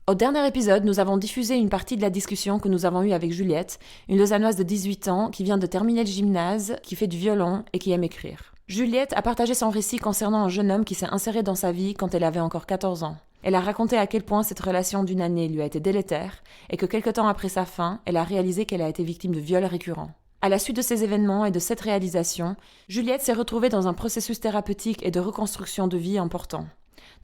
Au dernier épisode, nous avons diffusé une partie de la discussion que nous avons eue avec Juliette, une Lausannoise de 18 ans qui vient de terminer le gymnase, qui fait du violon et qui aime écrire. Juliette a partagé son récit concernant un jeune homme qui s'est inséré dans sa vie quand elle avait encore 14 ans. Elle a raconté à quel point cette relation d'une année lui a été délétère et que quelque temps après sa fin, elle a réalisé qu'elle a été victime de viols récurrents. À la suite de ces événements et de cette réalisation, Juliette s'est retrouvée dans un processus thérapeutique et de reconstruction de vie important.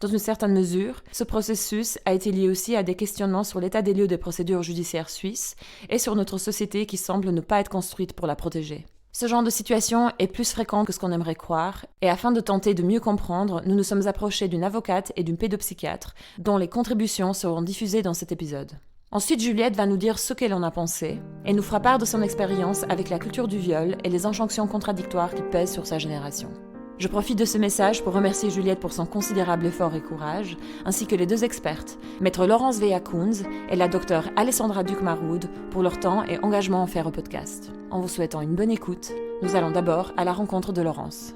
Dans une certaine mesure, ce processus a été lié aussi à des questionnements sur l'état des lieux des procédures judiciaires suisses et sur notre société qui semble ne pas être construite pour la protéger. Ce genre de situation est plus fréquent que ce qu'on aimerait croire, et afin de tenter de mieux comprendre, nous nous sommes approchés d'une avocate et d'une pédopsychiatre, dont les contributions seront diffusées dans cet épisode. Ensuite, Juliette va nous dire ce qu'elle en a pensé, et nous fera part de son expérience avec la culture du viol et les injonctions contradictoires qui pèsent sur sa génération. Je profite de ce message pour remercier Juliette pour son considérable effort et courage, ainsi que les deux expertes, maître Laurence Veya-Kounz et la docteure Alessandra Duc-Maroud, pour leur temps et engagement envers au podcast. En vous souhaitant une bonne écoute, nous allons d'abord à la rencontre de Laurence.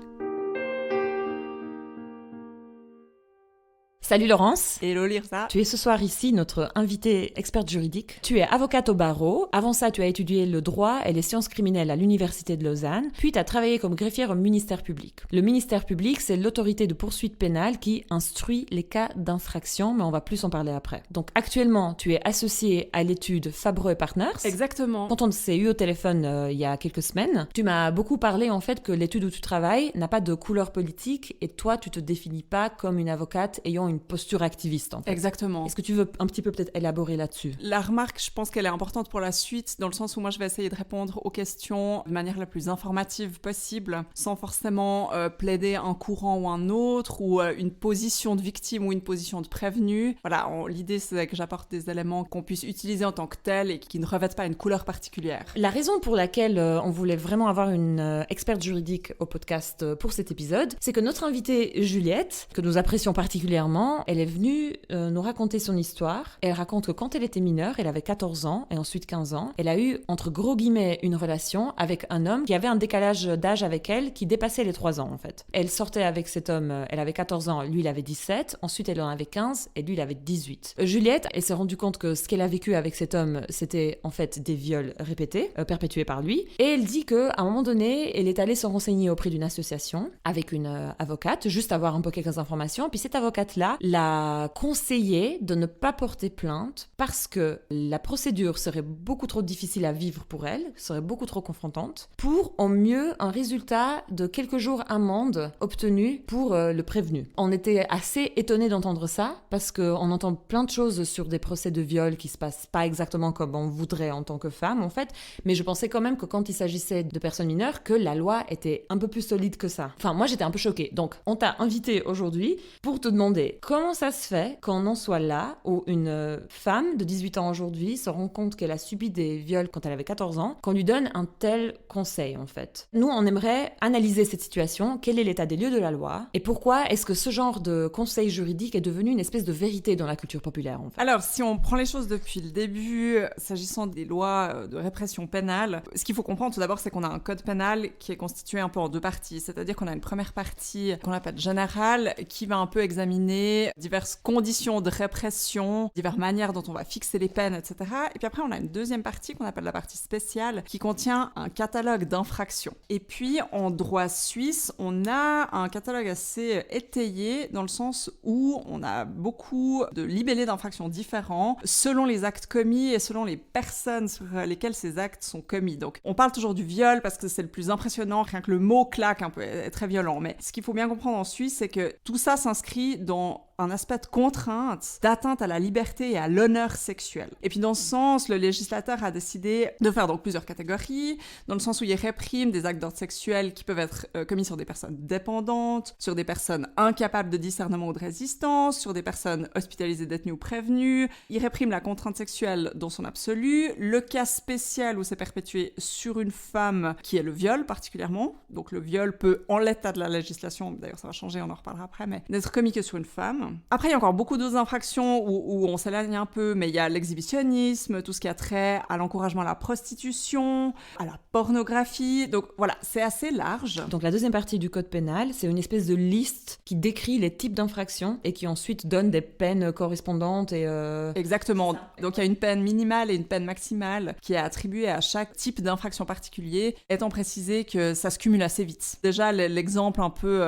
Salut Laurence. Hello Lyrsa. Tu es ce soir ici notre invitée experte juridique. Tu es avocate au barreau. Avant ça, tu as étudié le droit et les sciences criminelles à l'Université de Lausanne. Puis tu as travaillé comme greffière au ministère public. Le ministère public, c'est l'autorité de poursuite pénale qui instruit les cas d'infraction, mais on va plus en parler après. Donc actuellement, tu es associée à l'étude Fabreux et Partners. Exactement. Quand on s'est eu au téléphone il y a quelques semaines, tu m'as beaucoup parlé en fait que l'étude où tu travailles n'a pas de couleur politique et toi, tu te définis pas comme une avocate ayant une posture activiste en fait. Exactement. Est-ce que tu veux un petit peu peut-être élaborer là-dessus ? La remarque, je pense qu'elle est importante pour la suite, dans le sens où moi je vais essayer de répondre aux questions de manière la plus informative possible, sans forcément plaider un courant ou un autre, ou une position de victime ou une position de prévenu. Voilà, l'idée c'est que j'apporte des éléments qu'on puisse utiliser en tant que tels et qui ne revêtent pas une couleur particulière. La raison pour laquelle on voulait vraiment avoir une experte juridique au podcast pour cet épisode, c'est que notre invitée Juliette, que nous apprécions particulièrement, elle est venue nous raconter son histoire. Elle raconte que quand elle était mineure, elle avait 14 ans et ensuite 15 ans, elle a eu, entre gros guillemets, une relation avec un homme qui avait un décalage d'âge avec elle qui dépassait les 3 ans en fait. Elle sortait avec cet homme, elle avait 14 ans, lui il avait 17, ensuite elle en avait 15 et lui il avait 18. Juliette, elle s'est rendue compte que ce qu'elle a vécu avec cet homme, c'était en fait des viols répétés, perpétués par lui. Et elle dit qu'à un moment donné, elle est allée se renseigner auprès d'une association avec une avocate, juste avoir un peu quelques informations, puis cette avocate-là l'a conseillé de ne pas porter plainte parce que la procédure serait beaucoup trop difficile à vivre pour elle, serait beaucoup trop confrontante, pour au mieux un résultat de quelques jours amende obtenu pour le prévenu. On était assez étonnés d'entendre ça parce qu'on entend plein de choses sur des procès de viol qui se passent pas exactement comme on voudrait en tant que femme en fait, mais je pensais quand même que quand il s'agissait de personnes mineures, que la loi était un peu plus solide que ça. Enfin, moi j'étais un peu choquée. Donc, on t'a invité aujourd'hui pour te demander comment ça se fait qu'on en soit là où une femme de 18 ans aujourd'hui se rend compte qu'elle a subi des viols quand elle avait 14 ans, qu'on lui donne un tel conseil en fait. Nous, on aimerait analyser cette situation, quel est l'état des lieux de la loi et pourquoi est-ce que ce genre de conseil juridique est devenu une espèce de vérité dans la culture populaire en fait. Alors, si on prend les choses depuis le début, s'agissant des lois de répression pénale, ce qu'il faut comprendre tout d'abord, c'est qu'on a un code pénal qui est constitué un peu en deux parties, c'est-à-dire qu'on a une première partie qu'on appelle générale, qui va un peu examiner diverses conditions de répression, diverses manières dont on va fixer les peines, etc. Et puis après, on a une deuxième partie qu'on appelle la partie spéciale, qui contient un catalogue d'infractions. Et puis, en droit suisse, on a un catalogue assez étayé, dans le sens où on a beaucoup de libellés d'infractions différents, selon les actes commis et selon les personnes sur lesquelles ces actes sont commis. Donc, on parle toujours du viol, parce que c'est le plus impressionnant, rien que le mot claque un peu, est très violent. Mais ce qu'il faut bien comprendre en Suisse, c'est que tout ça s'inscrit dans un aspect de contrainte, d'atteinte à la liberté et à l'honneur sexuel. Et puis dans ce sens, le législateur a décidé de faire donc plusieurs catégories, dans le sens où il réprime des actes d'ordre sexuel qui peuvent être commis sur des personnes dépendantes, sur des personnes incapables de discernement ou de résistance, sur des personnes hospitalisées, détenues ou prévenues. Il réprime la contrainte sexuelle dans son absolu, le cas spécial où c'est perpétué sur une femme, qui est le viol particulièrement. Donc le viol peut, en l'état de la législation, d'ailleurs ça va changer, on en reparlera après, mais n'être commis que sur une femme. peine. Après, il y a encore beaucoup d'autres infractions où on s'éloigne un peu, mais il y a l'exhibitionnisme, tout ce qui a trait à l'encouragement à la prostitution, à la pornographie. Donc voilà, c'est assez large. Donc la deuxième partie du code pénal, c'est une espèce de liste qui décrit les types d'infractions et qui ensuite donne des peines correspondantes et... Exactement. Donc il y a une peine minimale et une peine maximale qui est attribuée à chaque type d'infraction particulier, étant précisé que ça se cumule assez vite. Déjà, l'exemple un peu,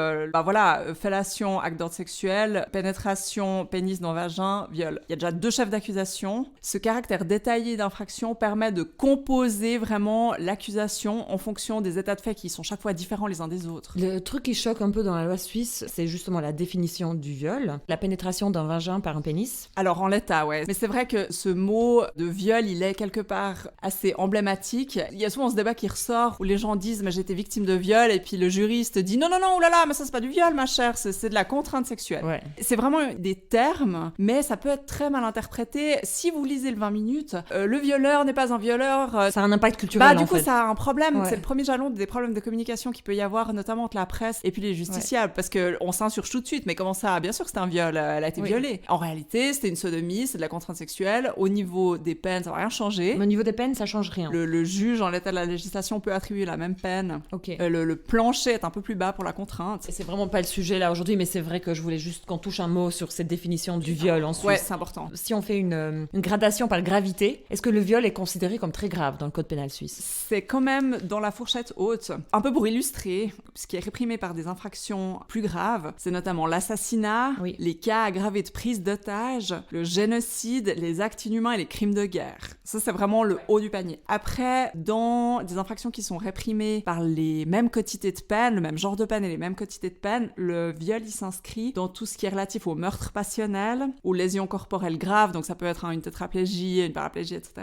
fellation, acte d'ordre sexuel, pénétration, pénis dans le vagin, viol. Il y a déjà 2 chefs d'accusation. Ce caractère détaillé d'infraction permet de composer vraiment l'accusation en fonction des états de fait qui sont chaque fois différents les uns des autres. Le truc qui choque un peu dans la loi suisse, c'est justement la définition du viol, la pénétration d'un vagin par un pénis. Alors en l'état, ouais. Mais c'est vrai que ce mot de viol, il est quelque part assez emblématique. Il y a souvent ce débat qui ressort où les gens disent « mais j'ai été victime de viol » et puis le juriste dit « non, oulala, mais ça c'est pas du viol ma chère, c'est de la contrainte sexuelle. Ouais. » C'est vraiment des termes, mais ça peut être très mal interprété. Si vous lisez le 20 minutes, le violeur n'est pas un violeur. Ça a un impact culturel Du coup, ça a un problème. Ouais. C'est le premier jalon des problèmes de communication qu'il peut y avoir, notamment entre la presse et puis les justiciables, parce qu'on s'insurge tout de suite. Mais comment ça? Bien sûr que c'est un viol, elle a été violée. En réalité, c'était une sodomie, c'est de la contrainte sexuelle. Au niveau des peines, ça va rien changer. Mais au niveau des peines, ça change rien. Le juge, en l'état de la législation, peut attribuer la même peine. Ok. Le plancher est un peu plus bas pour la contrainte. Et c'est vraiment pas le sujet là aujourd'hui, mais c'est vrai que je voulais juste qu'on touche un mot sur cette définition du viol en Suisse. Ouais, c'est important. Si on fait une gradation par gravité, est-ce que le viol est considéré comme très grave dans le code pénal suisse? C'est quand même dans la fourchette haute. Un peu pour illustrer, ce qui est réprimé par des infractions plus graves, c'est notamment l'assassinat, les cas aggravés de prise d'otages, le génocide, les actes inhumains et les crimes de guerre. Ça, c'est vraiment le haut du panier. Après, dans des infractions qui sont réprimées par les mêmes quantités de peine, le même genre de peine et les mêmes quantités de peine, le viol, il s'inscrit dans tout ce qui est relatif au meurtre passionnel, aux lésions corporelles graves, donc ça peut être une tétraplégie, une paraplégie, etc.,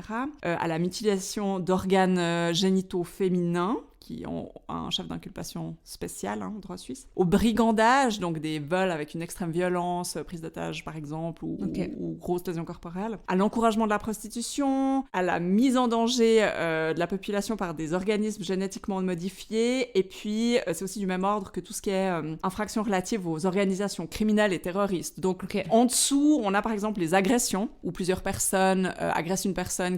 à la mutilation d'organes génitaux féminins, qui ont un chef d'inculpation spécial en droit suisse, au brigandage, donc des vols avec une extrême violence, prise d'otage par exemple, ou grosse lésion corporelle, à l'encouragement de la prostitution, à la mise en danger de la population par des organismes génétiquement modifiés, et puis c'est aussi du même ordre que tout ce qui est infractions relatives aux organisations criminelles et terroristes. Donc en dessous, on a par exemple les agressions, où plusieurs personnes agressent une personne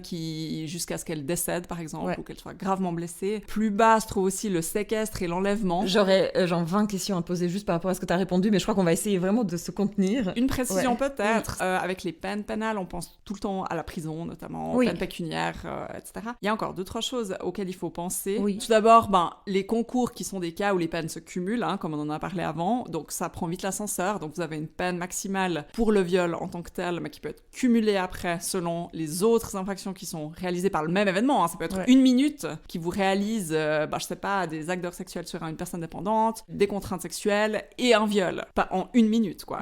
jusqu'à ce qu'elle décède par exemple, ou qu'elle soit gravement blessée. Plus bas se trouve aussi le séquestre et l'enlèvement. J'aurais 20 questions à te poser juste par rapport à ce que tu as répondu, mais je crois qu'on va essayer vraiment de se contenir. Une précision peut-être, avec les peines pénales, on pense tout le temps à la prison, notamment peines pécuniaires, etc. Il y a encore 2-3 choses auxquelles il faut penser. Tout d'abord, les concours qui sont des cas où les peines se cumulent, comme on en a parlé avant, donc ça prend vite l'ascenseur, donc vous avez une peine maximale pour le viol en tant que tel, mais qui peut être cumulée après selon les autres infractions qui sont réalisées par le même événement. Ça peut être 1 minute qui vous réalise je sais pas, des actes d'ordre sexuel sur une personne dépendante, des contraintes sexuelles et un viol. Pas en 1 minute, quoi.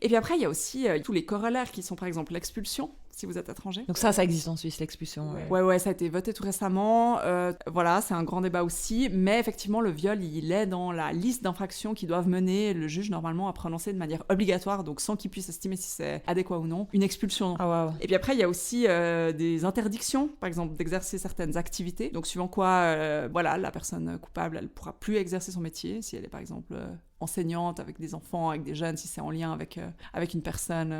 Et puis après, il y a aussi tous les corollaires qui sont, par exemple, l'expulsion, si vous êtes étranger. Donc ça existe en Suisse, l'expulsion. Ouais, ça a été voté tout récemment. Voilà, c'est un grand débat aussi. Mais effectivement, le viol, il est dans la liste d'infractions qui doivent mener le juge, normalement, à prononcer de manière obligatoire, donc sans qu'il puisse estimer si c'est adéquat ou non, une expulsion. Et puis après, il y a aussi des interdictions, par exemple, d'exercer certaines activités. Donc suivant quoi, la personne coupable, elle pourra plus exercer son métier, si elle est, par exemple... enseignante avec des enfants, avec des jeunes, si c'est en lien avec une personne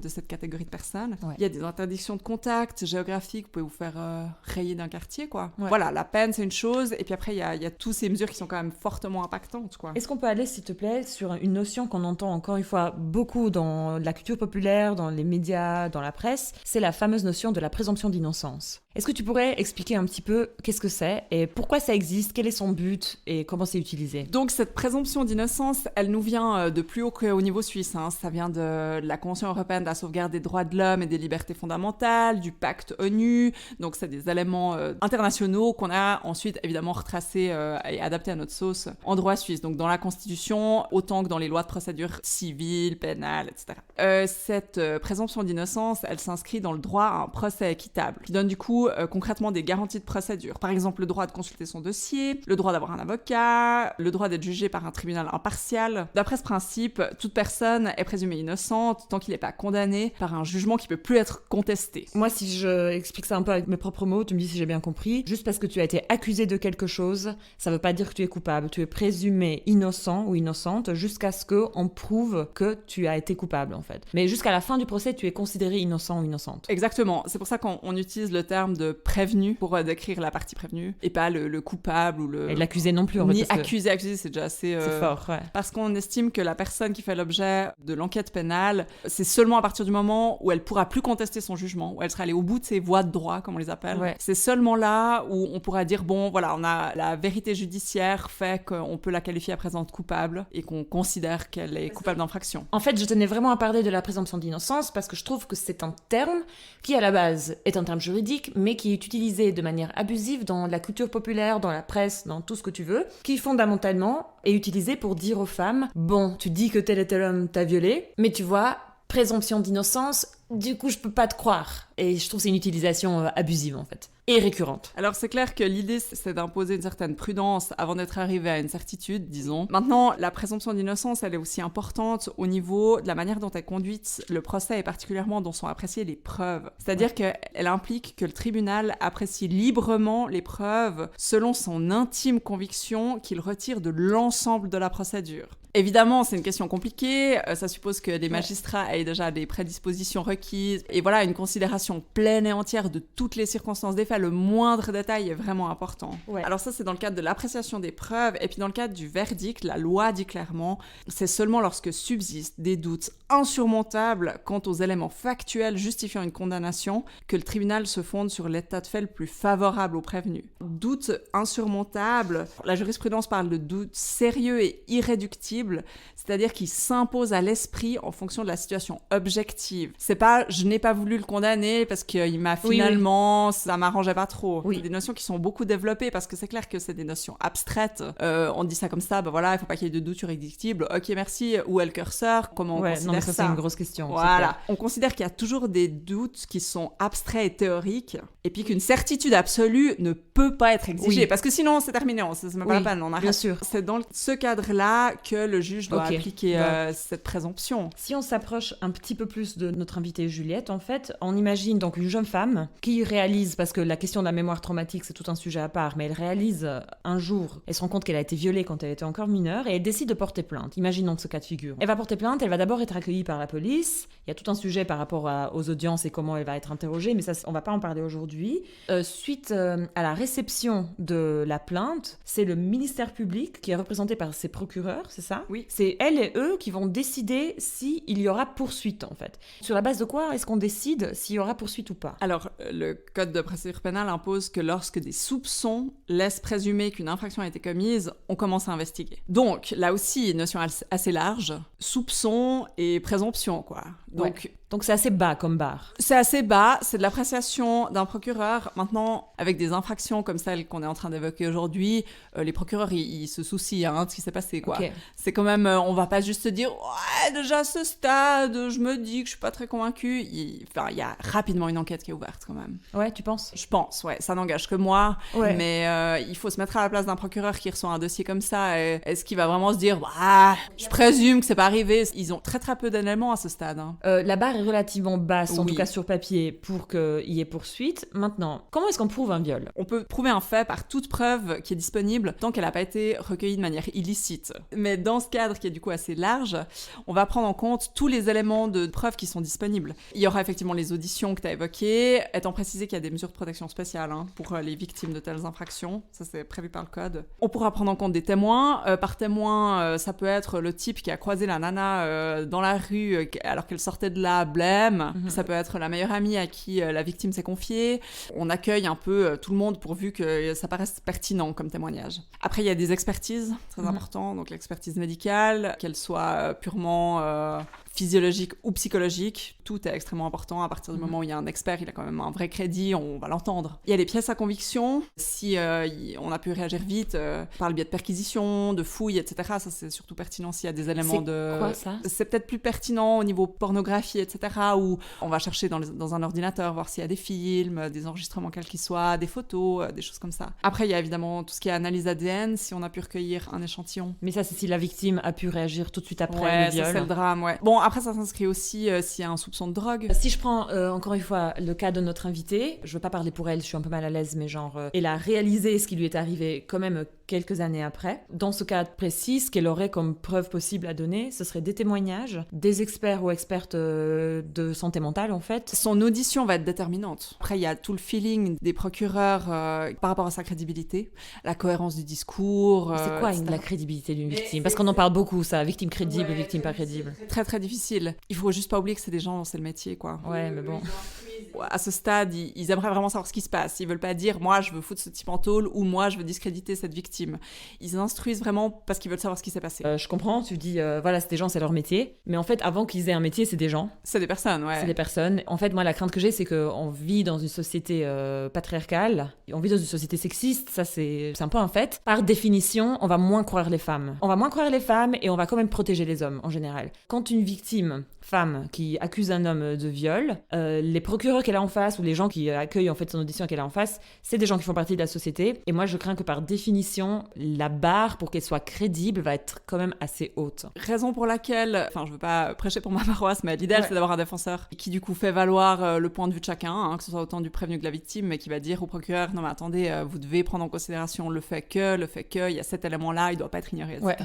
de cette catégorie de personnes. Il y a des interdictions de contact géographiques, vous pouvez vous faire rayer d'un quartier, quoi. Voilà, la peine, c'est une chose, et puis après, il y a toutes ces mesures qui sont quand même fortement impactantes, quoi. Est-ce qu'on peut aller, s'il te plaît, sur une notion qu'on entend encore une fois beaucoup dans la culture populaire, dans les médias, dans la presse, c'est la fameuse notion de la présomption d'innocence. Est-ce que tu pourrais expliquer un petit peu qu'est-ce que c'est et pourquoi ça existe, quel est son but et comment c'est utilisé? Donc cette présomption d'innocence, elle nous vient de plus haut qu'au niveau suisse. Ça vient de la Convention européenne de la sauvegarde des droits de l'homme et des libertés fondamentales, du pacte ONU. Donc c'est des éléments internationaux qu'on a ensuite évidemment retracés et adaptés à notre sauce en droit suisse. Donc dans la Constitution, autant que dans les lois de procédure civile, pénale, etc. Cette présomption d'innocence, elle s'inscrit dans le droit à un procès équitable, qui donne du coup concrètement des garanties de procédure. Par exemple, le droit de consulter son dossier, le droit d'avoir un avocat, le droit d'être jugé par un tribunal impartial, impartial. D'après ce principe, toute personne est présumée innocente tant qu'il n'est pas condamné par un jugement qui peut plus être contesté. Moi, si je explique ça un peu avec mes propres mots, tu me dis si j'ai bien compris. Juste parce que tu as été accusé de quelque chose, ça veut pas dire que tu es coupable. Tu es présumé innocent ou innocente jusqu'à ce qu'on prouve que tu as été coupable, en fait. Mais jusqu'à la fin du procès, tu es considéré innocent ou innocente. Exactement. C'est pour ça qu'on utilise le terme de prévenu pour décrire la partie prévenue et pas le coupable ou le... Et l'accusé non plus, en fait. Ni accusé, c'est déjà assez... C'est fort, ouais. Parce qu'on estime que la personne qui fait l'objet de l'enquête pénale, c'est seulement à partir du moment où elle pourra plus contester son jugement, où elle sera allée au bout de ses voies de droit, comme on les appelle. Ouais. C'est seulement là où on pourra dire, bon, voilà, on a la vérité judiciaire fait qu'on peut la qualifier à présent de coupable et qu'on considère qu'elle est coupable d'infraction. En fait, je tenais vraiment à parler de la présomption d'innocence parce que je trouve que c'est un terme qui, à la base, est un terme juridique, mais qui est utilisé de manière abusive dans la culture populaire, dans la presse, dans tout ce que tu veux, qui fondamentalement est utilisé pour dire aux femmes « Bon, tu dis que tel et tel homme t'a violé, mais tu vois, présomption d'innocence, du coup, je peux pas te croire. » Et je trouve que c'est une utilisation abusive, en fait. Et récurrente. Alors c'est clair que l'idée c'est d'imposer une certaine prudence avant d'être arrivé à une certitude, disons. Maintenant, la présomption d'innocence, elle est aussi importante au niveau de la manière dont est conduite le procès et particulièrement dont sont appréciées les preuves. C'est-à-dire qu'elle implique que le tribunal apprécie librement les preuves selon son intime conviction qu'il retire de l'ensemble de la procédure. Évidemment, c'est une question compliquée, ça suppose que les magistrats aient déjà des prédispositions requises, et voilà, une considération pleine et entière de toutes les circonstances des faits, le moindre détail est vraiment important. Ouais. Alors ça, c'est dans le cadre de l'appréciation des preuves, et puis dans le cadre du verdict, la loi dit clairement, c'est seulement lorsque subsistent des doutes insurmontables quant aux éléments factuels justifiant une condamnation que le tribunal se fonde sur l'état de fait le plus favorable au prévenu. Doutes insurmontables, la jurisprudence parle de doutes sérieux et irréductibles, c'est-à-dire qui s'imposent à l'esprit en fonction de la situation objective. C'est pas « je n'ai pas voulu le condamner parce qu'il m'a finalement, ça m'arrangeait pas trop ». C'est des notions qui sont beaucoup développées parce que c'est clair que c'est des notions abstraites. On dit ça comme ça, ben voilà, il faut pas qu'il y ait de doute irréductible. Ok, merci. Où est le curseur? Comment on considère non, ça? C'est une grosse question. Voilà. On considère qu'il y a toujours des doutes qui sont abstraits et théoriques et puis qu'une certitude absolue ne peut pas être exigée parce que sinon c'est terminé, c'est même pas la peine, on arrête. Bien sûr. C'est dans ce cadre-là que le juge doit appliquer cette présomption. Si on s'approche un petit peu plus de notre invitée Juliette, en fait, on imagine donc une jeune femme qui réalise, parce que la question de la mémoire traumatique c'est tout un sujet à part, mais elle réalise un jour, elle se rend compte qu'elle a été violée quand elle était encore mineure et elle décide de porter plainte. Imaginons ce cas de figure. Elle va porter plainte, elle va d'abord être accueillie par la police, il y a tout un sujet par rapport aux audiences et comment elle va être interrogée, mais ça on va pas en parler aujourd'hui. Suite à la réception de la plainte, c'est le ministère public qui est représenté par ses procureurs, c'est ça? Oui. C'est elle et eux qui vont décider s'il y aura poursuite, en fait. Sur la base de quoi est-ce qu'on décide s'il y aura poursuite ou pas? Alors, le code de procédure pénale impose que lorsque des soupçons laissent présumer qu'une infraction a été commise, on commence à investiguer. Donc, là aussi, une notion assez large, soupçon et présomption, quoi. Donc c'est assez bas comme barre. C'est assez bas, c'est de l'appréciation d'un procureur. Maintenant, avec des infractions comme celle qu'on est en train d'évoquer aujourd'hui, les procureurs, ils se soucient de ce qui s'est passé, quoi. Okay. C'est quand même, on va pas juste se dire « Ouais, déjà à ce stade, je me dis que je suis pas très convaincue ». Il y a rapidement une enquête qui est ouverte, quand même. Ouais, tu penses? Je pense, ouais. Ça n'engage que moi. Ouais. Mais il faut se mettre à la place d'un procureur qui reçoit un dossier comme ça. Est-ce qu'il va vraiment se dire « Bah, je présume que c'est pas arrivé ». Ils ont très très peu d'éléments à ce stade. La barre est relativement basse, en tout cas sur papier, pour qu'il y ait poursuite. Maintenant, comment est-ce qu'on prouve un viol? On peut prouver un fait par toute preuve qui est disponible tant qu'elle n'a pas été recueillie de manière illicite. Mais dans ce cadre qui est du coup assez large, on va prendre en compte tous les éléments de preuve qui sont disponibles. Il y aura effectivement les auditions que tu as évoquées, étant précisé qu'il y a des mesures de protection spéciales pour les victimes de telles infractions. Ça, c'est prévu par le code. On pourra prendre en compte des témoins. Par témoin, ça peut être le type qui a croisé la nana dans la rue alors qu'elle sortait de là, blême. Ça peut être la meilleure amie à qui la victime s'est confiée. On accueille un peu tout le monde pourvu que ça paraisse pertinent comme témoignage. Après, il y a des expertises, très important. Donc l'expertise médicale, qu'elle soit purement physiologique ou psychologique. Tout est extrêmement important. À partir du moment où il y a un expert, il a quand même un vrai crédit, on va l'entendre. Il y a les pièces à conviction. Si on a pu réagir vite par le biais de perquisitions, de fouilles, etc. Ça, c'est surtout pertinent s'il y a des éléments C'est quoi ça ? C'est peut-être plus pertinent au niveau pornographie, etc. Où on va chercher dans un ordinateur, voir s'il y a des films, des enregistrements quels qu'ils soient, des photos, des choses comme ça. Après, il y a évidemment tout ce qui est analyse ADN, si on a pu recueillir un échantillon. Mais ça, c'est si la victime a pu réagir tout de suite après Ouais, le viol. ça, c'est le drame, ouais. Bon, après, ça s'inscrit aussi s'il y a un soupçon de drogue. Si je prends encore une fois le cas de notre invitée, je veux pas parler pour elle, je suis un peu mal à l'aise, mais genre, elle a réalisé ce qui lui est arrivé quand même quelques années après. Dans ce cas précis, ce qu'elle aurait comme preuve possible à donner, ce serait des témoignages, des experts ou expertes de santé mentale en fait. Son audition va être déterminante. Après, il y a tout le feeling des procureurs par rapport à sa crédibilité, la cohérence du discours. C'est quoi etc. la crédibilité d'une victime ? Parce qu'on en parle beaucoup, ça, victime crédible, victime pas crédible. C'est très très difficile. Il faut juste pas oublier que c'est des gens, c'est le métier, quoi. Ouais, mais bon. À ce stade, ils aimeraient vraiment savoir ce qui se passe. Ils veulent pas dire, moi, je veux foutre ce type en tôle ou moi, je veux discréditer cette victime. Ils instruisent vraiment parce qu'ils veulent savoir ce qui s'est passé. Je comprends, tu dis, voilà, c'est des gens, c'est leur métier. Mais en fait, avant qu'ils aient un métier, c'est des gens. C'est des personnes, ouais. C'est des personnes. En fait, moi, la crainte que j'ai, c'est qu'on vit dans une société patriarcale, on vit dans une société sexiste, ça c'est un peu un fait. Par définition, on va moins croire les femmes. On va moins croire les femmes et on va quand même protéger les hommes, en général. Quand une victime, femme, qui accuse un homme de viol, les procureurs qu'elle a en face ou les gens qui accueillent en fait son audition qu'elle a en face, c'est des gens qui font partie de la société. Et moi, je crains que par définition, la barre pour qu'elle soit crédible va être quand même assez haute. Raison pour laquelle, enfin, je veux pas prêcher pour ma paroisse, mais l'idéal, c'est d'avoir un défenseur qui, du coup, fait valoir le point de vue de chacun, hein, que ce soit autant du prévenu que de la victime, mais qui va dire au procureur, non, mais attendez, vous devez prendre en considération le fait que, il y a cet élément-là, il doit pas être ignoré, etc. Ouais.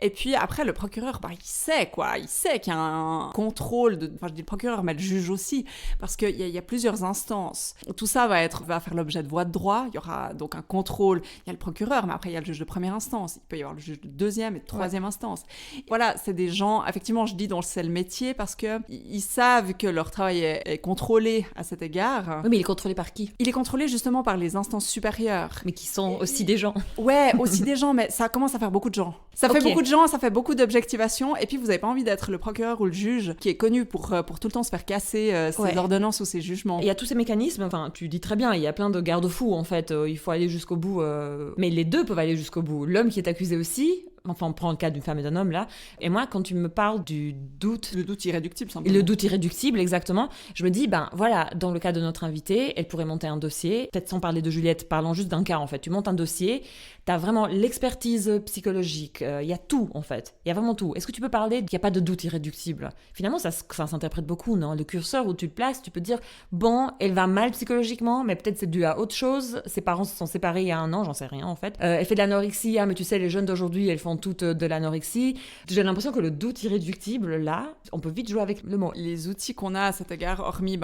Et puis, après, le procureur, il sait, quoi. Il sait qu'il y a un contrôle de... Enfin, je dis le procureur, mais le juge aussi, parce qu'il y a plusieurs instances. Tout ça va faire l'objet de voies de droit. Il y aura donc un contrôle. Il y a le procureur, mais après, il y a le juge de première instance. Il peut y avoir le juge de deuxième et de troisième instance. Voilà, c'est des gens, effectivement, je dis dont c'est le métier parce qu'ils savent que leur travail est contrôlé à cet égard. Oui, mais il est contrôlé par qui ? Il est contrôlé justement par les instances supérieures. Mais qui sont aussi des gens. Ouais, aussi des gens, mais ça commence à faire beaucoup de gens. Ça fait beaucoup de gens, ça fait beaucoup d'objectivations, et puis vous n'avez pas envie d'être le procureur ou le juge qui est connu pour tout le temps se faire casser ses ordonnances ou ses jugements. Il y a tous ces mécanismes, enfin, tu dis très bien, il y a plein de garde-fous en fait, il faut aller jusqu'au bout, mais les deux peuvent aller jusqu'au bout. L'homme qui est accusé aussi, enfin on prend le cas d'une femme et d'un homme là, et moi quand tu me parles du doute... Le doute irréductible, simplement. Le doute irréductible, exactement, je me dis, ben voilà, dans le cas de notre invitée, elle pourrait monter un dossier, peut-être sans parler de Juliette, parlons juste d'un cas en fait, tu montes un dossier, t'as vraiment l'expertise psychologique, il y a tout en fait, il y a vraiment tout. Est-ce que tu peux parler qu'il n'y a pas de doute irréductible ? Finalement ça s'interprète beaucoup, non ? Le curseur où tu le places, tu peux dire, bon, elle va mal psychologiquement, mais peut-être c'est dû à autre chose, ses parents se sont séparés il y a 1 an, j'en sais rien en fait. Elle fait de l'anorexie, mais tu sais, les jeunes d'aujourd'hui, elles font toutes de l'anorexie. J'ai l'impression que le doute irréductible, là, on peut vite jouer avec le mot. Les outils qu'on a à cet égard, hormis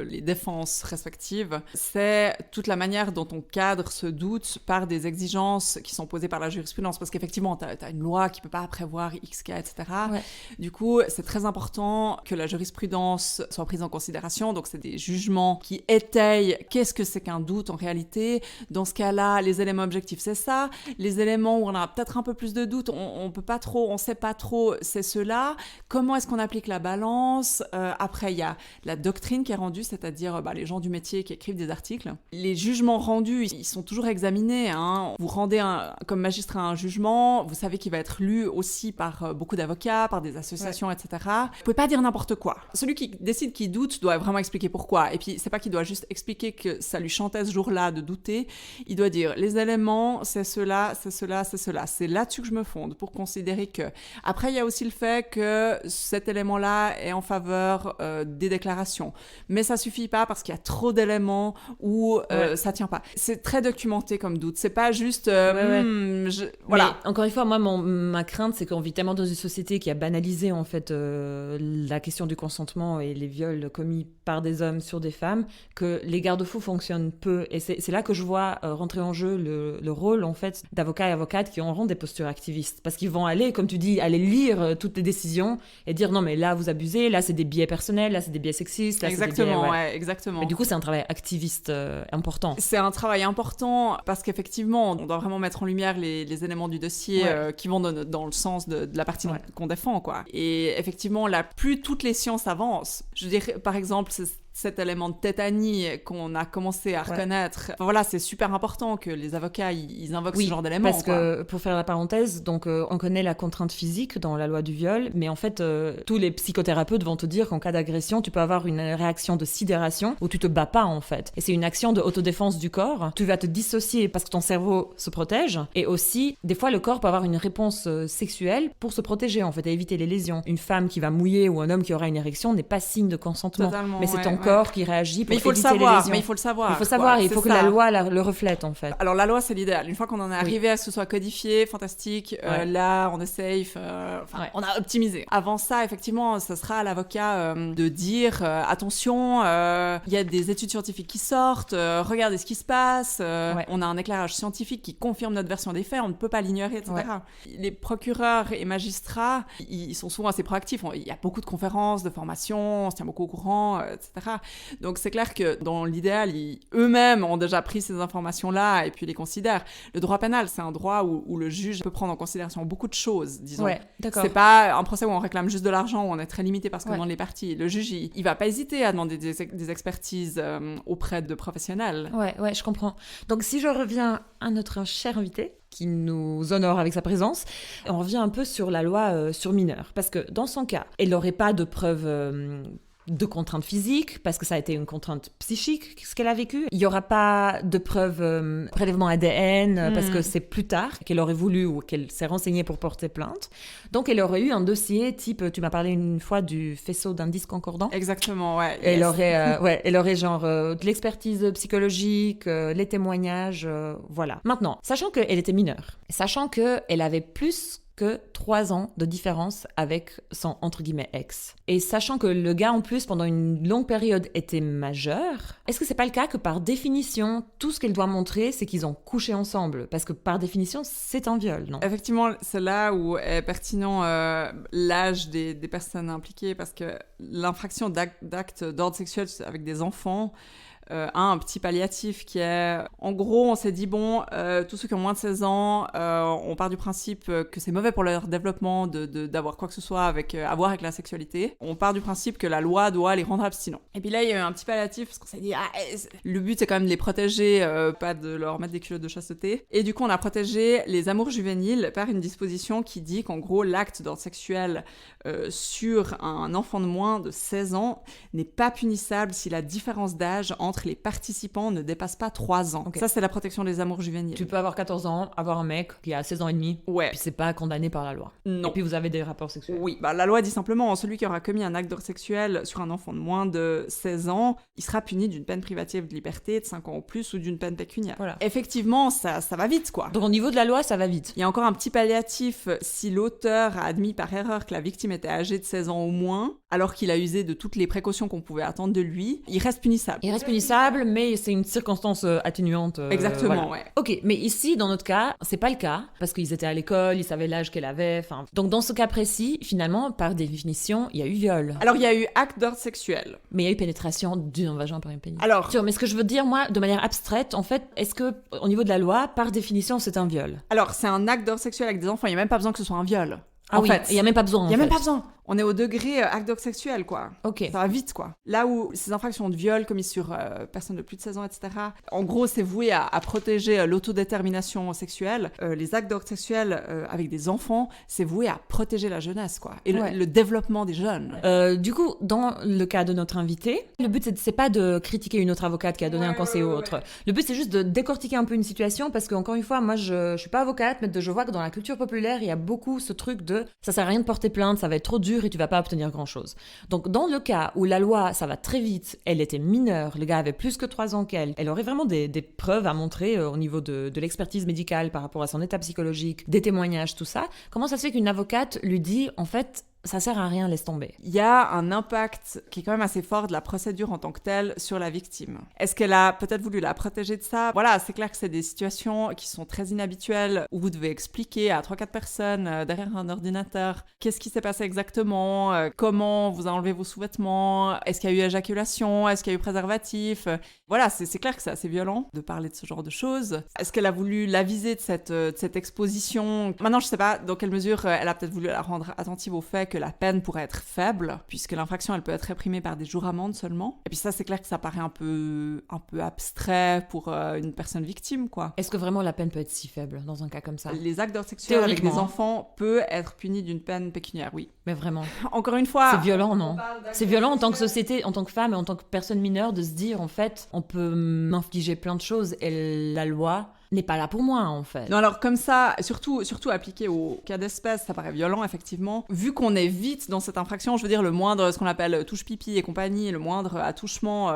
les défenses respectives, c'est toute la manière dont on cadre ce doute par des exigences qui sont posées par la jurisprudence, parce qu'effectivement, t'as une loi qui peut pas prévoir X cas, etc. Ouais. Du coup, c'est très important que la jurisprudence soit prise en considération, donc c'est des jugements qui étayent qu'est-ce que c'est qu'un doute en réalité. Dans ce cas-là, les éléments objectifs, c'est ça. Les éléments où on a peut-être un peu plus de doute, on peut pas trop, on sait pas trop, c'est cela. Comment est-ce qu'on applique la balance ? Après, il y a la doctrine qui est rendue, c'est-à-dire les gens du métier qui écrivent des articles. Les jugements rendus, ils sont toujours examinés. Hein. Vous rendez comme magistrat un jugement, vous savez qu'il va être lu aussi par beaucoup d'avocats, par des associations, etc. Vous pouvez pas dire n'importe quoi. Celui qui décide qu'il doute doit vraiment expliquer pourquoi. Et puis, c'est pas qu'il doit juste expliquer que ça lui chantait ce jour-là de douter. Il doit dire, les éléments, c'est cela, c'est cela, c'est cela. C'est là-dessus que je me fonde pour considérer que... Après, il y a aussi le fait que cet élément-là est en faveur des déclarations. Mais ça suffit pas parce qu'il y a trop d'éléments où ça tient pas. C'est très documenté comme doute. C'est pas juste... Voilà. Mais, encore une fois, moi, ma crainte, c'est qu'on vit tellement dans une société qui a banalisé, en fait, la question du consentement et les viols commis par des hommes sur des femmes, que les garde-fous fonctionnent peu. Et c'est là que je vois rentrer en jeu le rôle, en fait, d'avocats et avocates qui auront des postures actives activistes. Parce qu'ils vont aller, comme tu dis, aller lire toutes les décisions et dire non, mais là, vous abusez, là, c'est des biais personnels, là, c'est des biais sexistes, là, Exactement, c'est des biais... ouais, exactement. Mais du coup, c'est un travail activiste important. C'est un travail important parce qu'effectivement, on doit vraiment mettre en lumière les éléments du dossier qui vont dans le sens de la partie qu'on défend, quoi. Et effectivement, plus toutes les sciences avancent, je veux dire, par exemple, cet élément de tétanie qu'on a commencé à reconnaître. Enfin, voilà, c'est super important que les avocats ils invoquent ce genre d'éléments. Parce que, pour faire la parenthèse, donc on connaît la contrainte physique dans la loi du viol, mais en fait, tous les psychothérapeutes vont te dire qu'en cas d'agression, tu peux avoir une réaction de sidération où tu te bats pas, en fait. Et c'est une action de autodéfense du corps. Tu vas te dissocier parce que ton cerveau se protège. Et aussi, des fois, le corps peut avoir une réponse sexuelle pour se protéger, en fait, et éviter les lésions. Une femme qui va mouiller ou un homme qui aura une érection n'est pas signe de consentement. Totalement, mais c'est ton corps qui réagit pour éviter les lésions. Mais il faut le savoir. Il faut savoir, il faut que la loi le reflète, en fait. Alors la loi, c'est l'idéal. Une fois qu'on en est arrivé à ce que ce soit codifié, fantastique, là, on est safe, on a optimisé. Avant ça, effectivement, ça sera à l'avocat de dire attention, il y a des études scientifiques qui sortent, regardez ce qui se passe, on a un éclairage scientifique qui confirme notre version des faits, on ne peut pas l'ignorer, etc. Les procureurs et magistrats, ils sont souvent assez proactifs. Il y a beaucoup de conférences, de formations, on se tient beaucoup au courant, etc. Donc c'est clair que dans l'idéal, eux-mêmes ont déjà pris ces informations-là et puis les considèrent. Le droit pénal, c'est un droit où le juge peut prendre en considération beaucoup de choses, disons. Ouais, d'accord. C'est pas un procès où on réclame juste de l'argent, où on est très limité parce qu'on demande les parties. Le juge, il va pas hésiter à demander des expertises auprès de professionnels. Ouais, je comprends. Donc si je reviens à notre cher invité, qui nous honore avec sa présence, on revient un peu sur la loi sur mineurs. Parce que dans son cas, elle n'aurait pas de preuves... de contraintes physiques, parce que ça a été une contrainte psychique, ce qu'elle a vécu. Il n'y aura pas de preuves prélèvement ADN, parce que c'est plus tard qu'elle aurait voulu ou qu'elle s'est renseignée pour porter plainte. Donc, elle aurait eu un dossier type, tu m'as parlé une fois du faisceau d'indices concordants. Exactement, ouais. Elle aurait genre de l'expertise psychologique, les témoignages, voilà. Maintenant, sachant qu'elle était mineure, sachant qu'elle avait plus que 3 ans de différence avec son, entre guillemets, ex. Et sachant que le gars, en plus, pendant une longue période, était majeur, est-ce que c'est pas le cas que, par définition, tout ce qu'elle doit montrer, c'est qu'ils ont couché ensemble? Parce que, par définition, c'est un viol, non? Effectivement, c'est là où est pertinent l'âge des personnes impliquées, parce que l'infraction d'actes d'ordre sexuel avec des enfants a un petit palliatif qui est... En gros, on s'est dit, bon, tous ceux qui ont moins de 16 ans, on part du principe que c'est mauvais pour leur développement d'avoir quoi que ce soit à voir avec la sexualité. On part du principe que la loi doit les rendre abstinents. Et puis là, il y a eu un petit palliatif, parce qu'on s'est dit, le but, c'est quand même de les protéger, pas de leur mettre des culottes de chasteté. Et du coup, on a protégé les amours juvéniles par une disposition qui dit qu'en gros, l'acte d'ordre sexuel sur un enfant de moins de 16 ans n'est pas punissable si la différence d'âge entre les participants ne dépasse pas 3 ans. Okay. Ça, c'est la protection des amours juvéniles. Tu peux avoir 14 ans, avoir un mec qui a 16 ans et demi, ouais. Puis c'est pas condamné par la loi. Non. Et puis vous avez des rapports sexuels. Oui, la loi dit simplement, celui qui aura commis un acte d'ordre sexuel sur un enfant de moins de 16 ans, il sera puni d'une peine privative de liberté de 5 ans ou plus ou d'une peine pécuniaire. Voilà. Effectivement, ça va vite, quoi. Donc au niveau de la loi, ça va vite. Il y a encore un petit palliatif si l'auteur a admis par erreur que la victime était âgée de 16 ans au moins, alors qu'il a usé de toutes les précautions qu'on pouvait attendre de lui, il reste punissable. Il reste punissable, mais c'est une circonstance atténuante. Exactement, voilà. ouais. Ok, mais ici, dans notre cas, c'est pas le cas, parce qu'ils étaient à l'école, ils savaient l'âge qu'elle avait, enfin... Donc dans ce cas précis, finalement, par définition, il y a eu viol. Alors il y a eu acte d'ordre sexuel. Mais il y a eu pénétration d'un vagin par une pénis. Alors... Mais ce que je veux dire, moi, de manière abstraite, en fait, est-ce que, au niveau de la loi, par définition, c'est un viol? Alors, c'est un acte d'ordre sexuel avec des enfants, il n'y a même pas besoin que ce soit un viol. Ah oui, il n'y a même pas besoin. Il n'y a même pas besoin. On est au degré acte d'ordre sexuel, quoi. Ok. Ça va vite, quoi. Là où ces infractions de viol commises sur personnes de plus de 16 ans, etc., en gros, c'est voué à protéger l'autodétermination sexuelle. Les actes d'ordre sexuel avec des enfants, c'est voué à protéger la jeunesse, quoi. Et le développement des jeunes. Du coup, dans le cas de notre invité, le but, c'est pas de critiquer une autre avocate qui a donné un conseil ou autre. Le but, c'est juste de décortiquer un peu une situation, parce qu'encore une fois, moi, je suis pas avocate, mais je vois que dans la culture populaire, il y a beaucoup ce truc de ça sert à rien de porter plainte, ça va être trop dur et tu vas pas obtenir grand-chose. Donc, dans le cas où la loi, ça va très vite, elle était mineure, le gars avait plus que 3 ans qu'elle, elle aurait vraiment des preuves à montrer au niveau de l'expertise médicale par rapport à son état psychologique, des témoignages, tout ça. Comment ça se fait qu'une avocate lui dit, en fait, ça sert à rien, laisse tomber. Il y a un impact qui est quand même assez fort de la procédure en tant que telle sur la victime. Est-ce qu'elle a peut-être voulu la protéger de ça? Voilà, c'est clair que c'est des situations qui sont très inhabituelles, où vous devez expliquer à 3-4 personnes derrière un ordinateur qu'est-ce qui s'est passé exactement, comment vous avez enlevé vos sous-vêtements, est-ce qu'il y a eu éjaculation, est-ce qu'il y a eu préservatif. Voilà, c'est clair que c'est assez violent de parler de ce genre de choses. Est-ce qu'elle a voulu l'aviser de cette exposition? Maintenant, je sais pas dans quelle mesure elle a peut-être voulu la rendre attentive au fait que la peine pourrait être faible, puisque l'infraction, elle peut être réprimée par des jours amendes seulement. Et puis ça, c'est clair que ça paraît un peu abstrait pour une personne victime, quoi. Est-ce que vraiment la peine peut être si faible dans un cas comme ça? Les actes d'ordre sexuel avec des enfants peuvent être punis d'une peine pécuniaire, oui. Mais vraiment. Encore une fois... C'est violent, non? C'est violent en tant que société, en tant que femme et en tant que personne mineure de se dire, en fait, on peut m'infliger plein de choses et la loi n'est pas là pour moi, en fait. Non, alors comme ça, surtout appliqué au cas d'espèce, ça paraît violent, effectivement. Vu qu'on est vite dans cette infraction, je veux dire, le moindre, ce qu'on appelle touche pipi et compagnie, le moindre attouchement,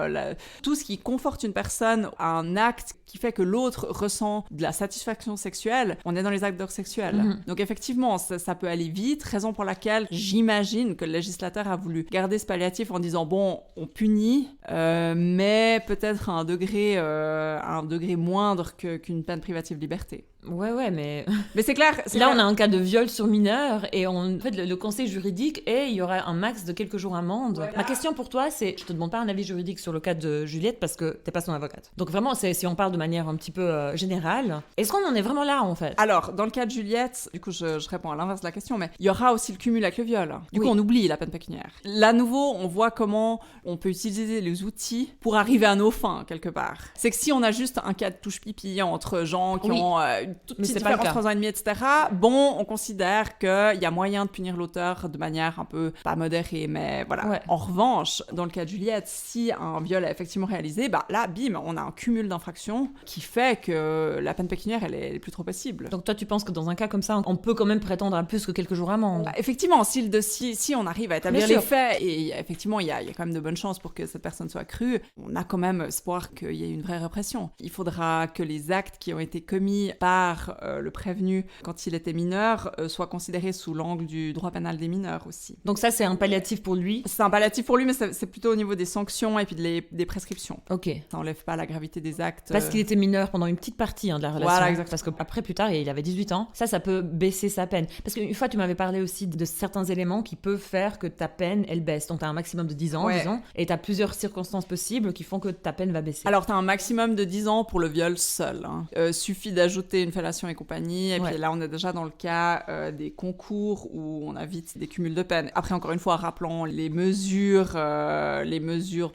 tout ce qui conforte une personne à un acte qui fait que l'autre ressent de la satisfaction sexuelle, on est dans les actes d'ordre sexuel. Mm-hmm. Donc effectivement, ça peut aller vite, raison pour laquelle j'imagine que le législateur a voulu garder ce palliatif en disant, bon, on punit, mais peut-être à un degré moindre qu'une peine privative de liberté. Ouais, mais c'est clair. Là, on a un cas de viol sur mineur et en fait, le conseil juridique et il y aura un max de quelques jours amende. Ouais, ma question pour toi, c'est, je te demande pas un avis juridique sur le cas de Juliette parce que t'es pas son avocate. Donc vraiment, si on parle de manière un petit peu générale, est-ce qu'on en est vraiment là en fait? Alors, dans le cas de Juliette, du coup, je réponds à l'inverse de la question, mais il y aura aussi le cumul avec le viol. Du coup, on oublie la peine pécuniaire. Là, à nouveau, on voit comment on peut utiliser les outils pour arriver à nos fins quelque part. C'est que si on a juste un cas de touche pipi entre gens qui ont toute petite différence, 3 ans et demi, etc. Bon, on considère qu'il y a moyen de punir l'auteur de manière un peu, pas modérée, mais voilà. Ouais. En revanche, dans le cas de Juliette, si un viol est effectivement réalisé, bah là, bim, on a un cumul d'infractions qui fait que la peine pécuniaire, elle est plus trop possible. Donc toi, tu penses que dans un cas comme ça, on peut quand même prétendre à plus que quelques jours amende? Bah, effectivement, si on arrive à établir les faits, et effectivement, il y a quand même de bonnes chances pour que cette personne soit crue, on a quand même espoir qu'il y ait une vraie répression. Il faudra que les actes qui ont été commis par le prévenu quand il était mineur soient considérés sous l'angle du droit pénal des mineurs aussi. Donc ça, c'est un palliatif pour lui? C'est un palliatif pour lui, mais c'est plutôt au niveau des sanctions et puis des prescriptions. Ok. Ça n'enlève pas la gravité des actes. Parce qu'il était mineur pendant une petite partie de la relation. Voilà, exactement. Parce qu'après, plus tard, il avait 18 ans. Ça peut baisser sa peine. Parce qu'une fois, tu m'avais parlé aussi de certains éléments qui peuvent faire que ta peine, elle baisse. Donc, tu as un maximum de 10 ans, disons, et tu as plusieurs circonstances possibles qui font que ta peine va baisser. Alors, tu as un maximum de 10 ans pour le viol seul. Suffit d'ajouter une fellation et compagnie. Et puis là, on est déjà dans le cas des concours où on a vite des cumuls de peine. Après, encore une fois, rappelons les mesures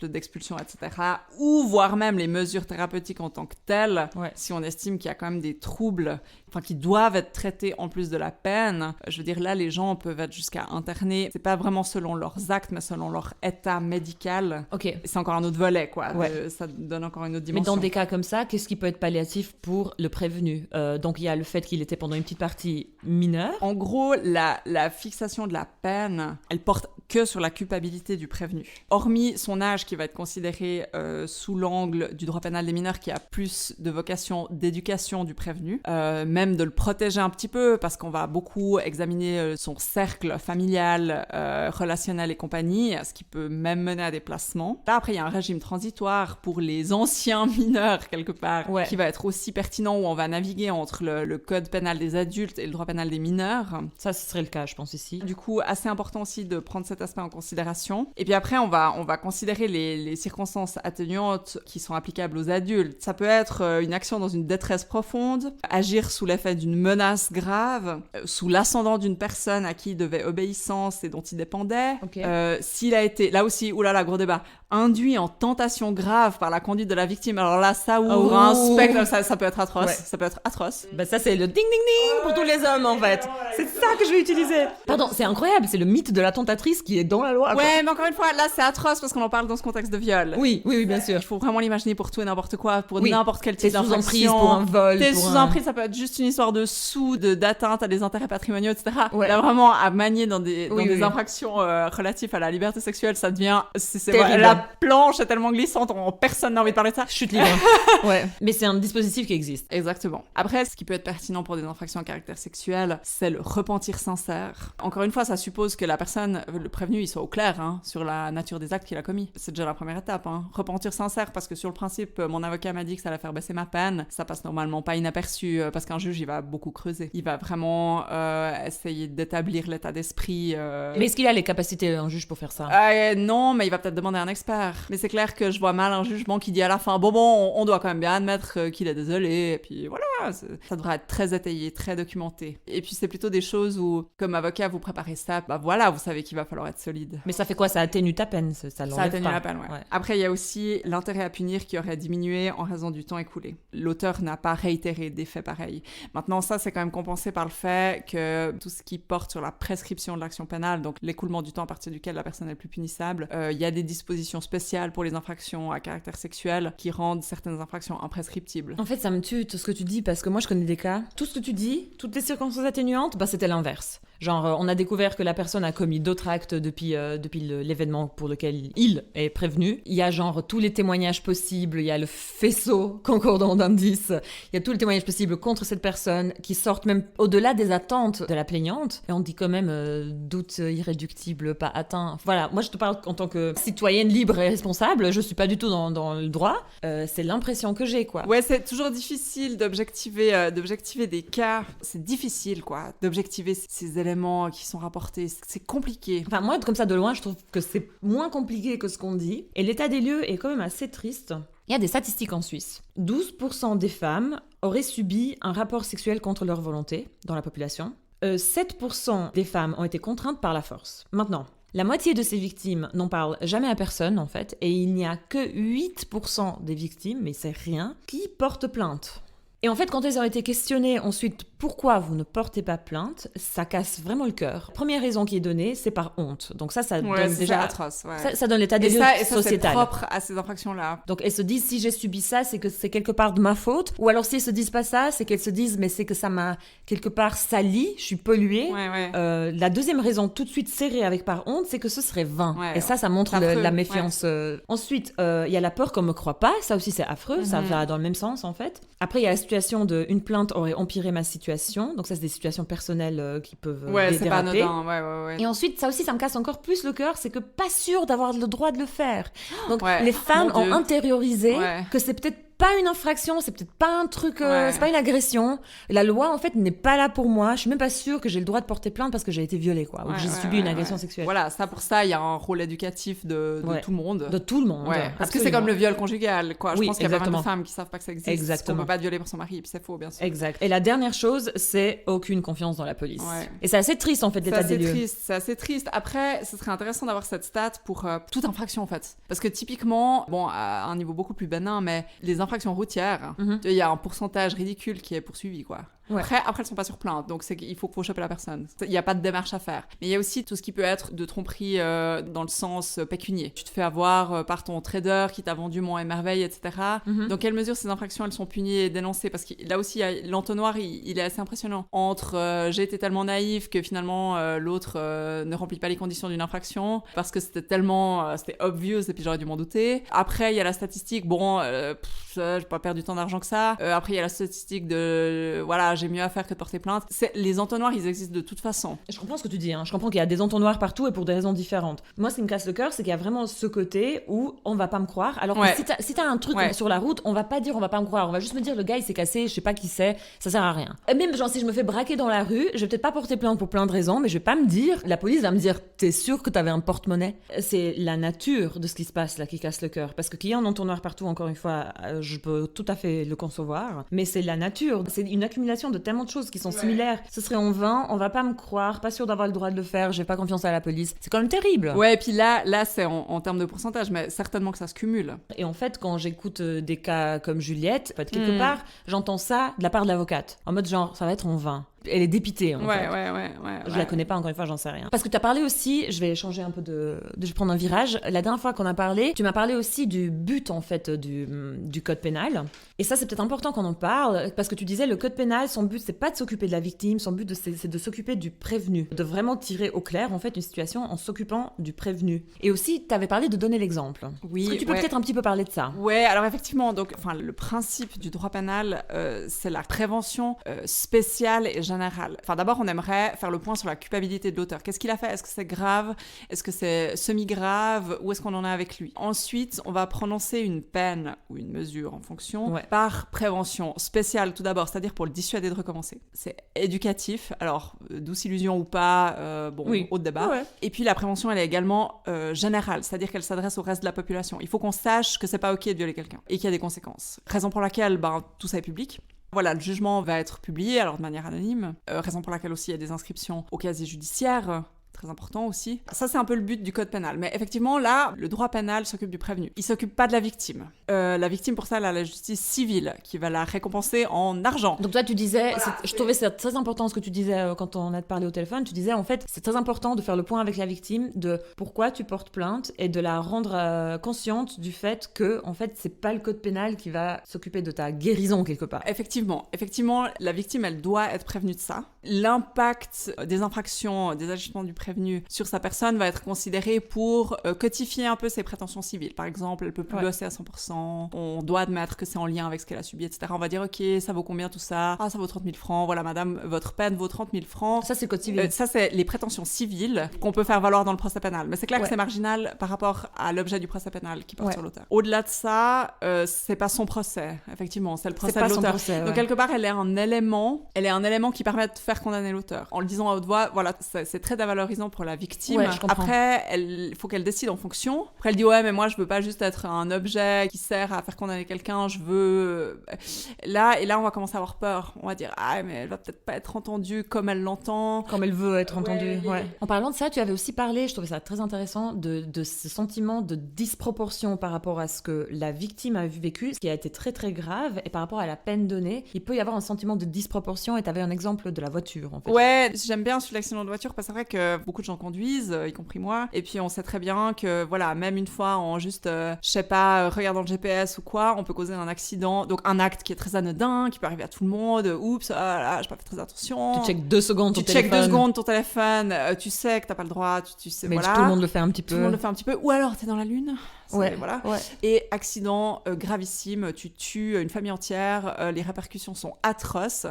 d'expulsion, etc. Ou voire même les mesures thérapeutiques en tant que telles. Ouais. Si on estime qu'il y a quand même des troubles qui doivent être traités en plus de la peine. Je veux dire, là, les gens peuvent être jusqu'à internés. C'est pas vraiment selon leurs actes, mais selon leur état médical. Ok. C'est encore un autre volet, quoi. Ouais. Ça donne encore une autre dimension. Mais dans des cas comme ça, qu'est-ce qui peut être palliatif pour le prévenu? Donc, il y a le fait qu'il était pendant une petite partie mineur. En gros, la fixation de la peine, elle porte que sur la culpabilité du prévenu. Hormis son âge qui va être considéré sous l'angle du droit pénal des mineurs qui a plus de vocation d'éducation du prévenu, même de le protéger un petit peu parce qu'on va beaucoup examiner son cercle familial, relationnel et compagnie, ce qui peut même mener à des placements. Là, après, il y a un régime transitoire pour les anciens mineurs, quelque part, qui va être aussi pertinent où on va naviguer entre le code pénal des adultes et le droit pénal des mineurs. Ça, ce serait le cas, je pense, ici. Du coup, assez important aussi de prendre cet aspect en considération. Et puis après, on va considérer les circonstances atténuantes qui sont applicables aux adultes. Ça peut être une action dans une détresse profonde, agir sous l'effet d'une menace grave, sous l'ascendant d'une personne à qui il devait obéissance et dont il dépendait. Okay. S'il a été, là aussi, oulala, gros débat, induit en tentation grave par la conduite de la victime. Alors là, ça ouvre un spectre, ça peut être atroce. Ouais. Ça peut être atroce. Bah ça, c'est le ding ding ding pour tous les hommes, en fait. C'est ça que je vais utiliser. Pardon, c'est incroyable, c'est le mythe de la tentatrice qui est dans la loi. Ouais, mais encore une fois, là, c'est atroce parce qu'on en parle dans ce contexte de viol. Oui, bien sûr. Il faut vraiment l'imaginer pour tout et n'importe quoi, pour n'importe quel type d'infraction. T'es sous emprise pour un vol. T'es sous emprise, ça peut être juste une histoire de d'atteinte à des intérêts patrimoniaux, etc. Ouais. Là, vraiment, à manier dans des infractions relatives à la liberté sexuelle, ça devient... terrible. planche est tellement glissante, personne n'a envie de parler de ça. Chute libre. Ouais. Mais c'est un dispositif qui existe. Exactement. Après, ce qui peut être pertinent pour des infractions à caractère sexuel, c'est le repentir sincère. Encore une fois, ça suppose que la personne, le prévenu, il soit au clair sur la nature des actes qu'il a commis. C'est déjà la première étape. Repentir sincère, parce que sur le principe, mon avocat m'a dit que ça allait faire baisser ma peine. Ça passe normalement pas inaperçu, parce qu'un juge, il va beaucoup creuser. Il va vraiment essayer d'établir l'état d'esprit. Mais est-ce qu'il a les capacités, un juge, pour faire ça? Non, mais il va peut-être demander à un expert. Mais c'est clair que je vois mal un jugement qui dit à la fin, bon, on doit quand même bien admettre qu'il est désolé, et puis voilà, ça devrait être très étayé, très documenté. Et puis c'est plutôt des choses où, comme avocat, vous préparez ça, voilà, vous savez qu'il va falloir être solide. Mais ça fait quoi? Ça atténue ta peine, ça l'enlève atténue pas. la peine, ouais. Après, il y a aussi l'intérêt à punir qui aurait diminué en raison du temps écoulé. L'auteur n'a pas réitéré des faits pareils. Maintenant, ça, c'est quand même compensé par le fait que tout ce qui porte sur la prescription de l'action pénale, donc l'écoulement du temps à partir duquel la personne est plus punissable, il y a des dispositions spéciales pour les infractions à caractère sexuel qui rendent certaines infractions imprescriptibles. En fait, ça me tue tout ce que tu dis, parce que moi, je connais des cas. Tout ce que tu dis, toutes les circonstances atténuantes, c'était l'inverse. Genre, on a découvert que la personne a commis d'autres actes depuis l'événement pour lequel il est prévenu. Il y a genre tous les témoignages possibles, il y a le faisceau concordant d'indices, il y a tous les témoignages possibles contre cette personne qui sortent même au-delà des attentes de la plaignante. Et on dit quand même doute irréductible, pas atteint. Voilà, moi je te parle en tant que citoyenne libre et responsable, je suis pas du tout dans le droit. C'est l'impression que j'ai, quoi. Ouais, c'est toujours difficile d'objectiver des cas. C'est difficile, quoi, d'objectiver ces éléments qui sont rapportés. C'est compliqué. Enfin, moi, comme ça, de loin, je trouve que c'est moins compliqué que ce qu'on dit. Et l'état des lieux est quand même assez triste. Il y a des statistiques en Suisse. 12% des femmes auraient subi un rapport sexuel contre leur volonté dans la population. 7% des femmes ont été contraintes par la force. Maintenant, la moitié de ces victimes n'en parlent jamais à personne, en fait, et il n'y a que 8% des victimes, mais c'est rien, qui portent plainte. Et en fait, quand elles ont été questionnées ensuite, pourquoi vous ne portez pas plainte, ça casse vraiment le cœur. Première raison qui est donnée, c'est par honte. Donc ça donne déjà atroce. Ouais. Ça donne l'état des lieux sociétal. C'est propre à ces infractions-là. Donc elles se disent, si j'ai subi ça, c'est que c'est quelque part de ma faute. Ou alors si elles se disent pas ça, c'est qu'elles se disent, mais c'est que ça m'a quelque part sali, je suis polluée. Ouais. La deuxième raison, tout de suite serrée avec par honte, c'est que ce serait vain. Ouais, et ça montre la méfiance. Ouais. Ensuite, il y a la peur qu'on me croit pas. Ça aussi, c'est affreux. Ça va dans le même sens, en fait. Après, il y a la situation de une plainte aurait empiré ma situation. Donc ça, c'est des situations personnelles qui peuvent c'est pas déraper. anodin. Ouais. Et ensuite, ça aussi, ça me casse encore plus le cœur, c'est que pas sûr d'avoir le droit de le faire. Donc les femmes ont intériorisé que c'est peut-être pas une infraction, c'est peut-être pas un truc, c'est pas une agression. La loi, en fait, n'est pas là pour moi. Je suis même pas sûre que j'ai le droit de porter plainte parce que j'ai été violée, quoi, ou que j'ai subi une agression sexuelle. Voilà, pour ça, il y a un rôle éducatif de tout le monde. De tout le monde. Ouais. Parce que c'est comme le viol conjugal, quoi. Je pense qu'il y a pas mal de femmes qui savent pas que ça existe. Exactement. Qu'on peut pas être violée par son mari, puis c'est faux, bien sûr. Exact. Et la dernière chose, c'est aucune confiance dans la police. Ouais. Et c'est assez triste, en fait, l'état des lieux. C'est assez triste. Après, ce serait intéressant d'avoir cette stat pour toute infraction, en fait. Parce que typiquement, à un niveau beaucoup plus bénin, mais les infractions routières, il y a un pourcentage ridicule qui est poursuivi, quoi. Ouais. Après, elles sont pas sur plainte, donc il faut choper la personne. Il n'y a pas de démarche à faire. Mais il y a aussi tout ce qui peut être de tromperie dans le sens pécunier. Tu te fais avoir par ton trader qui t'a vendu mon émerveil, etc. Dans quelle mesure ces infractions, elles sont punies et dénoncées? Parce que là aussi, l'entonnoir, il est assez impressionnant. Entre j'ai été tellement naïf que finalement l'autre ne remplit pas les conditions d'une infraction parce que c'était obvious et puis j'aurais dû m'en douter. Après, il y a la statistique, j'ai pas perdu tant d'argent que ça. Après, il y a la statistique de, j'ai mieux à faire que de porter plainte. Les entonnoirs, ils existent de toute façon. Je comprends ce que tu dis, je comprends qu'il y a des entonnoirs partout et pour des raisons différentes. Moi, ce qui me casse le cœur, c'est qu'il y a vraiment ce côté où on va pas me croire. Alors que si t'as un truc sur la route, on va pas dire on va pas me croire. On va juste me dire le gars, il s'est cassé, je sais pas qui c'est, ça sert à rien. Et même, si je me fais braquer dans la rue, je vais peut-être pas porter plainte pour plein de raisons, mais je vais pas me dire, la police va me dire, t'es sûr que t'avais un porte-monnaie? C'est la nature de ce qui se passe là qui casse le cœur. Parce que qu'il y ait un entonnoir partout, encore une fois, je peux tout à fait le concevoir, mais c'est la nature. C'est une accumulation de tellement de choses qui sont similaires. Ce serait en vain, on va pas me croire, pas sûr d'avoir le droit de le faire, j'ai pas confiance à la police. C'est quand même terrible. Ouais, et puis là c'est en termes de pourcentage, mais certainement que ça se cumule. Et en fait, quand j'écoute des cas comme Juliette, quelque part, j'entends ça de la part de l'avocate. En mode genre, ça va être en vain. elle est dépitée en fait. Ouais. Je la connais pas, encore une fois, j'en sais rien. Parce que tu as parlé aussi, je vais changer un peu je vais prendre un virage. La dernière fois qu'on a parlé, tu m'as parlé aussi du but en fait du code pénal. Et ça, c'est peut-être important qu'on en parle, parce que tu disais le code pénal, son but, c'est pas de s'occuper de la victime, son but, c'est de s'occuper du prévenu. De vraiment tirer au clair, en fait, une situation en s'occupant du prévenu. Et aussi, tu avais parlé de donner l'exemple. Oui. Est-ce que tu peux peut-être un petit peu parler de ça? Ouais, alors effectivement, donc, le principe du droit pénal, c'est la prévention spéciale et générale. Enfin, d'abord, on aimerait faire le point sur la culpabilité de l'auteur. Qu'est-ce qu'il a fait? Est-ce que c'est grave? Est-ce que c'est semi-grave? Où est-ce qu'on en est avec lui? Ensuite, on va prononcer une peine ou une mesure en fonction par prévention spéciale tout d'abord, c'est-à-dire pour le dissuader de recommencer. C'est éducatif, alors douce illusion ou pas, autre débat. Ouais. Et puis la prévention, elle est également générale, c'est-à-dire qu'elle s'adresse au reste de la population. Il faut qu'on sache que c'est pas ok de violer quelqu'un et qu'il y a des conséquences. Raison pour laquelle tout ça est public. Voilà, le jugement va être publié, alors de manière anonyme. Raison pour laquelle aussi il y a des inscriptions au casier judiciaire. Très important aussi. Ça, c'est un peu le but du code pénal. Mais effectivement, là, le droit pénal s'occupe du prévenu. Il s'occupe pas de la victime. La victime, pour ça, elle a la justice civile qui va la récompenser en argent. Donc toi, tu disais, je trouvais ça très important ce que tu disais quand on a parlé au téléphone. Tu disais, en fait, c'est très important de faire le point avec la victime de pourquoi tu portes plainte et de la rendre consciente du fait que, en fait, c'est pas le code pénal qui va s'occuper de ta guérison quelque part. Effectivement, la victime, elle doit être prévenue de ça. L'impact des infractions, des agissements du prévenu sur sa personne va être considéré pour codifier un peu ses prétentions civiles. Par exemple, elle peut plus bosser à 100%, on doit admettre que c'est en lien avec ce qu'elle a subi, etc. On va dire, ok, ça vaut combien tout ça? Ah, ça vaut 30 000 francs. Voilà, madame, votre peine vaut 30 000 francs. Ça, c'est le code civil. Ça, c'est les prétentions civiles qu'on peut faire valoir dans le procès pénal. Mais c'est clair que c'est marginal par rapport à l'objet du procès pénal qui porte sur l'auteur. Au-delà de ça, c'est pas son procès, effectivement, c'est le procès de l'auteur. Donc, quelque part, elle est un élément qui permet de faire condamner l'auteur. En le disant à haute voix, voilà, c'est très dévalorisant pour la victime. Après, il faut qu'elle décide en fonction. Après, elle dit, ouais, mais moi, je veux pas juste être un objet qui sert à faire condamner quelqu'un, je veux... Là, on va commencer à avoir peur. On va dire, ah, mais elle va peut-être pas être entendue comme elle l'entend. Comme elle veut être entendue, En parlant de ça, tu avais aussi parlé, je trouvais ça très intéressant, de ce sentiment de disproportion par rapport à ce que la victime a vécu, ce qui a été très très grave, et par rapport à la peine donnée, il peut y avoir un sentiment de disproportion, et tu avais un exemple de la voiture, en fait. Ouais, j'aime bien sur l'accident de voiture, parce que c'est vrai que beaucoup de gens conduisent, y compris moi, et puis on sait très bien que, voilà, même une fois en juste, je sais pas, regardant le GPS ou quoi, on peut causer un accident, donc un acte qui est très anodin, qui peut arriver à tout le monde, oups, ah là, j'ai pas fait très attention. Tu checkes 2 secondes ton téléphone. Tu checkes 2 secondes ton téléphone, tu sais que t'as pas le droit, tu sais, mais voilà. tout le monde le fait un petit peu. Tout le monde le fait un petit peu, ou alors t'es dans la lune. Voilà. Et accident gravissime, tu tues une famille entière, les répercussions sont atroces.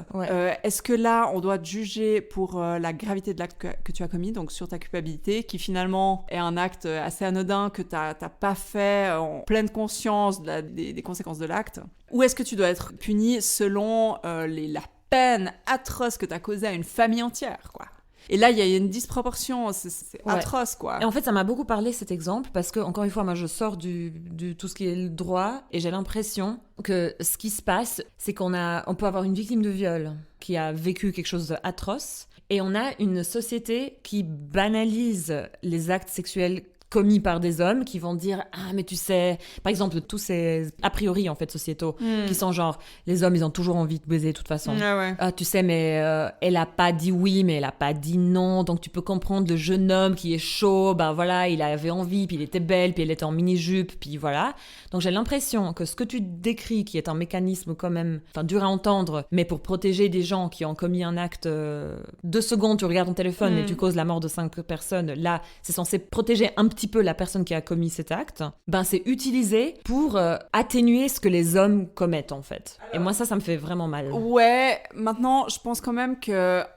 Est-ce que là, on doit te juger pour la gravité de l'acte que tu as commis, donc sur ta culpabilité, qui finalement est un acte assez anodin que t'as pas fait en pleine conscience des conséquences de l'acte? Ou est-ce que tu dois être puni selon la peine atroce que t'as causée à une famille entière, quoi? Et là, il y a une disproportion, c'est atroce, quoi. Et en fait, ça m'a beaucoup parlé, cet exemple, parce que, encore une fois, moi, je sors du tout ce qui est le droit, et j'ai l'impression que ce qui se passe, c'est qu'on peut avoir une victime de viol qui a vécu quelque chose d'atroce, et on a une société qui banalise les actes sexuels commis par des hommes qui vont dire « Ah, mais tu sais... » Par exemple, tous ces a priori, en fait, sociétaux, qui sont genre « Les hommes, ils ont toujours envie de baiser, de toute façon. Ah, tu sais, mais elle a pas dit oui, mais elle a pas dit non. Donc, tu peux comprendre le jeune homme qui est chaud. Ben voilà, il avait envie, puis il était belle, puis elle était en mini-jupe, puis voilà. » Donc, j'ai l'impression que ce que tu décris, qui est un mécanisme quand même, dur à entendre, mais pour protéger des gens qui ont commis un acte... 2 secondes, tu regardes ton téléphone et tu causes la mort de 5 personnes. Là, c'est censé protéger un petit peu la personne qui a commis cet acte, c'est utilisé pour atténuer ce que les hommes commettent, en fait. Et moi, ça me fait vraiment mal. Ouais, maintenant, je pense quand même qu'un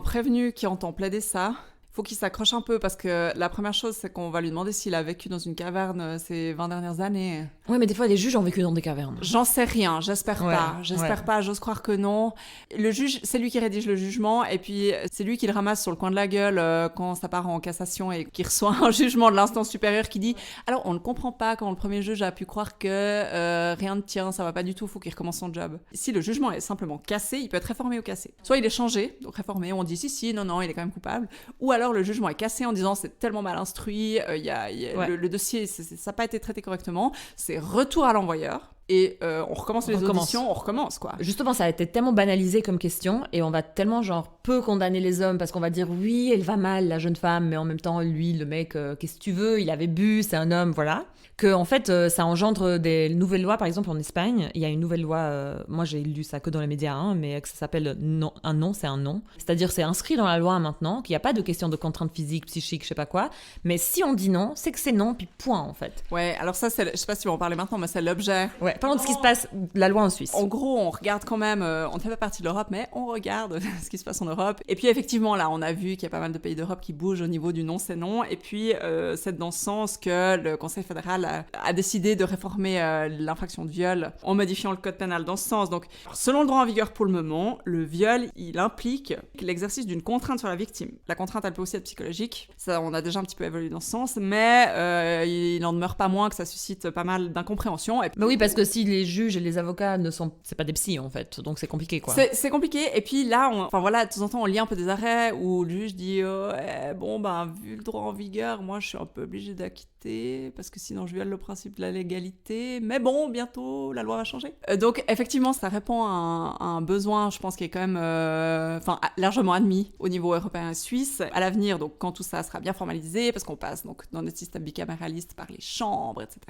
prévenu qui entend plaider ça, faut qu'il s'accroche un peu, parce que la première chose, c'est qu'on va lui demander s'il a vécu dans une caverne ces 20 dernières années. Ouais, mais des fois, les juges ont vécu dans des cavernes. J'en sais rien, j'espère pas. J'espère pas, j'ose croire que non. Le juge, c'est lui qui rédige le jugement, et puis c'est lui qui le ramasse sur le coin de la gueule quand ça part en cassation et qui reçoit un jugement de l'instance supérieure qui dit « Alors, on ne comprend pas comment le premier juge a pu croire que rien ne tient, ça va pas du tout, faut qu'il recommence son job. » Si le jugement est simplement cassé, il peut être réformé ou cassé. Soit il est changé, donc réformé, on dit « Si, non, il est quand même coupable. » Ou alors le jugement est cassé en disant c'est tellement mal instruit, le dossier, ça n'a pas été traité correctement, c'est retour à l'envoyeur. et on recommence les auditions, on recommence quoi. Justement, ça a été tellement banalisé comme question et on va tellement peu condamner les hommes parce qu'on va dire oui, elle va mal la jeune femme, mais en même temps lui, le mec, qu'est-ce que tu veux, il avait bu, c'est un homme, voilà. Que en fait, ça engendre des nouvelles lois. Par exemple, en Espagne, il y a une nouvelle loi. Moi, j'ai lu ça que dans les médias, mais que ça s'appelle non, un non, c'est un non. C'est-à-dire, c'est inscrit dans la loi maintenant qu'il n'y a pas de question de contrainte physique, psychique, je sais pas quoi. Mais si on dit non, c'est que c'est non, puis point en fait. Ouais. Alors ça, je sais pas si tu vas en parler maintenant, mais c'est l'objet. Ouais. Parlons de ce qui se passe, la loi en Suisse. En gros, on regarde quand même. On ne fait pas partie de l'Europe, mais on regarde ce qui se passe en Europe. Et puis effectivement, là, on a vu qu'il y a pas mal de pays d'Europe qui bougent au niveau du non, c'est non. Et puis, c'est dans ce sens que le Conseil fédéral a décidé de réformer l'infraction de viol en modifiant le code pénal dans ce sens. Donc, selon le droit en vigueur pour le moment, le viol, il implique l'exercice d'une contrainte sur la victime. La contrainte, elle peut aussi être psychologique. Ça, on a déjà un petit peu évolué dans ce sens, mais il n'en demeure pas moins que ça suscite pas mal d'incompréhension. Bah oui, parce que si les juges et les avocats c'est pas des psys en fait, donc c'est compliqué quoi. C'est compliqué. Et puis là, de temps en temps, on lit un peu des arrêts où le juge dit vu le droit en vigueur, moi, je suis un peu obligé d'acquitter parce que sinon, je viole le principe de la légalité, mais bon, bientôt, la loi va changer. Donc, effectivement, ça répond à un besoin, je pense, qui est quand même largement admis au niveau européen et suisse. À l'avenir, donc, quand tout ça sera bien formalisé, parce qu'on passe donc dans notre système bicaméraliste par les chambres, etc.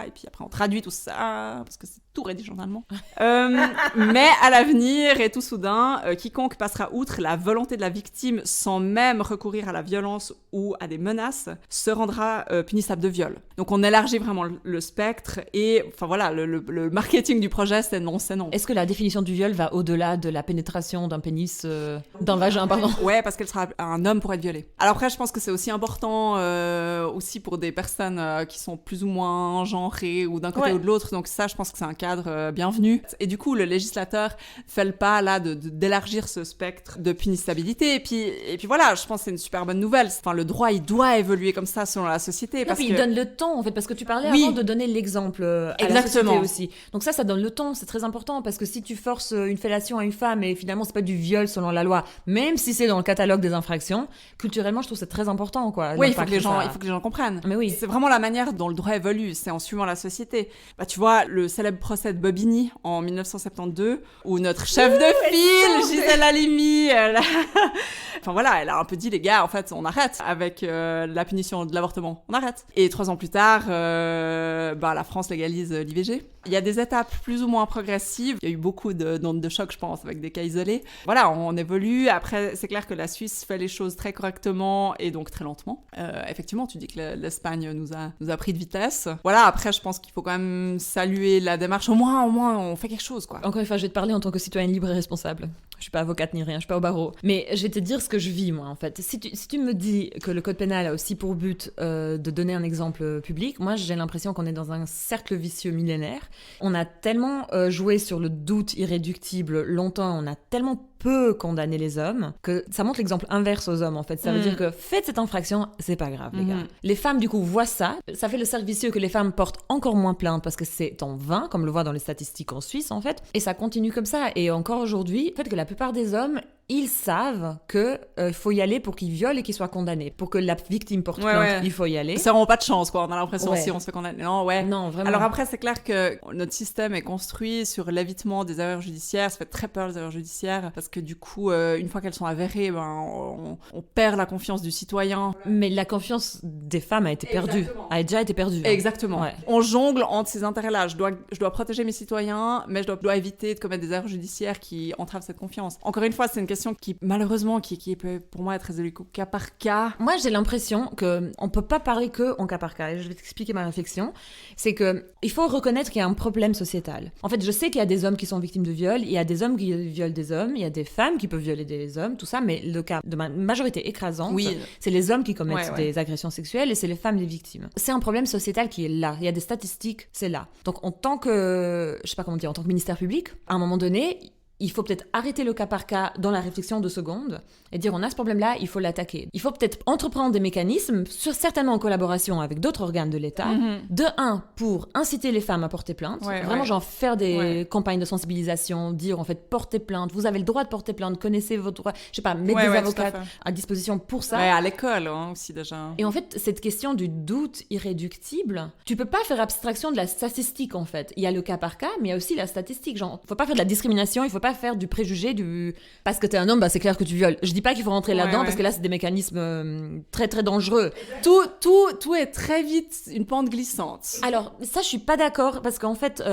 Et puis après, on traduit tout ça, parce que c'est tout rédigé en allemand. Mais à l'avenir, et tout soudain, quiconque passera outre la volonté de la victime sans même recourir à la violence ou à des menaces se rendra punissable de viol. Donc, on élargit vraiment le spectre et le marketing du projet c'est non. Est-ce que la définition du viol va au-delà de la pénétration d'un pénis dans le vagin, pardon? Ouais, parce qu'elle sera un homme pour être violé. Alors après je pense que c'est aussi important aussi pour des personnes qui sont plus ou moins genrées ou d'un côté ou de l'autre, donc ça je pense que c'est un cadre bienvenu. Et du coup le législateur fait le pas là d'élargir ce spectre de punissabilité et puis voilà, je pense que c'est une super bonne nouvelle. Enfin le droit il doit évoluer comme ça selon la société parce que il donne le temps en fait, parce que tu parlais oui. avant de donner l'exemple à la société aussi. Donc ça donne le ton, c'est très important parce que si tu forces une fellation à une femme et finalement c'est pas du viol selon la loi, même si c'est dans le catalogue des infractions, culturellement je trouve que c'est très important quoi. Oui, il faut que les gens comprennent. Mais oui. C'est vraiment la manière dont le droit évolue, c'est en suivant la société. Bah tu vois le célèbre procès de Bobigny en 1972 où notre chef de file Gisèle Halimi, elle a un peu dit les gars en fait on arrête avec la punition de l'avortement, on arrête. Et 3 ans plus tard, la France légalise l'IVG. Il y a des étapes plus ou moins progressives. Il y a eu beaucoup d'ondes de choc, je pense, avec des cas isolés. Voilà, on évolue. Après, c'est clair que la Suisse fait les choses très correctement et donc très lentement. Effectivement, tu dis que l'Espagne nous a pris de vitesse. Voilà, après, je pense qu'il faut quand même saluer la démarche. Au moins, on fait quelque chose, quoi. Encore une fois, je vais te parler en tant que citoyenne libre et responsable. Je suis pas avocate ni rien, je suis pas au barreau. Mais je vais te dire ce que je vis, moi, en fait. Si tu me dis que le code pénal a aussi pour but de donner un exemple public, moi, j'ai l'impression qu'on est dans un cercle vicieux millénaire. On a tellement joué sur le doute irréductible longtemps, on a tellement peu condamné les hommes que ça montre l'exemple inverse aux hommes en fait. Ça veut dire que faites cette infraction, c'est pas grave les gars. Les femmes du coup voient ça fait le cercle vicieux que les femmes portent encore moins plainte parce que c'est en vain, comme le voit dans les statistiques en Suisse en fait, et ça continue comme ça. Et encore aujourd'hui, en fait que la plupart des hommes ils savent que faut y aller pour qu'ils violent et qu'ils soient condamnés. Pour que la victime porte plainte, il faut y aller. C'est vraiment pas de chance, quoi. On a l'impression si on se fait condamner. Non, vraiment. Alors après, c'est clair que notre système est construit sur l'évitement des erreurs judiciaires. Ça fait très peur, les erreurs judiciaires, parce que du coup, une fois qu'elles sont avérées, on perd la confiance du citoyen. Mais la confiance des femmes a été perdue. A déjà été perdue. Exactement. Ouais. On jongle entre ces intérêts-là. Je dois protéger mes citoyens, mais je dois éviter de commettre des erreurs judiciaires qui entravent cette confiance. Encore une fois, c'est une question qui malheureusement qui peut pour moi être résolue au cas par cas. Moi j'ai l'impression que on peut pas parler que en cas par cas, et je vais t'expliquer ma réflexion. C'est que il faut reconnaître qu'il y a un problème sociétal. En fait, je sais qu'il y a des hommes qui sont victimes de viol, il y a des hommes qui violent des hommes, il y a des femmes qui peuvent violer des hommes, tout ça, mais le cas de ma majorité écrasante, c'est les hommes qui commettent des agressions sexuelles et c'est les femmes les victimes. C'est un problème sociétal qui est là, il y a des statistiques, c'est là. Donc en tant que, je sais pas comment dire, en tant que ministère public, à un moment donné, il faut peut-être arrêter le cas par cas dans la réflexion de secondes et dire on a ce problème-là, il faut l'attaquer. Il faut peut-être entreprendre des mécanismes, certainement en collaboration avec d'autres organes de l'État, de un, pour inciter les femmes à porter plainte, vraiment genre faire des campagnes de sensibilisation, dire en fait portez plainte, vous avez le droit de porter plainte, connaissez votre droit, je sais pas, mettre des avocats à disposition pour ça. Ouais, à l'école aussi déjà. Et en fait, cette question du doute irréductible, tu peux pas faire abstraction de la statistique en fait. Il y a le cas par cas, mais il y a aussi la statistique. Genre, faut pas faire de la discrimination, il faut pas faire du préjugé, parce que t'es un homme, bah c'est clair que tu violes. Je dis pas qu'il faut rentrer là-dedans parce que là c'est des mécanismes très très dangereux. Tout est très vite une pente glissante. Alors ça, je suis pas d'accord parce qu'en fait,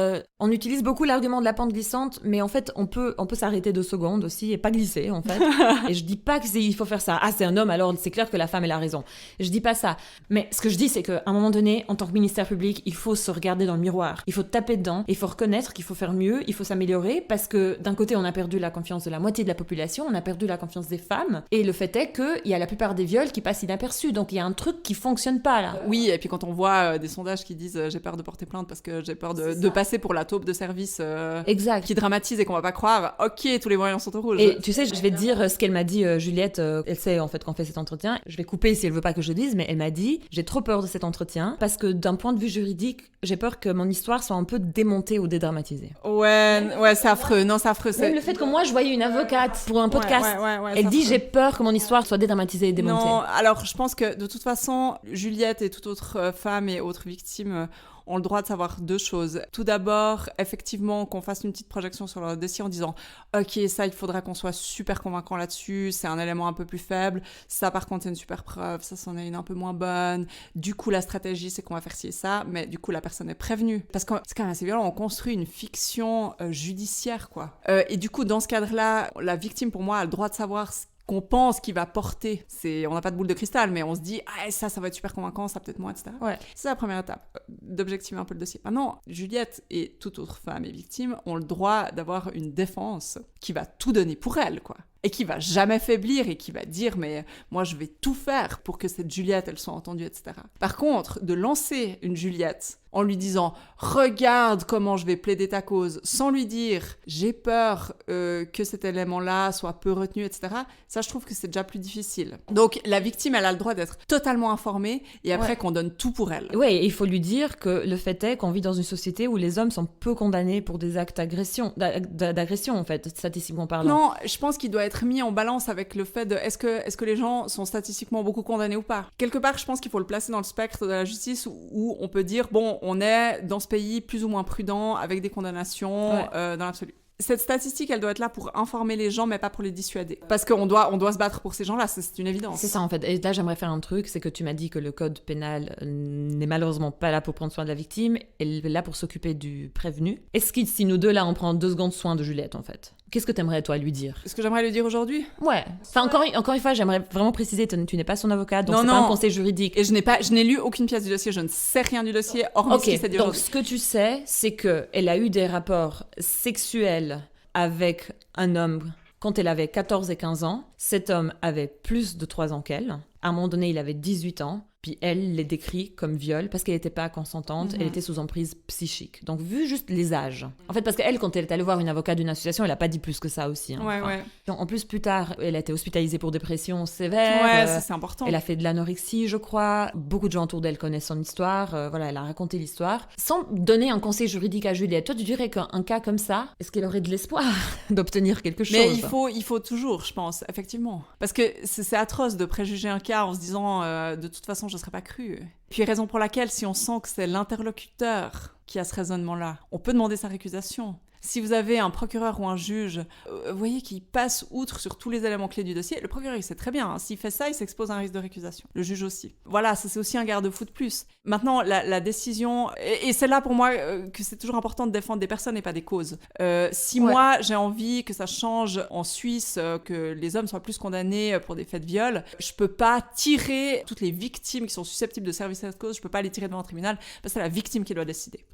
on utilise beaucoup l'argument de la pente glissante, mais en fait, on peut s'arrêter 2 secondes aussi et pas glisser en fait. Et je dis pas qu'il faut faire ça. Ah, c'est un homme, alors c'est clair que la femme elle a raison. Je dis pas ça. Mais ce que je dis, c'est qu'à un moment donné, en tant que ministère public, il faut se regarder dans le miroir. Il faut taper dedans. Il faut reconnaître qu'il faut faire mieux. Il faut s'améliorer parce que d'un côté, on a perdu la confiance de la moitié de la population, on a perdu la confiance des femmes. Et le fait est qu'il y a la plupart des viols qui passent inaperçus. Donc il y a un truc qui fonctionne pas là. Oui, et puis quand on voit des sondages qui disent j'ai peur de porter plainte parce que j'ai peur de passer pour la taupe de service exact. Qui dramatise et qu'on va pas croire, ok, tous les moyens sont au rouge. Et tu sais, je vais te dire ce qu'elle m'a dit, Juliette. Elle sait en fait qu'on fait cet entretien. Je vais couper si elle veut pas que je dise, mais elle m'a dit j'ai trop peur de cet entretien parce que d'un point de vue juridique, j'ai peur que mon histoire soit un peu démontée ou dédramatisée. Ouais, c'est affreux. Non, c'est affreux. Même le fait que moi je voyais une avocate pour un podcast, elle dit j'ai peur que mon histoire soit dédramatisée et démontée. Non, alors je pense que de toute façon, Juliette et toute autre femme et autres victimes ont le droit de savoir 2 choses. Tout d'abord, effectivement, qu'on fasse une petite projection sur leur dossier en disant « Ok, ça, il faudra qu'on soit super convaincant là-dessus, c'est un élément un peu plus faible. Ça, par contre, c'est une super preuve. Ça, c'en est une un peu moins bonne. Du coup, la stratégie, c'est qu'on va faire ci et ça. » Mais du coup, la personne est prévenue. Parce que c'est quand même assez violent. On construit une fiction judiciaire, quoi. Et du coup, dans ce cadre-là, la victime, pour moi, a le droit de savoir qu'on pense qu'il va porter. On n'a pas de boule de cristal, mais on se dit « Ah, ça va être super convaincant, ça peut-être moins, etc. » C'est la première étape, d'objectiver un peu le dossier. Maintenant, Juliette et toute autre femme et victime ont le droit d'avoir une défense qui va tout donner pour elle, quoi. Et qui va jamais faiblir et qui va dire « Mais moi, je vais tout faire pour que cette Juliette, elle soit entendue, etc. » Par contre, de lancer une Juliette en lui disant « Regarde comment je vais plaider ta cause », sans lui dire « J'ai peur que cet élément-là soit peu retenu, etc. » Ça, je trouve que c'est déjà plus difficile. Donc, la victime, elle a le droit d'être totalement informée et après qu'on donne tout pour elle. Oui, il faut lui dire que le fait est qu'on vit dans une société où les hommes sont peu condamnés pour des actes d'agression, en fait, statistiquement parlant. Non, je pense qu'il doit être mis en balance avec le fait de est-ce que les gens sont statistiquement beaucoup condamnés ou pas. Quelque part, je pense qu'il faut le placer dans le spectre de la justice où on peut dire, bon, on est dans ce pays plus ou moins prudent avec des condamnations dans l'absolu. Cette statistique, elle doit être là pour informer les gens, mais pas pour les dissuader. Parce qu'on doit se battre pour ces gens-là, c'est une évidence. C'est ça, en fait. Et là, j'aimerais faire un truc, c'est que tu m'as dit que le code pénal n'est malheureusement pas là pour prendre soin de la victime, elle est là pour s'occuper du prévenu. Est-ce que si nous deux, là, on prend 2 secondes soin de Juliette, en fait? Qu'est-ce que t'aimerais, toi, lui dire? Ce que j'aimerais lui dire aujourd'hui? Ouais. Enfin, encore une fois, j'aimerais vraiment préciser, tu n'es pas son avocate, donc c'est pas un conseil juridique. Et je n'ai lu aucune pièce du dossier, je ne sais rien du dossier, hormis ce qui s'est dit aujourd'hui. Donc, ce que tu sais, c'est qu'elle a eu des rapports sexuels avec un homme quand elle avait 14 et 15 ans. Cet homme avait plus de 3 ans qu'elle. À un moment donné, il avait 18 ans. Puis elle les décrit comme viol parce qu'elle n'était pas consentante, elle était sous emprise psychique. Donc, vu juste les âges. En fait, parce qu'elle, quand elle est allée voir une avocate d'une association, elle n'a pas dit plus que ça aussi. En plus, plus tard, elle a été hospitalisée pour dépression sévère. Ouais, ça, c'est important. Elle a fait de l'anorexie, je crois. Beaucoup de gens autour d'elle connaissent son histoire. Elle a raconté l'histoire. Sans donner un conseil juridique à Juliette, toi, tu dirais qu'un cas comme ça, est-ce qu'elle aurait de l'espoir d'obtenir quelque chose? Mais il faut toujours, je pense, effectivement. Parce que c'est atroce de préjuger un cas en se disant de toute façon, je ne serais pas crue. Puis raison pour laquelle, si on sent que c'est l'interlocuteur qui a ce raisonnement-là, on peut demander sa récusation. Si vous avez un procureur ou un juge, vous voyez qu'il passe outre sur tous les éléments clés du dossier, le procureur, il sait très bien, hein, s'il fait ça, il s'expose à un risque de récusation. Le juge aussi. Voilà, ça c'est aussi un garde-fou de plus. Maintenant, la décision... Et c'est là pour moi que c'est toujours important de défendre des personnes et pas des causes. Si moi, j'ai envie que ça change en Suisse, que les hommes soient plus condamnés pour des faits de viol, je peux pas tirer toutes les victimes qui sont susceptibles de servir cette cause, je peux pas les tirer devant un tribunal, parce que c'est la victime qui doit décider.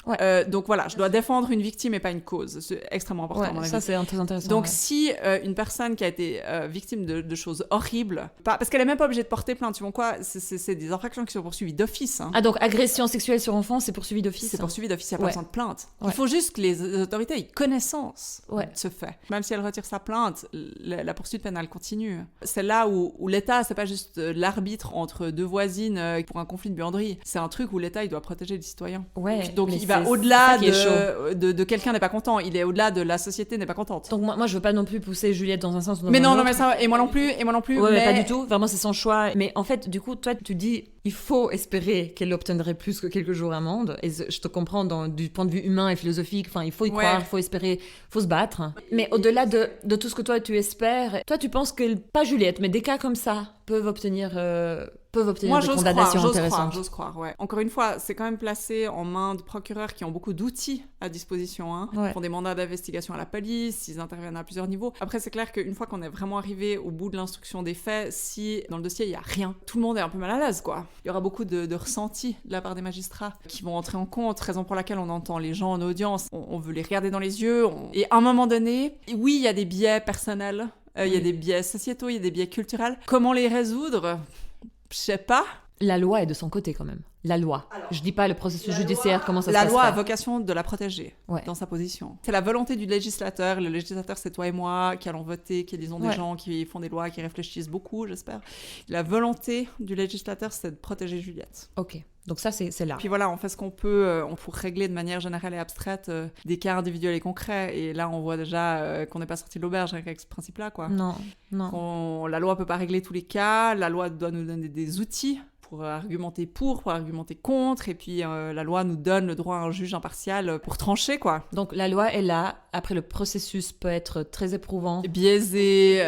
Donc voilà, je dois défendre une victime et pas une cause. choses. C'est extrêmement important, à mon avis. Ça, c'est très intéressant. Donc, si une personne qui a été victime de choses horribles, parce qu'elle est même pas obligée de porter plainte, tu vois quoi, c'est des infractions qui sont poursuivies d'office. Hein. Ah, donc agression sexuelle sur enfant, c'est poursuivi d'office. C'est poursuivi d'office, il n'y a pas besoin de plainte. Ouais. Il faut juste que les autorités aient connaissance de ce fait. Même si elle retire sa plainte, la poursuite pénale continue. C'est là où l'État, c'est pas juste l'arbitre entre deux voisines pour un conflit de buanderie. C'est un truc où l'État, il doit protéger les citoyens. Ouais, donc il va au-delà de quelqu'un n'est pas content. Il est au-delà de la société n'est pas contente. Donc moi, je veux pas non plus pousser Juliette dans un sens ou dans mais un non, autre. Non, mais ça, et moi non plus. Ouais, mais pas du tout. Vraiment, c'est son choix. Mais en fait, du coup, toi, tu dis, il faut espérer qu'elle obtiendrait plus que quelques jours d'amende. Et je te comprends du point de vue humain et philosophique. Enfin, il faut y croire, il faut espérer, il faut se battre. Mais au-delà de tout ce que toi, tu espères, toi, tu penses que, pas Juliette, mais des cas comme ça peuvent obtenir des condamnations intéressantes. J'ose croire, ouais. Encore une fois, c'est quand même placé en main de procureurs qui ont beaucoup d'outils à disposition. Hein. Ils font des mandats d'investigation à la police, ils interviennent à plusieurs niveaux. Après, c'est clair qu'une fois qu'on est vraiment arrivé au bout de l'instruction des faits, si dans le dossier, il n'y a rien, tout le monde est un peu mal à l'aise, quoi. Il y aura beaucoup de ressentis de la part des magistrats qui vont entrer en compte, raison pour laquelle on entend les gens en audience, on veut les regarder dans les yeux. Et à un moment donné, oui, il y a des biais personnels, il y a des biais sociétaux, il y a des biais culturels. Comment les résoudre ? Je sais pas. La loi est de son côté quand même. La loi. Alors, je dis pas le processus judiciaire, comment ça se passe. La loi a vocation de la protéger dans sa position. C'est la volonté du législateur. Le législateur, c'est toi et moi qui allons voter, qui lisons des gens qui font des lois, qui réfléchissent beaucoup, j'espère. La volonté du législateur, c'est de protéger Juliette. Ok. Donc ça, c'est là. Puis voilà, on fait ce qu'on peut pour régler de manière générale et abstraite des cas individuels et concrets. Et là, on voit déjà qu'on n'est pas sorti de l'auberge avec ce principe-là, quoi. Non. La loi peut pas régler tous les cas. La loi doit nous donner des outils pour argumenter pour argumenter contre, et puis la loi nous donne le droit à un juge impartial pour trancher, quoi. Donc la loi est là, après le processus peut être très éprouvant. Biaisé.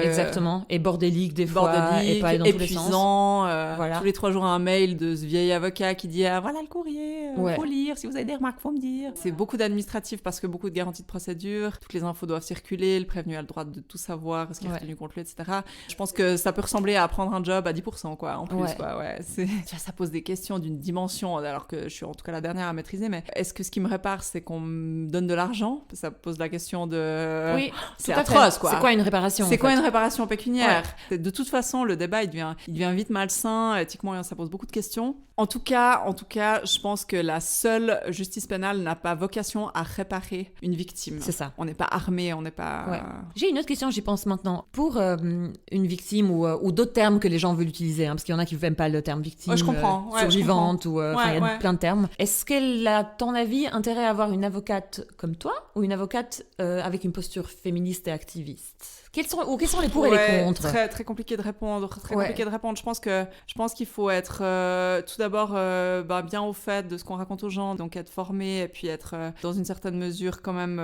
Exactement, et bordélique des fois, et pas aller dans tous les sens. Épuisant, tous les 3 jours un mail de ce vieil avocat qui dit voilà le courrier, faut lire, si vous avez des remarques, faut me dire. C'est beaucoup d'administratif parce que beaucoup de garanties de procédure, toutes les infos doivent circuler, le prévenu a le droit de tout savoir, ce qui est retenu contre lui, etc. Je pense que ça peut ressembler à prendre un job à 10%, quoi, en plus, quoi. Ouais, ça pose des questions d'une dimension, alors que je suis en tout cas la dernière à maîtriser, mais est-ce que ce qui me répare, c'est qu'on me donne de l'argent ? Ça pose la question de... Oui, c'est atroce, quoi. C'est quoi une réparation ? C'est quoi une réparation pécuniaire ? De toute façon, le débat, il devient vite malsain, éthiquement, ça pose beaucoup de questions. En tout cas, je pense que la seule justice pénale n'a pas vocation à réparer une victime. C'est ça. On n'est pas armé, on n'est pas... Ouais. J'ai une autre question, j'y pense maintenant. Pour une victime ou d'autres termes que les gens veulent utiliser, hein, parce qu'il y en a qui n'aiment pas le terme victime, je comprends. survivante, ou il y a plein de termes. Est-ce qu'elle a, à ton avis, intérêt à avoir une avocate comme toi ou une avocate avec une posture féministe et activiste ? Quels sont les pour et les contre ? Très, très compliqué de répondre. Je pense qu'il faut être tout d'abord bien au fait de ce qu'on raconte aux gens, donc être formé et puis être dans une certaine mesure quand même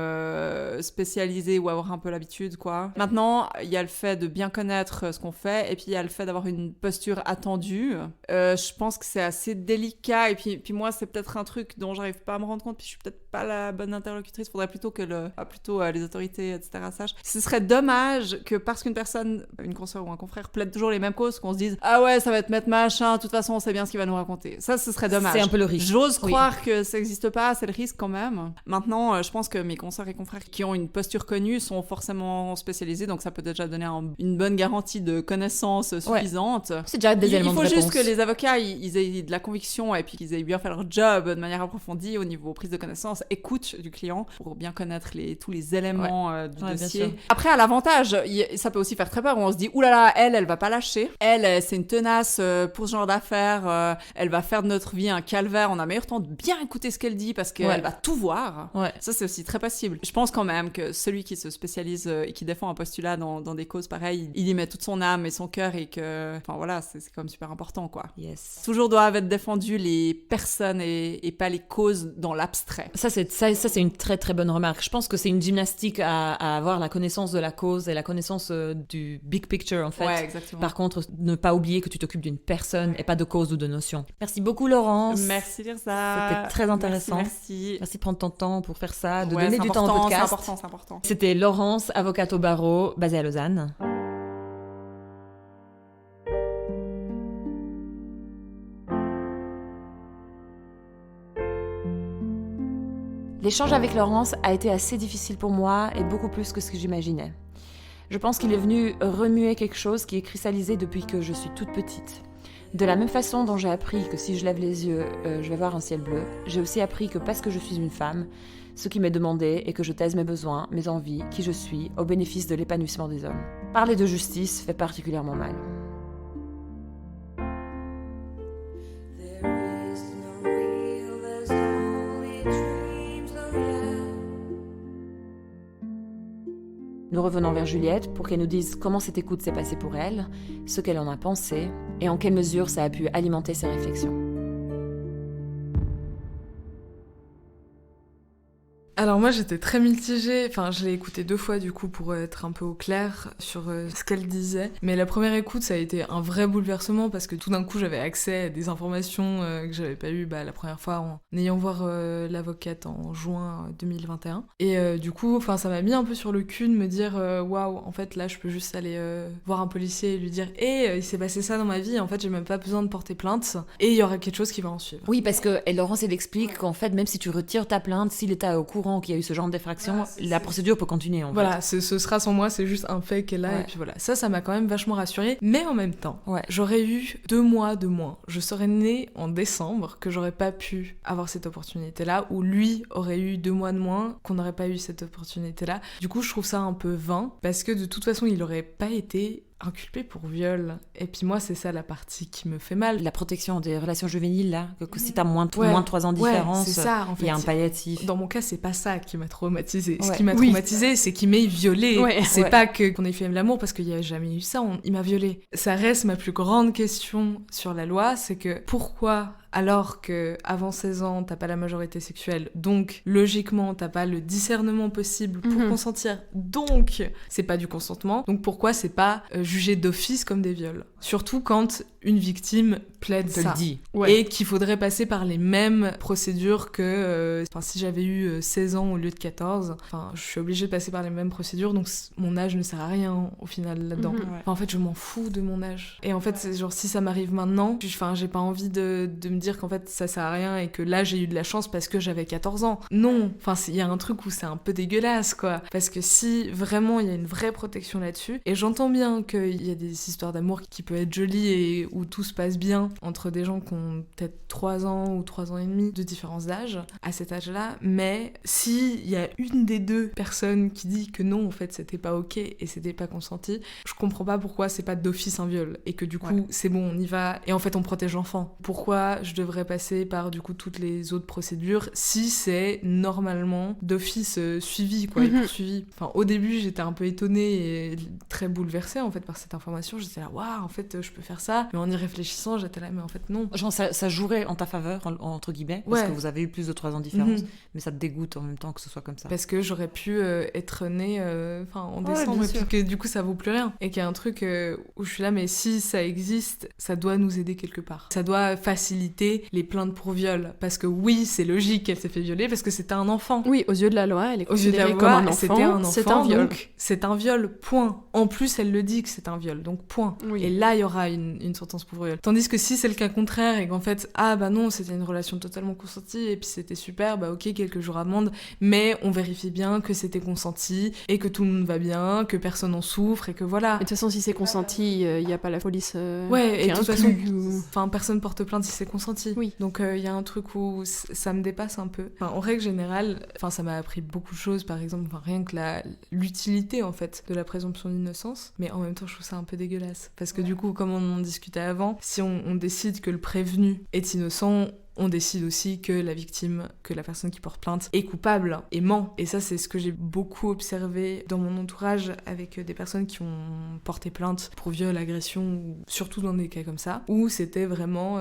spécialisé ou avoir un peu l'habitude, quoi. Maintenant, il y a le fait de bien connaître ce qu'on fait et puis il y a le fait d'avoir une posture attendue. Je pense que c'est assez délicat et puis moi, c'est peut-être un truc dont j'arrive pas à me rendre compte puis je suis peut-être pas la bonne interlocutrice. Faudrait plutôt que les autorités, etc. sachent. Ce serait dommage que parce qu'une personne, une consoeur ou un confrère plaide toujours les mêmes causes, qu'on se dise ah ouais, ça va être maître machin, de toute façon on sait bien ce qu'il va nous raconter. Ça, ce serait dommage. C'est un peu le risque. J'ose croire que ça n'existe pas, c'est le risque quand même. Maintenant, je pense que mes consoeurs et confrères qui ont une posture connue sont forcément spécialisés, donc ça peut déjà donner une bonne garantie de connaissance suffisante. C'est déjà des éléments de réponse. Il faut juste que les avocats ils aient de la conviction et puis qu'ils aient bien fait leur job de manière approfondie au niveau prise de connaissance, écoute du client pour bien connaître tous les éléments du dossier. Après, à l'avantage, ça peut aussi faire très peur où on se dit oulala, elle va pas lâcher, elle c'est une tenace pour ce genre d'affaires, elle va faire de notre vie un calvaire, on a meilleur temps de bien écouter ce qu'elle dit parce qu'elle va tout voir. Ça, c'est aussi très possible. Je pense quand même que celui qui se spécialise et qui défend un postulat dans des causes pareilles, il y met toute son âme et son cœur et que enfin voilà, c'est quand même super important, quoi. Toujours doivent être défendues les personnes et pas les causes dans l'abstrait. Ça c'est une très très bonne remarque. Je pense que c'est une gymnastique à avoir la connaissance de la cause et la connaissance du big picture, en fait. Ouais, exactement. Par contre, ne pas oublier que tu t'occupes d'une personne et pas de cause ou de notion. Merci beaucoup, Laurence. Merci, Lirza. C'était très intéressant. Merci. Merci de prendre ton temps pour faire ça, de donner du temps au podcast. C'est important. C'était Laurence, avocate au barreau, basée à Lausanne. L'échange avec Laurence a été assez difficile pour moi et beaucoup plus que ce que j'imaginais. Je pense qu'il est venu remuer quelque chose qui est cristallisé depuis que je suis toute petite. De la même façon dont j'ai appris que si je lève les yeux, je vais voir un ciel bleu, j'ai aussi appris que parce que je suis une femme, ce qui m'est demandé est que je taise mes besoins, mes envies, qui je suis, au bénéfice de l'épanouissement des hommes. Parler de justice fait particulièrement mal. Nous revenons vers Juliette pour qu'elle nous dise comment cette écoute s'est passée pour elle, ce qu'elle en a pensé et en quelle mesure ça a pu alimenter ses réflexions. Alors moi j'étais très mitigée, enfin je l'ai écoutée 2 fois du coup pour être un peu au clair sur ce qu'elle disait. Mais la première écoute ça a été un vrai bouleversement parce que tout d'un coup j'avais accès à des informations que j'avais pas eu la première fois en ayant voir l'avocate en juin 2021. Et du coup ça m'a mis un peu sur le cul de me dire waouh, en fait là je peux juste aller voir un policier et lui dire il s'est passé ça dans ma vie, en fait j'ai même pas besoin de porter plainte et il y aura quelque chose qui va en suivre. Oui, parce que Laurence elle explique qu'en fait même si tu retires ta plainte, si l'État est au courant qu'il y a eu ce genre d'infraction, la procédure peut continuer en fait. Ce sera sans moi, c'est juste un fait qu'elle a et puis voilà. Ça m'a quand même vachement rassurée, mais en même temps, j'aurais eu 2 mois de moins. Je serais née en décembre, que j'aurais pas pu avoir cette opportunité-là, ou lui aurait eu 2 mois de moins, qu'on n'aurait pas eu cette opportunité-là. Du coup, je trouve ça un peu vain, parce que de toute façon, il aurait pas été inculpé pour viol. Et puis moi, c'est ça la partie qui me fait mal. La protection des relations juvéniles, là, que si t'as moins de 3 ans de différence, c'est ça, en fait, il y a un palliatif. Dans mon cas, c'est pas ça qui m'a traumatisée. Ce qui m'a traumatisée, c'est qu'il m'ait violée. C'est pas qu'on ait fait l'amour, parce qu'il y a jamais eu ça, il m'a violée. Ça reste ma plus grande question sur la loi, c'est que pourquoi, alors que avant 16 ans, t'as pas la majorité sexuelle, donc logiquement, t'as pas le discernement possible pour consentir, donc c'est pas du consentement, donc pourquoi c'est pas jugé d'office comme des viols? Surtout quand une victime plaide ça. Et qu'il faudrait passer par les mêmes procédures que si j'avais eu 16 ans au lieu de 14, je suis obligée de passer par les mêmes procédures, donc mon âge ne sert à rien au final là-dedans. En fait, je m'en fous de mon âge. Et en fait, c'est genre si ça m'arrive maintenant, j'ai pas envie de me dire qu'en fait ça sert à rien et que là j'ai eu de la chance parce que j'avais 14 ans. Non, il y a un truc où c'est un peu dégueulasse quoi. Parce que si vraiment il y a une vraie protection là-dessus, et j'entends bien qu'il y a des histoires d'amour qui peuvent être jolies et où tout se passe bien entre des gens qui ont peut-être 3 ans ou 3 ans et demi de différence d'âge à cet âge-là, mais s'il y a une des 2 personnes qui dit que non, en fait c'était pas ok et c'était pas consenti, je comprends pas pourquoi c'est pas d'office un viol et que du coup c'est bon, on y va et en fait on protège l'enfant. Pourquoi je devrais passer par du coup toutes les autres procédures si c'est normalement d'office suivi quoi, et poursuivi. Au début j'étais un peu étonnée et très bouleversée en fait par cette information, j'étais là waouh, en fait je peux faire ça, mais en y réfléchissant j'étais là mais en fait non. Genre ça jouerait en ta faveur entre guillemets parce que vous avez eu plus de 3 ans de différence, mais ça te dégoûte en même temps que ce soit comme ça. Parce que j'aurais pu être née en décembre et puis que du coup ça vaut plus rien et qu'il y a un truc où je suis là mais si ça existe, ça doit nous aider quelque part. Ça doit faciliter les plaintes pour viol parce que oui, c'est logique qu'elle s'est fait violer parce que c'était un enfant. Oui, aux yeux de la loi, elle est considérée comme un enfant. C'était un enfant, c'est un viol. Donc c'est un viol, point. En plus, elle le dit que c'est un viol, donc point. Oui. Et là, il y aura une sentence pour viol. Tandis que si c'est le cas contraire et qu'en fait, non, c'était une relation totalement consentie et puis c'était super, ok, quelques jours d'amende, mais on vérifie bien que c'était consenti et que tout le monde va bien, que personne n'en souffre et que voilà. Et de toute façon, si c'est consenti, il n'y a pas la police et de toute façon, ou... personne porte plainte si c'est consenti. Oui. Donc il y a un truc où ça me dépasse un peu. En règle générale, ça m'a appris beaucoup de choses, par exemple, rien que l'utilité en fait de la présomption d'innocence, mais en même temps je trouve ça un peu dégueulasse. Parce que du coup, comme on en discutait avant, si on décide que le prévenu est innocent, on décide aussi que la victime, que la personne qui porte plainte est coupable et ment. Et ça, c'est ce que j'ai beaucoup observé dans mon entourage avec des personnes qui ont porté plainte pour viol, agression, ou surtout dans des cas comme ça, où c'était vraiment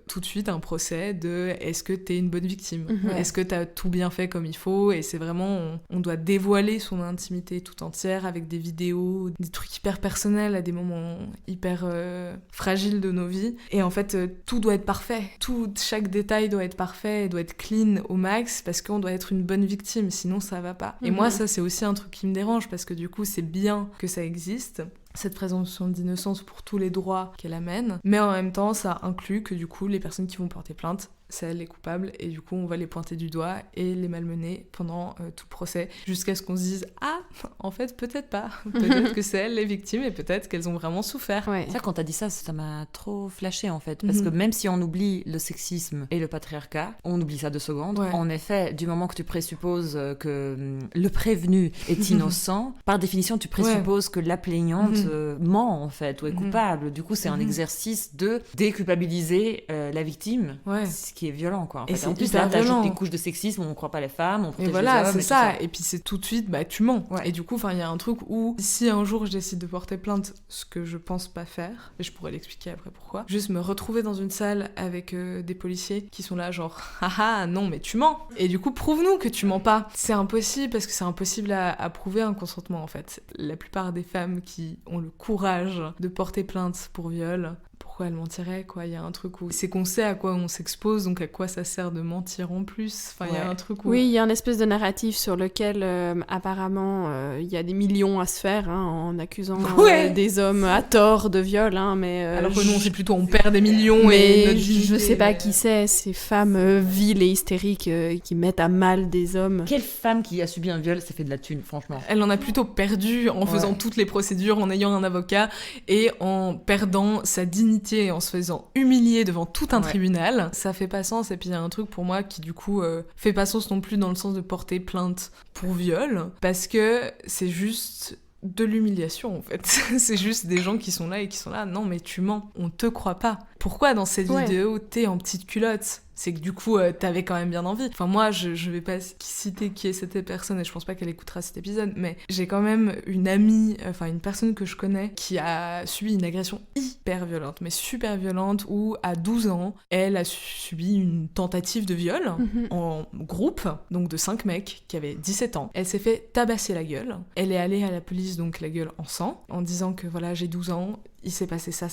tout de suite un procès de est-ce que t'es une bonne victime ? Est-ce que t'as tout bien fait comme il faut ? Et c'est vraiment, on doit dévoiler son intimité tout entière avec des vidéos, des trucs hyper personnels à des moments hyper fragiles de nos vies. Et en fait, tout doit être parfait. Chaque détail doit être parfait et doit être clean au max parce qu'on doit être une bonne victime, sinon ça va pas. Et moi, ça, c'est aussi un truc qui me dérange parce que du coup, c'est bien que ça existe, cette présomption d'innocence pour tous les droits qu'elle amène, mais en même temps, ça inclut que du coup, les personnes qui vont porter plainte c'est elle les coupables, et du coup on va les pointer du doigt et les malmener pendant tout le procès, jusqu'à ce qu'on se dise ah, en fait peut-être pas, peut-être que c'est elles les victimes et peut-être qu'elles ont vraiment souffert. Ouais. Ça, quand t'as dit ça, ça m'a trop flashé en fait, parce que même si on oublie le sexisme et le patriarcat, on oublie ça 2 secondes. Ouais. En effet, du moment que tu présupposes que le prévenu est innocent, par définition tu présupposes que la plaignante ment en fait, ou est coupable. Du coup c'est un exercice de déculpabiliser la victime, ce qui est violent quoi. En fait. En plus là t'ajoutes des couches de sexisme, on croit pas les femmes, on protège les hommes. C'est ça. Et puis c'est tout de suite, tu mens. Ouais. Et du coup, il y a un truc où si un jour je décide de porter plainte, ce que je pense pas faire, et je pourrais l'expliquer après pourquoi, juste me retrouver dans une salle avec des policiers qui sont là genre haha non mais tu mens. Et du coup prouve-nous que tu mens pas. C'est impossible parce que c'est impossible à prouver un consentement en fait. La plupart des femmes qui ont le courage de porter plainte pour viol, pourquoi elle mentirait quoi? Il y a un truc où c'est qu'on sait à quoi on s'expose, donc à quoi ça sert de mentir en plus. Il y a un truc où... Oui, il y a un espèce de narratif sur lequel apparemment il y a des millions à se faire en accusant des hommes à tort de viol, mais alors que non, c'est plutôt on perd des millions. Mais je sais pas qui c'est, ces femmes viles et hystériques qui mettent à mal des hommes. Quelle femme qui a subi un viol s'est fait de la thune, franchement? Elle en a plutôt perdu en faisant toutes les procédures, en ayant un avocat et en perdant sa dignité, en se faisant humilier devant tout un tribunal. Ça fait pas sens. Et puis il y a un truc pour moi qui du coup fait pas sens non plus dans le sens de porter plainte pour viol, parce que c'est juste de l'humiliation en fait. C'est juste des gens qui sont là et qui sont là, non mais tu mens, on te croit pas. Pourquoi dans cette vidéo t'es en petite culotte? C'est que du coup t'avais quand même bien envie. Enfin moi je vais pas citer qui est cette personne et je pense pas qu'elle écoutera cet épisode, mais j'ai quand même une amie, une personne que je connais qui a subi une agression hyper violente, mais super violente, où à 12 ans elle a subi une tentative de viol en groupe, donc de 5 mecs qui avaient 17 ans. Elle s'est fait tabasser la gueule, elle est allée à la police donc la gueule en sang en disant que voilà j'ai 12 ans, il s'est passé ça,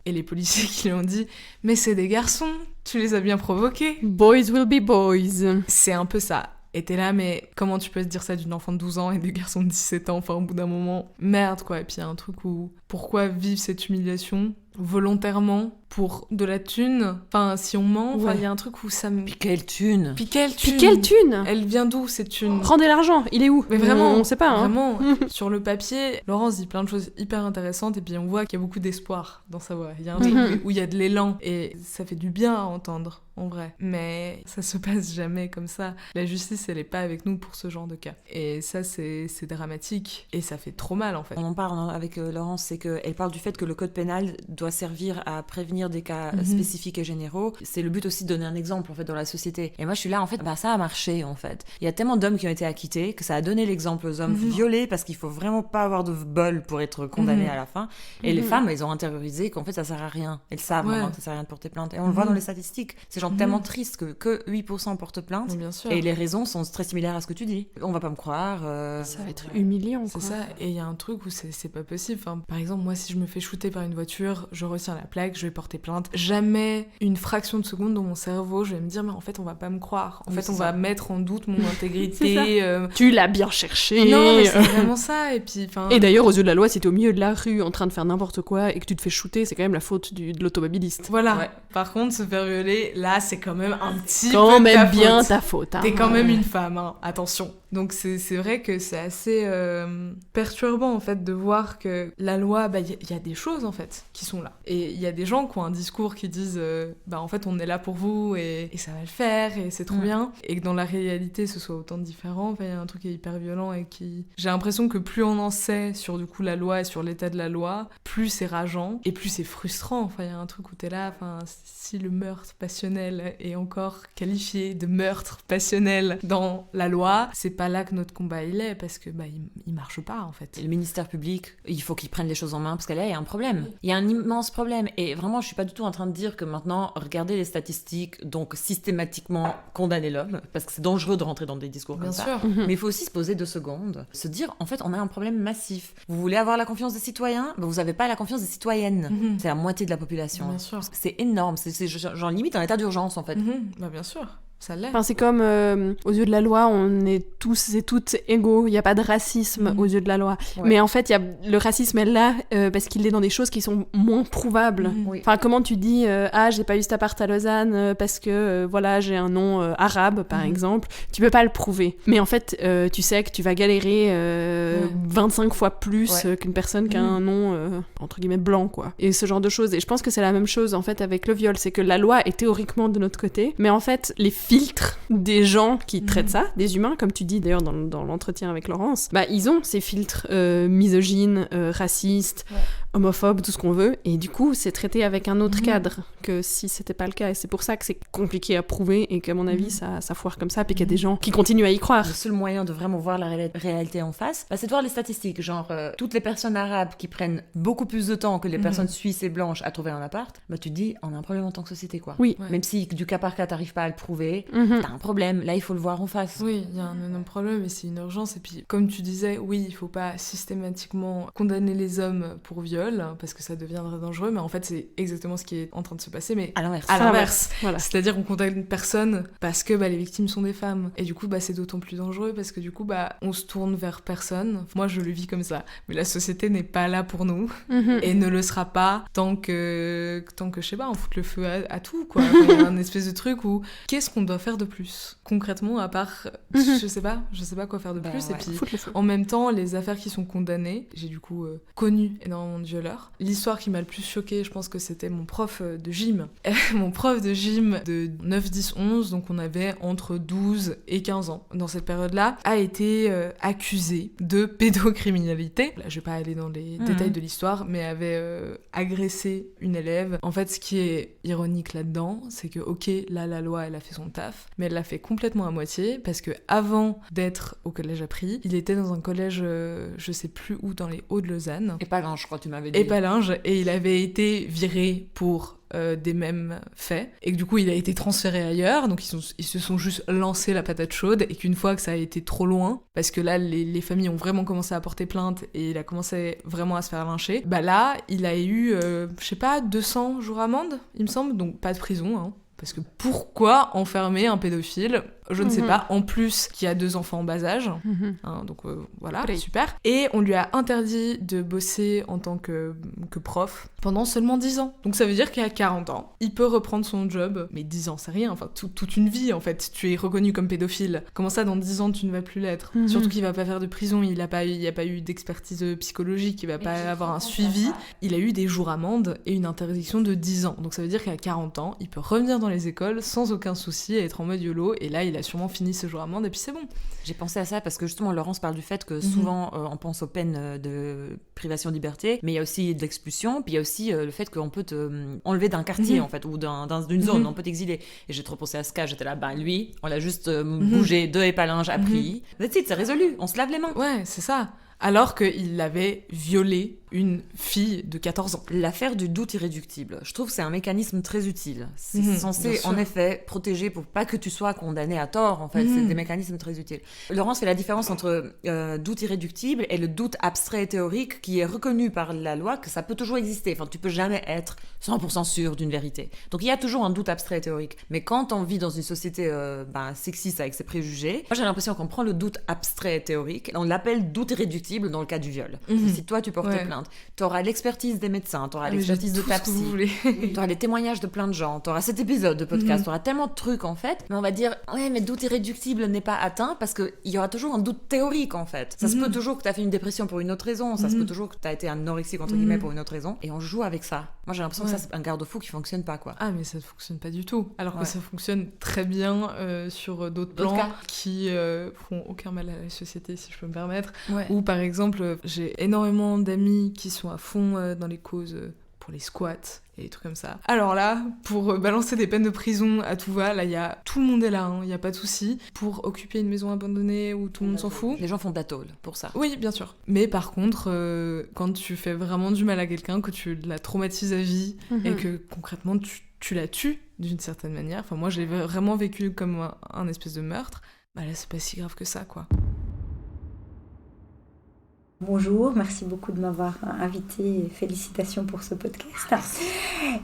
et les policiers qui lui ont dit « Mais c'est des garçons, tu les as bien provoqués !» Boys will be boys. C'est un peu ça. Et t'es là, mais comment tu peux se dire ça d'une enfant de 12 ans et des garçons de 17 ans, au bout d'un moment, merde quoi. Et puis il y a un truc où, pourquoi vivre cette humiliation volontairement pour de la thune? Si on ment, il y a un truc où ça me... Puis quelle thune? Elle vient d'où cette thune? Rendez l'argent, il est où? Mais vraiment, on sait pas. Vraiment, sur le papier, Laurence dit plein de choses hyper intéressantes et puis on voit qu'il y a beaucoup d'espoir dans sa voix. Il y a un truc où il y a de l'élan et ça fait du bien à entendre, en vrai. Mais ça se passe jamais comme ça. La justice, elle est pas avec nous pour ce genre de cas. Et ça, c'est dramatique et ça fait trop mal en fait. On en parle avec Laurence, c'est qu'elle parle du fait que le code pénal doit servir à prévenir des cas spécifiques et généraux. C'est le but aussi de donner un exemple en fait dans la société. Et moi je suis là en fait, ça a marché en fait. Il y a tellement d'hommes qui ont été acquittés que ça a donné l'exemple aux hommes violés, parce qu'il faut vraiment pas avoir de bol pour être condamné à la fin. Et les femmes, elles ont intériorisé qu'en fait ça sert à rien. Elles savent vraiment que ça sert à rien de porter plainte. Et on le voit dans les statistiques. C'est genre tellement triste que 8% portent plainte. Bien sûr. Et les raisons sont très similaires à ce que tu dis. On va pas me croire. Ça va être humiliant. C'est ça. Et il y a un truc où c'est pas possible. Par exemple, moi si je me fais shooter par une voiture, je retiens la plaque, je vais porter plainte. Jamais une fraction de seconde dans mon cerveau, je vais me dire mais en fait on va pas me croire. En fait on va mettre en doute mon intégrité. Tu l'as bien cherché. Non mais c'est vraiment ça. Et puis Et d'ailleurs aux yeux de la loi, si t'es au milieu de la rue en train de faire n'importe quoi et que tu te fais shooter, c'est quand même la faute de l'automobiliste. Voilà. Ouais. Par contre se faire violer, là c'est quand même un petit quand peu même bien ta faute. T'es quand même une femme, attention. Donc c'est vrai que c'est assez perturbant en fait de voir que la loi, y a des choses en fait qui sont là. Et il y a des gens qui ont un discours qui disent en fait on est là pour vous et ça va le faire et c'est trop bien. Et que dans la réalité ce soit autant différent, il y a un truc qui est hyper violent et qui... J'ai l'impression que plus on en sait sur du coup la loi et sur l'état de la loi, plus c'est rageant et plus c'est frustrant. Il y a un truc où t'es là, si le meurtre passionnel est encore qualifié de meurtre passionnel dans la loi, c'est pas là que notre combat il est, parce que il marche pas en fait. Et le ministère public, il faut qu'il prenne les choses en main, parce que là il y a un problème. Il y a un immense problème. Et vraiment je suis pas du tout en train de dire que maintenant regardez les statistiques, donc systématiquement condamner l'homme, parce que c'est dangereux de rentrer dans des discours comme ça. Mais il faut aussi se poser 2 secondes, se dire en fait on a un problème massif. Vous voulez avoir la confiance des citoyens, vous avez pas la confiance des citoyennes. C'est la moitié de la population. Bien sûr. C'est énorme, c'est genre limite un état d'urgence en fait. Bien sûr. Ça l'est. Enfin, c'est comme aux yeux de la loi, on est tous et toutes égaux. Il n'y a pas de racisme aux yeux de la loi. Ouais. Mais en fait, le racisme est là parce qu'il est dans des choses qui sont moins prouvables. Oui. Enfin, comment tu dis j'ai pas eu cet appart à Lausanne parce que voilà, j'ai un nom arabe, par exemple. Tu peux pas le prouver. Mais en fait, tu sais que tu vas galérer 25 fois plus qu'une personne qui a un nom entre guillemets blanc, quoi. Et ce genre de choses. Et je pense que c'est la même chose en fait avec le viol. C'est que la loi est théoriquement de notre côté, mais en fait, les filtres des gens qui traitent ça, des humains, comme tu dis d'ailleurs dans l'entretien avec Laurence, bah ils ont ces filtres misogynes, racistes, homophobes, tout ce qu'on veut, et du coup c'est traité avec un autre cadre que si c'était pas le cas, et c'est pour ça que c'est compliqué à prouver et qu'à mon avis ça foire comme ça, puis qu'il y a des gens qui continuent à y croire. Le seul moyen de vraiment voir la réalité en face, c'est de voir les statistiques, genre toutes les personnes arabes qui prennent beaucoup plus de temps que les personnes suisses et blanches à trouver un appart, bah tu te dis on a un problème en tant que société, quoi. Oui. Même si du cas par cas t'arrives pas à le prouver, t'as un problème, là il faut le voir en face. Oui, il y a un énorme problème et c'est une urgence. Et puis comme tu disais, oui, il faut pas systématiquement condamner les hommes pour viol parce que ça deviendrait dangereux, mais en fait c'est exactement ce qui est en train de se passer, mais à l'inverse. Voilà. C'est-à-dire qu'on condamne personne parce que les victimes sont des femmes, et du coup c'est d'autant plus dangereux parce que du coup on se tourne vers personne. Moi je le vis comme ça, mais la société n'est pas là pour nous et ne le sera pas tant que je sais pas, on fout le feu à tout, quoi. Il y a un espèce de truc où qu'est-ce qu'on doit faire de plus concrètement à part je sais pas quoi faire de plus. Et puis en même temps les affaires qui sont condamnées, j'ai du coup connu énormément de violeurs. L'histoire qui m'a le plus choquée, je pense que c'était mon prof de gym mon prof de gym de 9, 10, 11, donc on avait entre 12 et 15 ans dans cette période-là, a été accusé de pédocriminalité. Là, je vais pas aller dans les détails de l'histoire, mais avait agressé une élève. En fait, ce qui est ironique là-dedans, c'est que ok, là la loi elle a fait son taf, mais elle l'a fait complètement à moitié, parce que avant d'être au collège Appris, il était dans un collège je sais plus où, dans les Hauts de Lausanne. Épalinges, je crois que tu m'avais dit. Épalinges, et il avait été viré pour des mêmes faits, et que du coup il a été transféré ailleurs, donc ils se sont juste lancés la patate chaude, et qu'une fois que ça a été trop loin, parce que là les familles ont vraiment commencé à porter plainte et il a commencé vraiment à se faire lyncher, bah là il a eu je sais pas 200 jours amende il me semble, donc pas de prison, hein. Parce que pourquoi enfermer un pédophile ? Je ne sais pas. En plus, qui a 2 enfants en bas âge. Hein, donc voilà, super. Et on lui a interdit de bosser en tant que prof pendant seulement 10 ans. Donc ça veut dire qu'à 40 ans, il peut reprendre son job. Mais 10 ans, c'est rien. Enfin, toute une vie, en fait. Tu es reconnu comme pédophile. Comment ça, dans 10 ans, tu ne vas plus l'être ? Surtout qu'il va pas faire de prison. Il n'y a pas eu d'expertise psychologique. Il va pas avoir un suivi. Il a eu des jours amende et une interdiction de 10 ans. Donc ça veut dire qu'à 40 ans, il peut revenir dans les écoles sans aucun souci et être en mode YOLO, et là il a sûrement fini ce jour amende et puis c'est bon. J'ai pensé à ça parce que justement Laurence parle du fait que souvent on pense aux peines de privation de liberté, mais il y a aussi de l'expulsion, puis il y a aussi le fait qu'on peut te enlever d'un quartier en fait, ou d'une zone, on peut t'exiler. Et j'ai trop pensé à ce cas, j'étais là, lui on l'a juste bougé de Épalinges à Prilly. That's it, c'est résolu, on se lave les mains. Ouais, c'est ça. Alors qu'il avait violé une fille de 14 ans. L'affaire du doute irréductible, je trouve que c'est un mécanisme très utile. C'est censé, en effet, protéger pour pas que tu sois condamné à tort, en fait. C'est des mécanismes très utiles. Laurence fait la différence entre doute irréductible et le doute abstrait et théorique, qui est reconnu par la loi que ça peut toujours exister. Enfin, tu peux jamais être 100% sûr d'une vérité. Donc, il y a toujours un doute abstrait et théorique. Mais quand on vit dans une société sexiste avec ses préjugés, moi, j'ai l'impression qu'on prend le doute abstrait et théorique, on l'appelle doute irréductible dans le cas du viol. Si toi, tu portes plainte, t'auras l'expertise des médecins, t'auras l'expertise de ta psy, t'auras les témoignages de plein de gens, t'auras cet épisode de podcast, t'auras tellement de trucs en fait, mais on va dire ouais mais doute irréductible n'est pas atteint parce qu'il y aura toujours un doute théorique en fait. Ça se peut toujours que t'as fait une dépression pour une autre raison, ça se peut toujours que t'as été anorexique entre guillemets pour une autre raison, et on joue avec ça. Moi j'ai l'impression que ça c'est un garde-fou qui fonctionne pas, quoi. Ah mais ça ne fonctionne pas du tout, alors que ça fonctionne très bien sur d'autres plans qui font aucun mal à la société, si je peux me permettre, ou par exemple j'ai énormément d'amis qui sont à fond dans les causes pour les squats et des trucs comme ça. Alors là, pour balancer des peines de prison à tout va, là, tout le monde est là, il n'y a pas de souci. Pour occuper une maison abandonnée où tout le monde s'en fout. Les gens font de la tôle pour ça. Oui, bien sûr. Mais par contre, quand tu fais vraiment du mal à quelqu'un, que tu la traumatises à vie et que concrètement tu la tues d'une certaine manière, enfin moi je l'ai vraiment vécu comme un espèce de meurtre, bah là c'est pas si grave que ça, quoi. Bonjour, merci beaucoup de m'avoir invitée et félicitations pour ce podcast.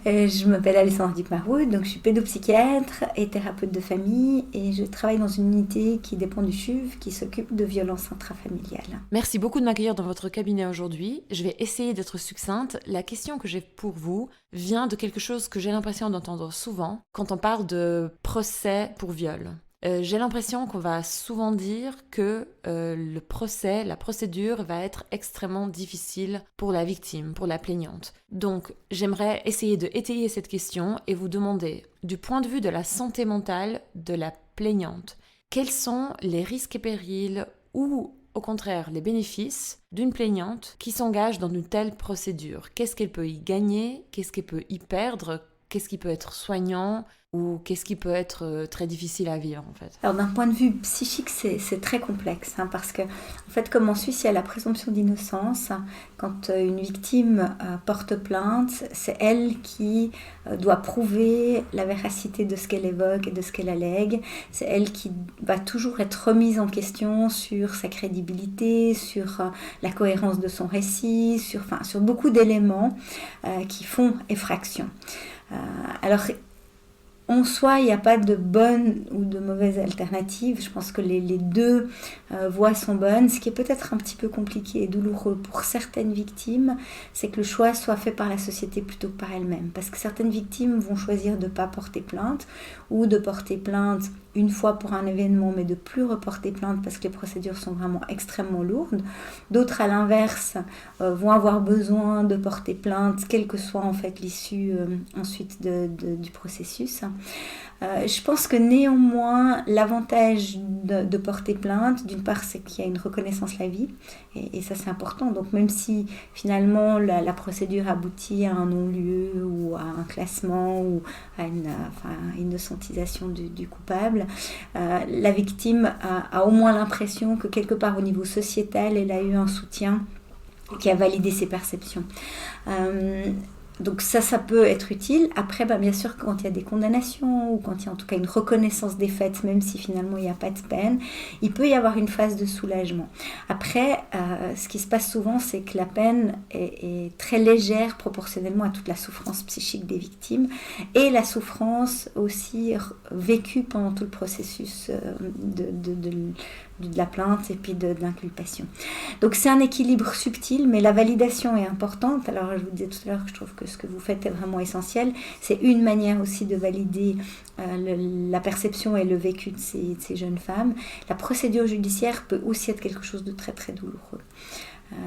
Je m'appelle Alessandra Duc-Maroud, donc je suis pédopsychiatre et thérapeute de famille et je travaille dans une unité qui dépend du CHUV qui s'occupe de violences intrafamiliales. Merci beaucoup de m'accueillir dans votre cabinet aujourd'hui. Je vais essayer d'être succincte. La question que j'ai pour vous vient de quelque chose que j'ai l'impression d'entendre souvent quand on parle de procès pour viol. J'ai l'impression qu'on va souvent dire que le procès, la procédure va être extrêmement difficile pour la victime, pour la plaignante. Donc, j'aimerais essayer de étayer cette question et vous demander, du point de vue de la santé mentale de la plaignante, quels sont les risques et périls ou, au contraire, les bénéfices d'une plaignante qui s'engage dans une telle procédure? Qu'est-ce qu'elle peut y gagner? Qu'est-ce qu'elle peut y perdre? Qu'est-ce qui peut être soignant ou qu'est-ce qui peut être très difficile à vivre en fait? Alors d'un point de vue psychique, c'est très complexe parce que en fait, comme en Suisse, il y a la présomption d'innocence. Quand une victime porte plainte, c'est elle qui doit prouver la véracité de ce qu'elle évoque et de ce qu'elle allègue. C'est elle qui va toujours être remise en question sur sa crédibilité, sur la cohérence de son récit, sur beaucoup d'éléments qui font effraction. Alors, en soi, il n'y a pas de bonne ou de mauvaise alternative. Je pense que les deux voies sont bonnes. Ce qui est peut-être un petit peu compliqué et douloureux pour certaines victimes, c'est que le choix soit fait par la société plutôt que par elle-même. Parce que certaines victimes vont choisir de ne pas porter plainte ou de porter plainte une fois pour un événement, mais de plus reporter plainte parce que les procédures sont vraiment extrêmement lourdes. D'autres, à l'inverse, vont avoir besoin de porter plainte, quelle que soit en fait l'issue ensuite du processus. Je pense que néanmoins, l'avantage de porter plainte, d'une part, c'est qu'il y a une reconnaissance à la vie, et ça c'est important. Donc même si finalement la procédure aboutit à un non-lieu ou à un classement ou à une innocentisation du coupable, la victime a au moins l'impression que quelque part au niveau sociétal, elle a eu un soutien qui a validé ses perceptions. Donc ça peut être utile. Après, bien sûr, quand il y a des condamnations ou quand il y a en tout cas une reconnaissance des faits, même si finalement il n'y a pas de peine, il peut y avoir une phase de soulagement. Après, ce qui se passe souvent, c'est que la peine est très légère proportionnellement à toute la souffrance psychique des victimes et la souffrance aussi vécue pendant tout le processus de la plainte et puis de l'inculpation. Donc c'est un équilibre subtil, mais la validation est importante. Alors je vous disais tout à l'heure que je trouve que ce que vous faites est vraiment essentiel. C'est une manière aussi de valider la perception et le vécu de ces jeunes femmes. La procédure judiciaire peut aussi être quelque chose de très très douloureux.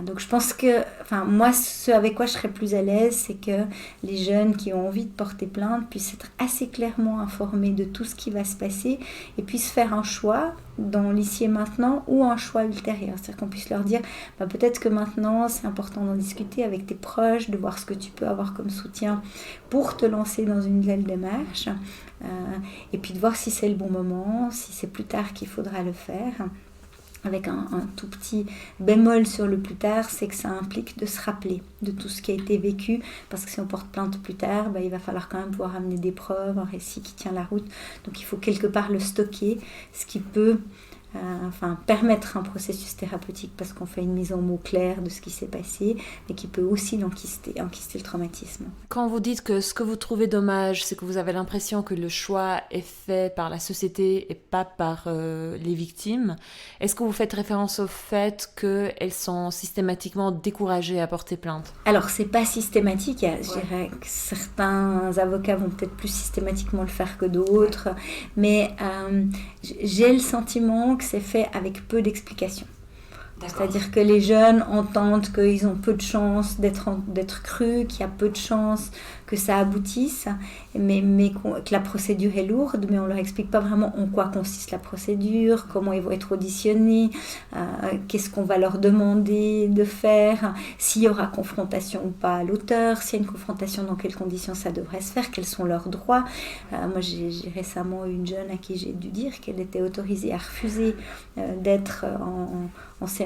Donc je pense que, moi, ce avec quoi je serais plus à l'aise, c'est que les jeunes qui ont envie de porter plainte puissent être assez clairement informés de tout ce qui va se passer et puissent faire un choix dans l'ici et maintenant ou un choix ultérieur. C'est-à-dire qu'on puisse leur dire, peut-être que maintenant c'est important d'en discuter avec tes proches, de voir ce que tu peux avoir comme soutien pour te lancer dans une nouvelle démarche et puis de voir si c'est le bon moment, si c'est plus tard qu'il faudra le faire. Avec un tout petit bémol sur le plus tard, c'est que ça implique de se rappeler de tout ce qui a été vécu, parce que si on porte plainte plus tard, il va falloir quand même pouvoir amener des preuves, un récit qui tient la route, donc il faut quelque part le stocker, ce qui peut permettre un processus thérapeutique parce qu'on fait une mise en mots claire de ce qui s'est passé, mais qui peut aussi enquister le traumatisme. Quand vous dites que ce que vous trouvez dommage, c'est que vous avez l'impression que le choix est fait par la société et pas par les victimes, est-ce que vous faites référence au fait qu'elles sont systématiquement découragées à porter plainte? Alors, c'est pas systématique. Je dirais que certains avocats vont peut-être plus systématiquement le faire que d'autres, mais j'ai le sentiment que c'est fait avec peu d'explications. C'est-à-dire que les jeunes entendent qu'ils ont peu de chances d'être crus, qu'il y a peu de chances que ça aboutisse, mais que la procédure est lourde, mais on ne leur explique pas vraiment en quoi consiste la procédure, comment ils vont être auditionnés, qu'est-ce qu'on va leur demander de faire, s'il y aura confrontation ou pas à l'auteur, s'il y a une confrontation, dans quelles conditions ça devrait se faire, quels sont leurs droits. Moi, j'ai récemment eu une jeune à qui j'ai dû dire qu'elle était autorisée à refuser d'être en séance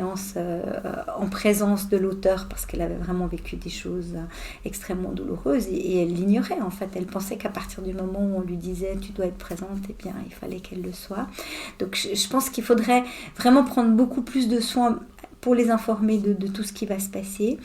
en présence de l'auteur parce qu'elle avait vraiment vécu des choses extrêmement douloureuses et elle l'ignorait en fait. Elle pensait qu'à partir du moment où on lui disait tu dois être présente, eh bien il fallait qu'elle le soit. Donc je pense qu'il faudrait vraiment prendre beaucoup plus de soin pour les informer de tout ce qui va se passer,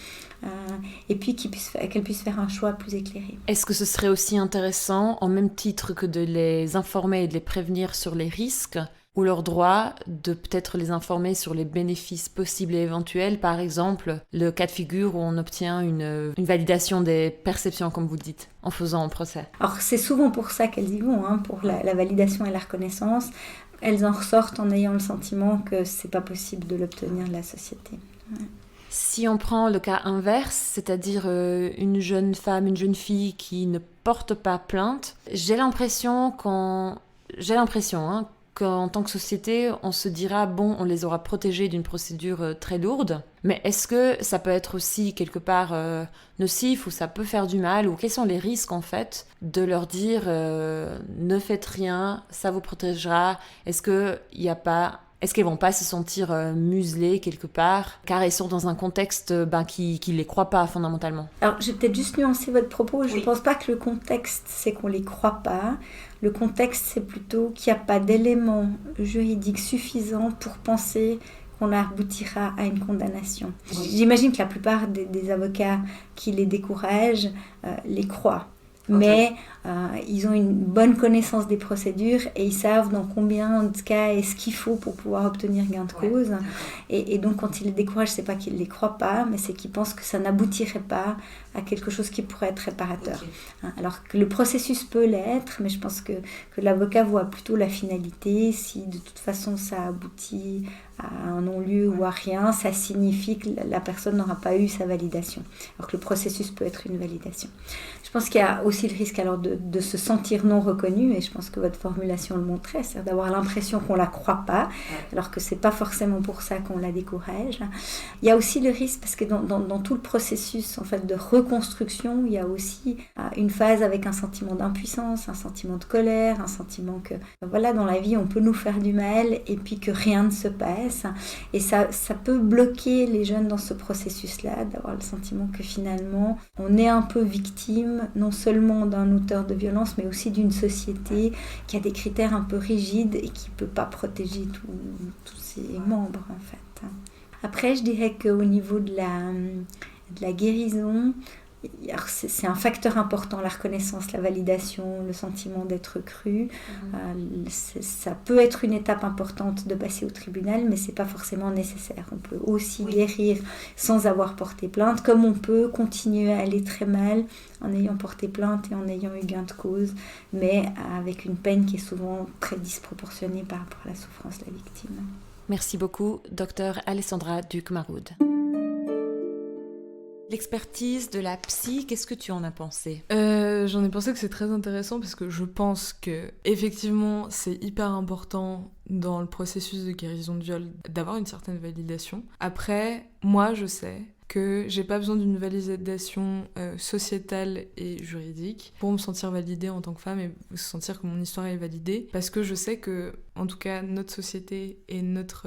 et puis qu'elles puissent faire un choix plus éclairé. Est-ce que ce serait aussi intéressant, en même titre que de les informer et de les prévenir sur les risques, ou leurs droits, de peut-être les informer sur les bénéfices possibles et éventuels, par exemple le cas de figure où on obtient une validation des perceptions, comme vous le dites, en faisant un procès? Alors c'est souvent pour ça qu'elles y vont, pour la validation et la reconnaissance. Elles en ressortent en ayant le sentiment que c'est pas possible de l'obtenir de la société. Ouais. Si on prend le cas inverse, c'est-à-dire une jeune femme, une jeune fille qui ne porte pas plainte, j'ai l'impression qu'en tant que société, on se dira, bon, on les aura protégées d'une procédure très lourde, mais est-ce que ça peut être aussi quelque part nocif, ou ça peut faire du mal, ou quels sont les risques en fait de leur dire ne faites rien, ça vous protégera? Est-ce qu'elles vont pas se sentir muselées quelque part, car elles sont dans un contexte qui les croit pas fondamentalement? Alors, je vais peut-être juste nuancer votre propos. Je ne pense pas que le contexte, c'est qu'on les croit pas. Le contexte, c'est plutôt qu'il n'y a pas d'éléments juridiques suffisants pour penser qu'on aboutira à une condamnation. J'imagine que la plupart des avocats qui les découragent les croient. Mais ils ont une bonne connaissance des procédures et ils savent dans combien de cas est-ce qu'il faut pour pouvoir obtenir gain de cause. Et donc quand ils les découragent, c'est pas qu'ils ne les croient pas, mais c'est qu'ils pensent que ça n'aboutirait pas à quelque chose qui pourrait être réparateur. Alors que le processus peut l'être, mais je pense que l'avocat voit plutôt la finalité. Si de toute façon ça aboutit à un non-lieu ou à rien, ça signifie que la personne n'aura pas eu sa validation. Alors que le processus peut être une validation. Je pense qu'il y a aussi le risque alors de se sentir non reconnu, et je pense que votre formulation le montrait, c'est-à-dire d'avoir l'impression qu'on ne la croit pas, alors que ce n'est pas forcément pour ça qu'on la décourage. Il y a aussi le risque, parce que dans tout le processus en fait, de reconstruction, il y a aussi une phase avec un sentiment d'impuissance, un sentiment de colère, un sentiment que voilà, dans la vie on peut nous faire du mal et puis que rien ne se passe. Et ça peut bloquer les jeunes dans ce processus-là, d'avoir le sentiment que finalement on est un peu victime non seulement d'un auteur de violence, mais aussi d'une société qui a des critères un peu rigides et qui ne peut pas protéger tous ses membres en fait. Après, je dirais qu'au niveau de la guérison, alors c'est un facteur important, la reconnaissance, la validation, le sentiment d'être cru. Ça peut être une étape importante de passer au tribunal, mais c'est pas forcément nécessaire. On peut aussi guérir sans avoir porté plainte, comme on peut continuer à aller très mal en ayant porté plainte et en ayant eu gain de cause, mais avec une peine qui est souvent très disproportionnée par rapport à la souffrance de la victime. Merci beaucoup, Dr Alessandra Duc-Maroud. L'expertise de la psy, qu'est-ce que tu en as pensé ? J'en ai pensé que c'est très intéressant parce que je pense que effectivement c'est hyper important dans le processus de guérison de viol d'avoir une certaine validation. Après, moi je sais que j'ai pas besoin d'une validation sociétale et juridique pour me sentir validée en tant que femme et sentir que mon histoire est validée, parce que je sais que, en tout cas, notre société et notre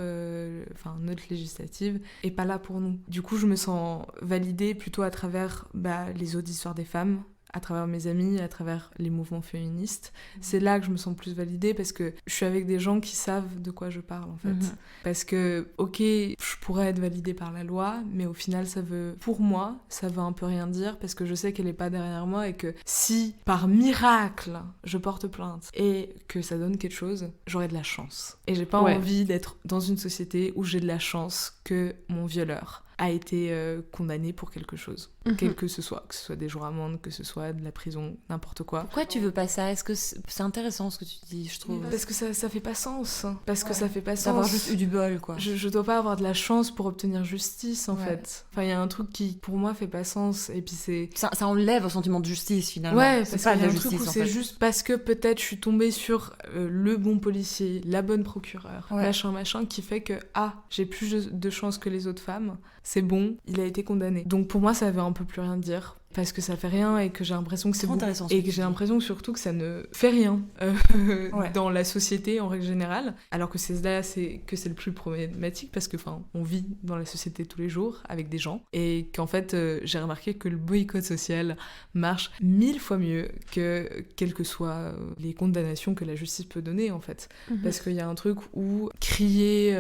législative est pas là pour nous. Du coup, je me sens validée plutôt à travers les autres histoires des femmes, à travers mes amis, à travers les mouvements féministes. C'est là que je me sens plus validée parce que je suis avec des gens qui savent de quoi je parle, en fait. Parce que, ok, je pourrais être validée par la loi, mais au final, pour moi, ça veut un peu rien dire parce que je sais qu'elle est pas derrière moi et que si, par miracle, je porte plainte et que ça donne quelque chose, j'aurai de la chance. Et j'ai pas envie d'être dans une société où j'ai de la chance que mon violeur a été condamné pour quelque chose, quel que ce soit des jours d'amende, que ce soit de la prison, n'importe quoi. Pourquoi tu veux pas ça ? Est-ce que c'est intéressant ce que tu dis, je trouve ? Parce que ça fait pas sens. Parce que ça fait pas sens. D'avoir juste eu du bol, quoi. Je dois pas avoir de la chance pour obtenir justice, en fait. Enfin, il y a un truc qui, pour moi, fait pas sens. Et puis c'est... Ça enlève au sentiment de justice, finalement. Ouais, c'est parce pas qu'il de y la a un truc justice, où en c'est fait. juste parce que peut-être je suis tombée sur le bon policier, la bonne procureure, machin, qui fait que, j'ai plus de chance que les autres femmes. C'est bon, il a été condamné. Donc pour moi, ça veut un peu plus rien dire. parce que ça fait rien et que j'ai l'impression que c'est intéressant. Et que j'ai l'impression surtout que ça ne fait rien dans la société en règle générale. Alors que c'est le plus problématique parce que on vit dans la société tous les jours avec des gens et qu'en fait j'ai remarqué que le boycott social marche 1000 fois mieux que quelles que soient les condamnations que la justice peut donner en fait. Parce qu'il y a un truc où crier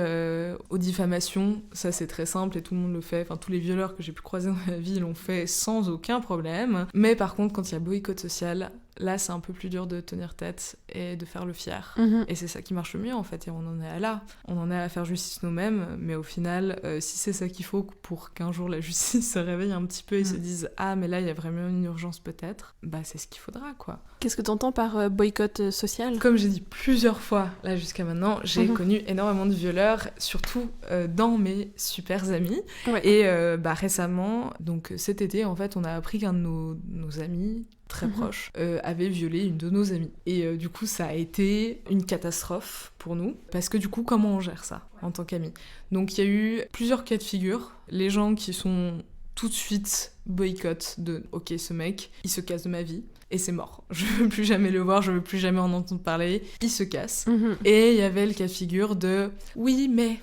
aux diffamations, ça c'est très simple et tout le monde le fait. Enfin, tous les violeurs que j'ai pu croiser dans ma vie l'ont fait sans aucun problème. Mais par contre, quand il y a boycott social, là c'est un peu plus dur de tenir tête et de faire le fier. Et c'est ça qui marche le mieux en fait, et on en est à là. On en est à faire justice nous-mêmes, mais au final, si c'est ça qu'il faut pour qu'un jour la justice se réveille un petit peu et se dise « Ah, mais là il y a vraiment une urgence peut-être », bah c'est ce qu'il faudra quoi. Qu'est-ce que t'entends par boycott social ? Comme j'ai dit plusieurs fois là jusqu'à maintenant, j'ai connu énormément de violeurs, surtout dans mes super amis. Et récemment, donc cet été en fait, on a appris qu'un de nos amis très proche, avait violé une de nos amies. Et du coup, ça a été une catastrophe pour nous, parce que du coup, comment on gère ça en tant qu'amis ? Donc il y a eu plusieurs cas de figure. Les gens qui sont tout de suite boycott de « Ok, ce mec, il se casse de ma vie. » Et c'est mort. Je veux plus jamais le voir, je veux plus jamais en entendre parler. Il se casse. Et il y avait le cas de figure de « Oui, mais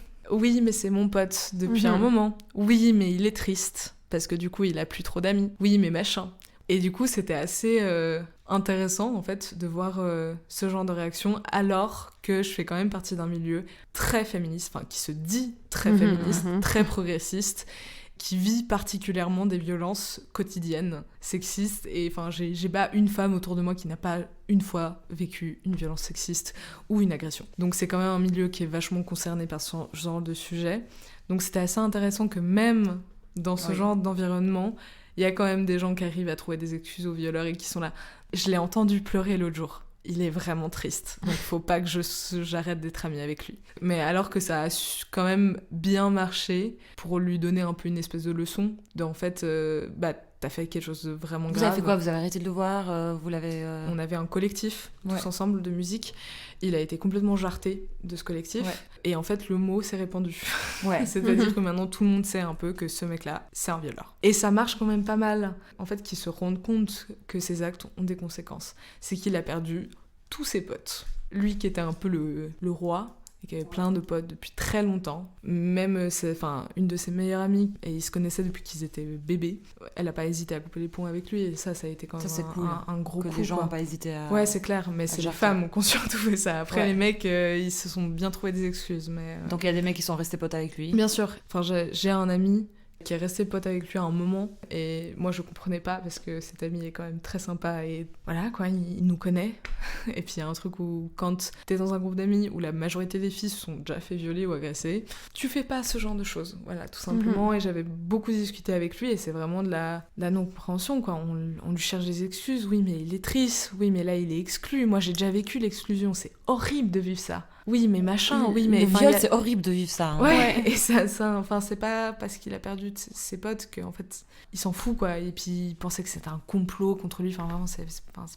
c'est mon pote depuis un moment. Oui, mais il est triste, parce que du coup, il a plus trop d'amis. Oui, mais machin. » Et du coup, c'était assez intéressant, en fait, de voir ce genre de réaction, alors que je fais quand même partie d'un milieu très féministe, enfin, qui se dit très féministe, très progressiste, qui vit particulièrement des violences quotidiennes, sexistes, et enfin, j'ai pas une femme autour de moi qui n'a pas une fois vécu une violence sexiste ou une agression. Donc c'est quand même un milieu qui est vachement concerné par ce genre de sujet. Donc c'était assez intéressant que même dans ce genre d'environnement, il y a quand même des gens qui arrivent à trouver des excuses aux violeurs et qui sont là. Je l'ai entendu pleurer l'autre jour. Il est vraiment triste. Donc faut pas que j'arrête d'être amie avec lui. Mais alors que ça a quand même bien marché pour lui donner un peu une espèce de leçon. En fait, t'as fait quelque chose de vraiment grave. Vous avez fait quoi ? Vous avez arrêté de le voir ? Vous l'avez... On avait un collectif, tous ensemble, de musique. Il a été complètement jarté de ce collectif. Et en fait, le mot s'est répandu. C'est-à-dire que maintenant, tout le monde sait un peu que ce mec-là, c'est un violeur. Et ça marche quand même pas mal. En fait, qu'ils se rendent compte que ces actes ont des conséquences. C'est qu'il a perdu tous ses potes. Lui qui était un peu le roi, et qui avait plein de potes depuis très longtemps. Même une de ses meilleures amies, et ils se connaissaient depuis qu'ils étaient bébés. Elle n'a pas hésité à couper les ponts avec lui, et ça a été quand même un gros coup. Que les gens n'ont pas hésité à... Ouais, c'est clair, mais c'est les femmes qui ont surtout fait ça. Après, les mecs, ils se sont bien trouvé des excuses. Mais, Donc il y a des mecs qui sont restés potes avec lui ? Bien sûr. Enfin, j'ai un ami qui est resté pote avec lui à un moment, et moi je comprenais pas parce que cet ami est quand même très sympa et voilà quoi, il nous connaît. Et puis il y a un truc où quand t'es dans un groupe d'amis où la majorité des filles se sont déjà fait violer ou agresser, tu fais pas ce genre de choses, voilà, tout simplement. Et j'avais beaucoup discuté avec lui et c'est vraiment de la non-compréhension quoi. On lui cherche des excuses, oui mais il est triste, oui mais là il est exclu, moi j'ai déjà vécu l'exclusion, c'est horrible de vivre ça. Oui, mais machin, oui, mais... Le viol, c'est horrible de vivre ça. Hein. Ouais, et ça, c'est pas parce qu'il a perdu ses potes qu'en fait, il s'en fout, quoi. Et puis, il pensait que c'était un complot contre lui. Enfin, vraiment, c'est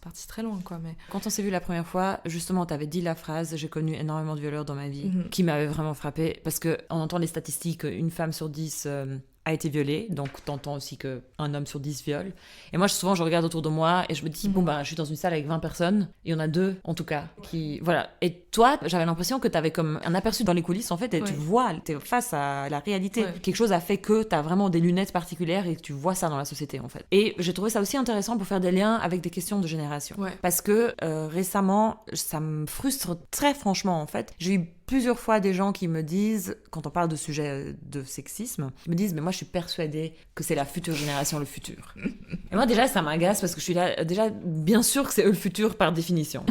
parti très loin, quoi. Mais... Quand on s'est vu la première fois, justement, t'avais dit la phrase « J'ai connu énormément de violeurs dans ma vie qui m'avait vraiment frappée. Parce qu'on entend les statistiques, une femme sur 10... a été violée, donc t'entends aussi qu'un homme sur 10 viole. Et moi, souvent, je regarde autour de moi et je me dis, je suis dans une salle avec 20 personnes, il y en a 2, en tout cas, qui... Voilà. Et toi, j'avais l'impression que t'avais comme un aperçu dans les coulisses, en fait, et tu vois, t'es face à la réalité. Quelque chose a fait que t'as vraiment des lunettes particulières et que tu vois ça dans la société, en fait. Et j'ai trouvé ça aussi intéressant pour faire des liens avec des questions de génération. Parce que récemment, ça me frustre très franchement, en fait. J'ai eu plusieurs fois des gens qui me disent, quand on parle de sujets de sexisme, ils me disent, mais moi je suis persuadée que c'est la future génération le futur. Et moi déjà ça m'agace parce que je suis là, déjà bien sûr que c'est eux le futur par définition.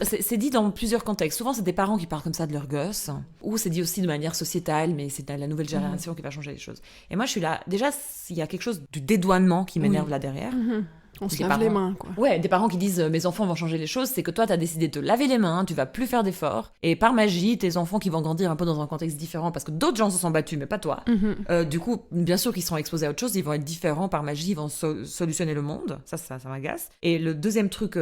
C'est dit dans plusieurs contextes. Souvent c'est des parents qui parlent comme ça de leurs gosses, ou c'est dit aussi de manière sociétale, mais c'est la nouvelle génération qui va changer les choses. Et moi je suis là, déjà il y a quelque chose du dédouanement qui m'énerve là derrière. On se lave les mains, quoi. Ouais, des parents qui disent mes enfants vont changer les choses, c'est que toi t'as décidé de te laver les mains, tu vas plus faire d'efforts, et par magie, tes enfants qui vont grandir un peu dans un contexte différent parce que d'autres gens se sont battus, mais pas toi. Du coup, bien sûr qu'ils seront exposés à autre chose, ils vont être différents par magie, ils vont solutionner le monde. Ça m'agace. Et le deuxième truc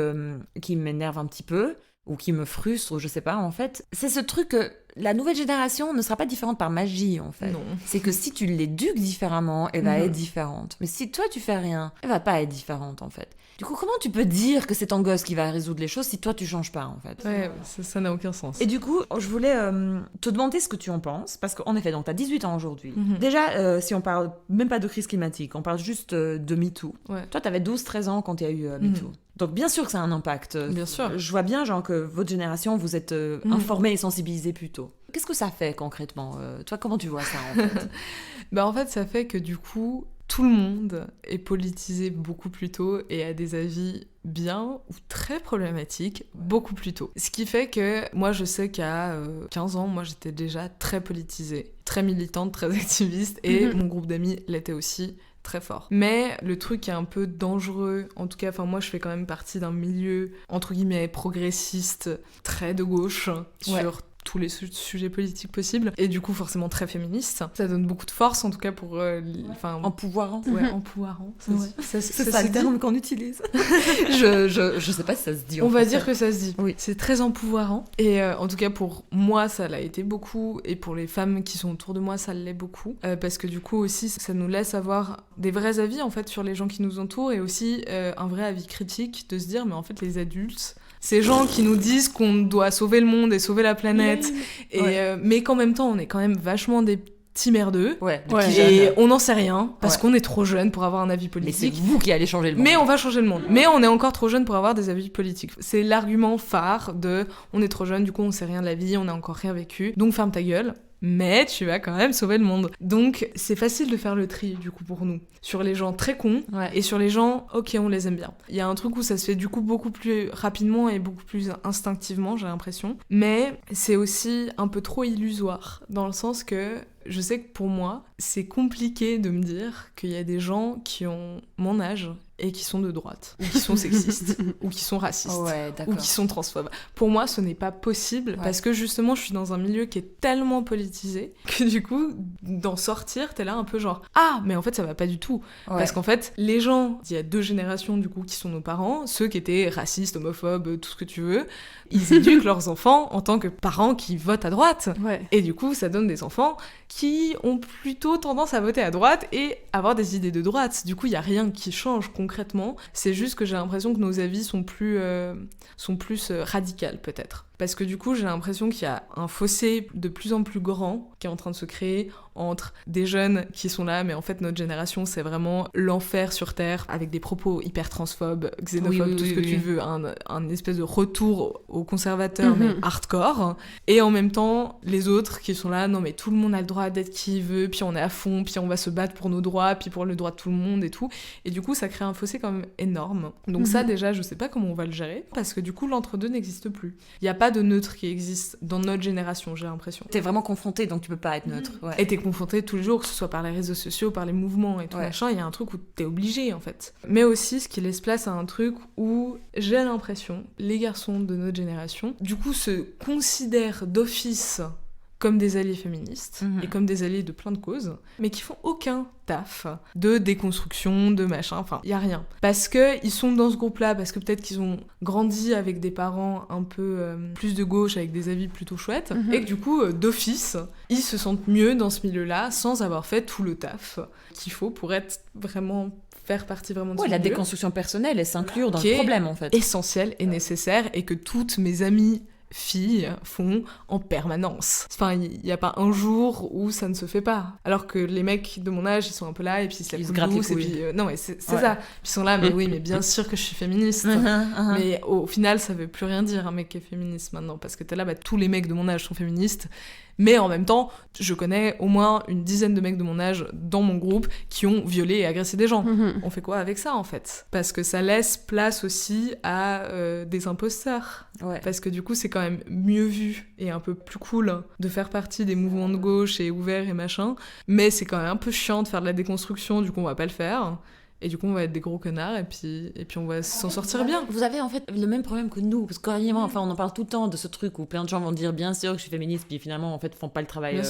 qui m'énerve un petit peu, ou qui me frustre, ou je sais pas, en fait, c'est ce truc que la nouvelle génération ne sera pas différente par magie, en fait. Non. C'est que si tu l'éduques différemment, elle va être différente. Mais si toi, tu fais rien, elle va pas être différente, en fait. Du coup, comment tu peux dire que c'est ton gosse qui va résoudre les choses si toi, tu changes pas, en fait? Ouais, ça n'a aucun sens. Et du coup, je voulais te demander ce que tu en penses, parce qu'en effet, donc, t'as 18 ans aujourd'hui. Déjà, si on parle même pas de crise climatique, on parle juste de MeToo. Ouais. Toi, t'avais 12-13 ans quand il y a eu MeToo. Donc bien sûr que ça a un impact. Bien sûr. Je vois bien genre que votre génération, vous êtes informés et sensibilisés plus tôt. Qu'est-ce que ça fait concrètement toi, comment tu vois ça en fait? En fait, ça fait que du coup, tout le monde est politisé beaucoup plus tôt et a des avis bien ou très problématiques beaucoup plus tôt. Ce qui fait que moi, je sais qu'à 15 ans, moi, j'étais déjà très politisée, très militante, très activiste et mon groupe d'amis l'était aussi. Très fort. Mais le truc qui est un peu dangereux, en tout cas, enfin moi je fais quand même partie d'un milieu entre guillemets progressiste, très de gauche sur tous les sujets politiques possibles et du coup forcément très féministe. Ça donne beaucoup de force en tout cas pour empouvoirant. Ouais, empouvoirant. C'est ça le terme qu'on utilise. je sais pas si ça se dit. On va dire que ça se dit. Oui. C'est très empouvoirant et en tout cas pour moi ça l'a été beaucoup et pour les femmes qui sont autour de moi ça l'est beaucoup parce que du coup aussi ça nous laisse avoir des vrais avis en fait sur les gens qui nous entourent et aussi un vrai avis critique de se dire mais en fait les adultes, ces gens qui nous disent qu'on doit sauver le monde et sauver la planète, mais qu'en même temps, on est quand même vachement des petits merdeux. Et on n'en sait rien, parce qu'on est trop jeune pour avoir un avis politique. Mais c'est vous qui allez changer le monde. Mais on va changer le monde. Mais on est encore trop jeune pour avoir des avis politiques. C'est l'argument phare de « on est trop jeune, du coup on sait rien de la vie, on n'a encore rien vécu, donc ferme ta gueule ». Mais tu vas quand même sauver le monde. Donc c'est facile de faire le tri du coup pour nous sur les gens très cons et sur les gens ok on les aime bien. Il y a un truc où ça se fait du coup beaucoup plus rapidement et beaucoup plus instinctivement j'ai l'impression. Mais c'est aussi un peu trop illusoire dans le sens que je sais que pour moi c'est compliqué de me dire qu'il y a des gens qui ont mon âge et qui sont de droite, ou qui sont sexistes, ou qui sont racistes, ou qui sont transphobes. Pour moi, ce n'est pas possible, parce que justement, je suis dans un milieu qui est tellement politisé, que du coup, d'en sortir, t'es là un peu genre « Ah, mais en fait, ça va pas du tout !» Parce qu'en fait, les gens, il y a 2 générations, du coup, qui sont nos parents, ceux qui étaient racistes, homophobes, tout ce que tu veux, ils éduquent leurs enfants en tant que parents qui votent à droite. Et du coup, ça donne des enfants qui ont plutôt tendance à voter à droite et avoir des idées de droite. Du coup, il y a rien qui change concrètement. C'est juste que j'ai l'impression que nos avis sont plus radicales, peut-être. Parce que du coup, j'ai l'impression qu'il y a un fossé de plus en plus grand qui est en train de se créer entre des jeunes qui sont là, mais en fait, notre génération, c'est vraiment l'enfer sur Terre, avec des propos hyper transphobes, xénophobes, tout ce que tu veux, un espèce de retour aux conservateurs, mais hardcore. Et en même temps, les autres qui sont là, non mais tout le monde a le droit d'être qui il veut, puis on est à fond, puis on va se battre pour nos droits, puis pour le droit de tout le monde et tout. Et du coup, ça crée un fossé quand même énorme. Donc ça, déjà, je sais pas comment on va le gérer, parce que du coup, l'entre-deux n'existe plus. Il y a pas de neutre qui existe dans notre génération, j'ai l'impression. T'es vraiment confronté, donc tu peux pas être neutre. Et t'es confronté tous les jours, que ce soit par les réseaux sociaux, par les mouvements et tout machin, il y a un truc où t'es obligé en fait. Mais aussi, ce qui laisse place à un truc où j'ai l'impression, les garçons de notre génération, du coup, se considèrent d'office comme des alliés féministes et comme des alliés de plein de causes, mais qui font aucun taf de déconstruction, de machin, enfin, il y a rien. Parce qu'ils sont dans ce groupe-là, parce que peut-être qu'ils ont grandi avec des parents un peu plus de gauche, avec des avis plutôt chouettes, et que du coup, d'office, ils se sentent mieux dans ce milieu-là, sans avoir fait tout le taf qu'il faut pour être vraiment faire partie vraiment de ce milieu. La déconstruction personnelle et s'inclure dans le problème, en fait. Essentiel et nécessaire, et que toutes mes amies filles font en permanence. Enfin, il n'y a pas un jour où ça ne se fait pas. Alors que les mecs de mon âge, ils sont un peu là, et puis ils se grattent les couilles. Et puis, non, mais c'est ça. Puis ils sont là, mais oui, mais bien sûr que je suis féministe. Mais au final, ça veut plus rien dire, un mec qui est féministe maintenant. Parce que t'es là, tous les mecs de mon âge sont féministes. Mais en même temps, je connais au moins une dizaine de mecs de mon âge dans mon groupe qui ont violé et agressé des gens. On fait quoi avec ça, en fait? Parce que ça laisse place aussi à des imposteurs. Parce que du coup, c'est quand même mieux vu et un peu plus cool de faire partie des mouvements de gauche et ouverts et machin. Mais c'est quand même un peu chiant de faire de la déconstruction, du coup, on va pas le faire. Et du coup, on va être des gros connards et puis on va s'en sortir bien. Vous avez en fait le même problème que nous, parce qu'arrivement, enfin, on en parle tout le temps de ce truc où plein de gens vont dire bien sûr que je suis féministe, puis finalement, en fait, font pas le travail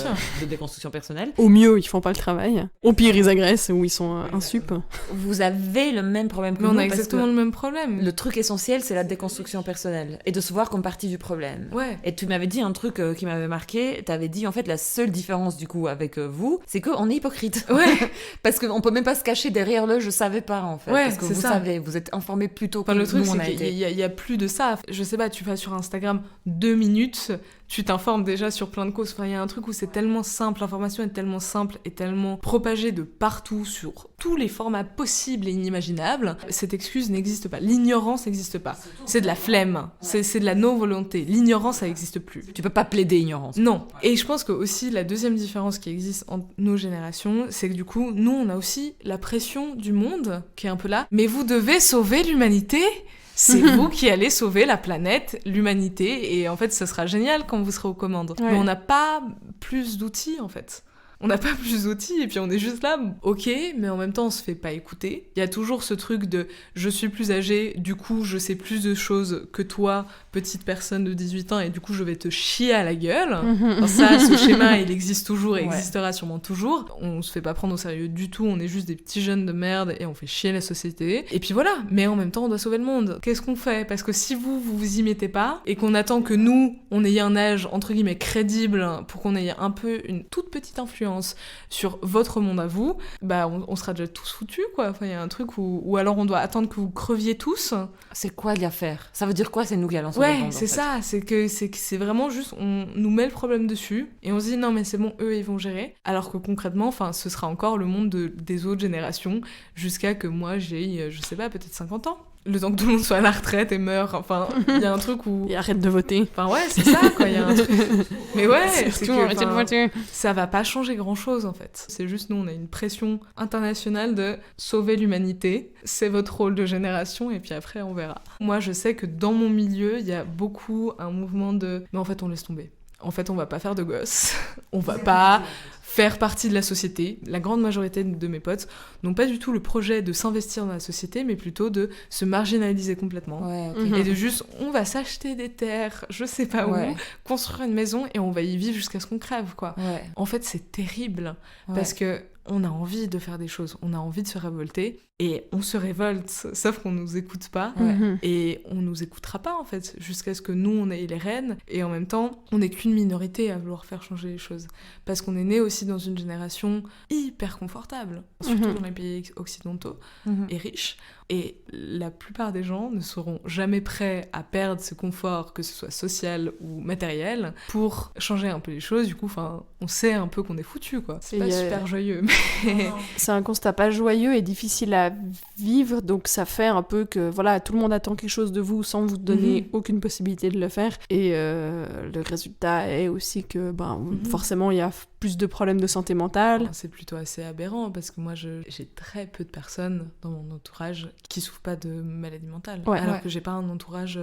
de déconstruction personnelle. Au mieux, ils font pas le travail. Au pire, ils agressent ou ils sont insup. Vous avez le même problème que nous. Mais on a exactement le même problème. Le truc essentiel, c'est la déconstruction personnelle et de se voir comme partie du problème. Ouais. Et tu m'avais dit un truc qui m'avait marqué. T'avais dit en fait la seule différence du coup avec vous, c'est qu'on est hypocrite. Ouais. Parce qu'on peut même pas se cacher derrière le je savais pas en fait. Ouais, parce que vous savez, vous êtes informés plus tôt que le truc, nous on a c'est qu'il y a plus de ça. Je sais pas, tu vas sur Instagram 2 minutes, tu t'informes déjà sur plein de causes. Enfin, il y a un truc où c'est tellement simple, l'information est tellement simple et tellement propagée de partout sur tous les formats possibles et inimaginables. Cette excuse n'existe pas. L'ignorance n'existe pas. C'est de la flemme. C'est de la non-volonté. L'ignorance, ça n'existe plus. Tu peux pas plaider ignorance. Non. Et je pense que aussi la deuxième différence qui existe entre nos générations, c'est que du coup, nous, on a aussi la pression du monde qui est un peu là. Mais vous devez sauver l'humanité. C'est vous qui allez sauver la planète, l'humanité, et en fait, ce sera génial quand vous serez aux commandes. Ouais. Mais on n'a pas plus d'outils, en fait. On n'a pas plus d'outils, et puis on est juste là, ok, mais en même temps, on se fait pas écouter. Il y a toujours ce truc de « je suis plus âgée, du coup, je sais plus de choses que toi, petite personne de 18 ans, et du coup, je vais te chier à la gueule. » Alors ça, ce schéma, il existe toujours et existera sûrement toujours. On se fait pas prendre au sérieux du tout, on est juste des petits jeunes de merde, et on fait chier la société. Et puis voilà, mais en même temps, on doit sauver le monde. Qu'est-ce qu'on fait ? Parce que si vous vous y mettez pas, et qu'on attend que nous, on ait un âge, entre guillemets, crédible, pour qu'on ait un peu une toute petite influence sur votre monde à vous, bah on sera déjà tous foutus, quoi. Enfin, il y a un truc où alors on doit attendre que vous creviez tous. C'est quoi l'y faire ? Ça veut dire quoi, c'est nous qui allons sauver le monde ? Ouais, c'est ça, c'est vraiment juste, on nous met le problème dessus, et on se dit non mais c'est bon, eux ils vont gérer, alors que concrètement, enfin, ce sera encore le monde des autres générations, jusqu'à que moi j'ai, je sais pas, peut-être 50 ans. Le temps que tout le monde soit à la retraite et meurt, enfin, il y a un truc où... Et arrête de voter. Enfin ouais, c'est ça, quoi, il y a un truc... Mais ouais, c'est que arrêtez de voter. Ça va pas changer grand-chose, en fait. C'est juste, nous, on a une pression internationale de sauver l'humanité. C'est votre rôle de génération, et puis après, on verra. Moi, je sais que dans mon milieu, il y a beaucoup un mouvement de... Mais en fait, on laisse tomber. En fait, on va pas faire de gosses. On va pas... faire partie de la société. La grande majorité de mes potes n'ont pas du tout le projet de s'investir dans la société, mais plutôt de se marginaliser complètement. Ouais, okay. Et de juste, on va s'acheter des terres, je sais pas où, construire une maison, et on va y vivre jusqu'à ce qu'on crève, quoi. Ouais. En fait, c'est terrible, parce que on a envie de faire des choses, on a envie de se révolter, et on se révolte, sauf qu'on nous écoute pas, et on nous écoutera pas, en fait, jusqu'à ce que nous, on ait les rênes, et en même temps, on n'est qu'une minorité à vouloir faire changer les choses, parce qu'on est né aussi dans une génération hyper confortable, surtout dans les pays occidentaux, et riches, et la plupart des gens ne seront jamais prêts à perdre ce confort, que ce soit social ou matériel, pour changer un peu les choses. Du coup, on sait un peu qu'on est foutu, quoi. C'est pas super joyeux, mais... C'est un constat pas joyeux et difficile à vivre, donc ça fait un peu que, voilà, tout le monde attend quelque chose de vous sans vous donner aucune possibilité de le faire, et le résultat est aussi que, forcément, il y a plus de problèmes de santé mentale. C'est plutôt assez aberrant, parce que moi, j'ai très peu de personnes dans mon entourage qui souffrent pas de maladie mentale, alors que j'ai pas un entourage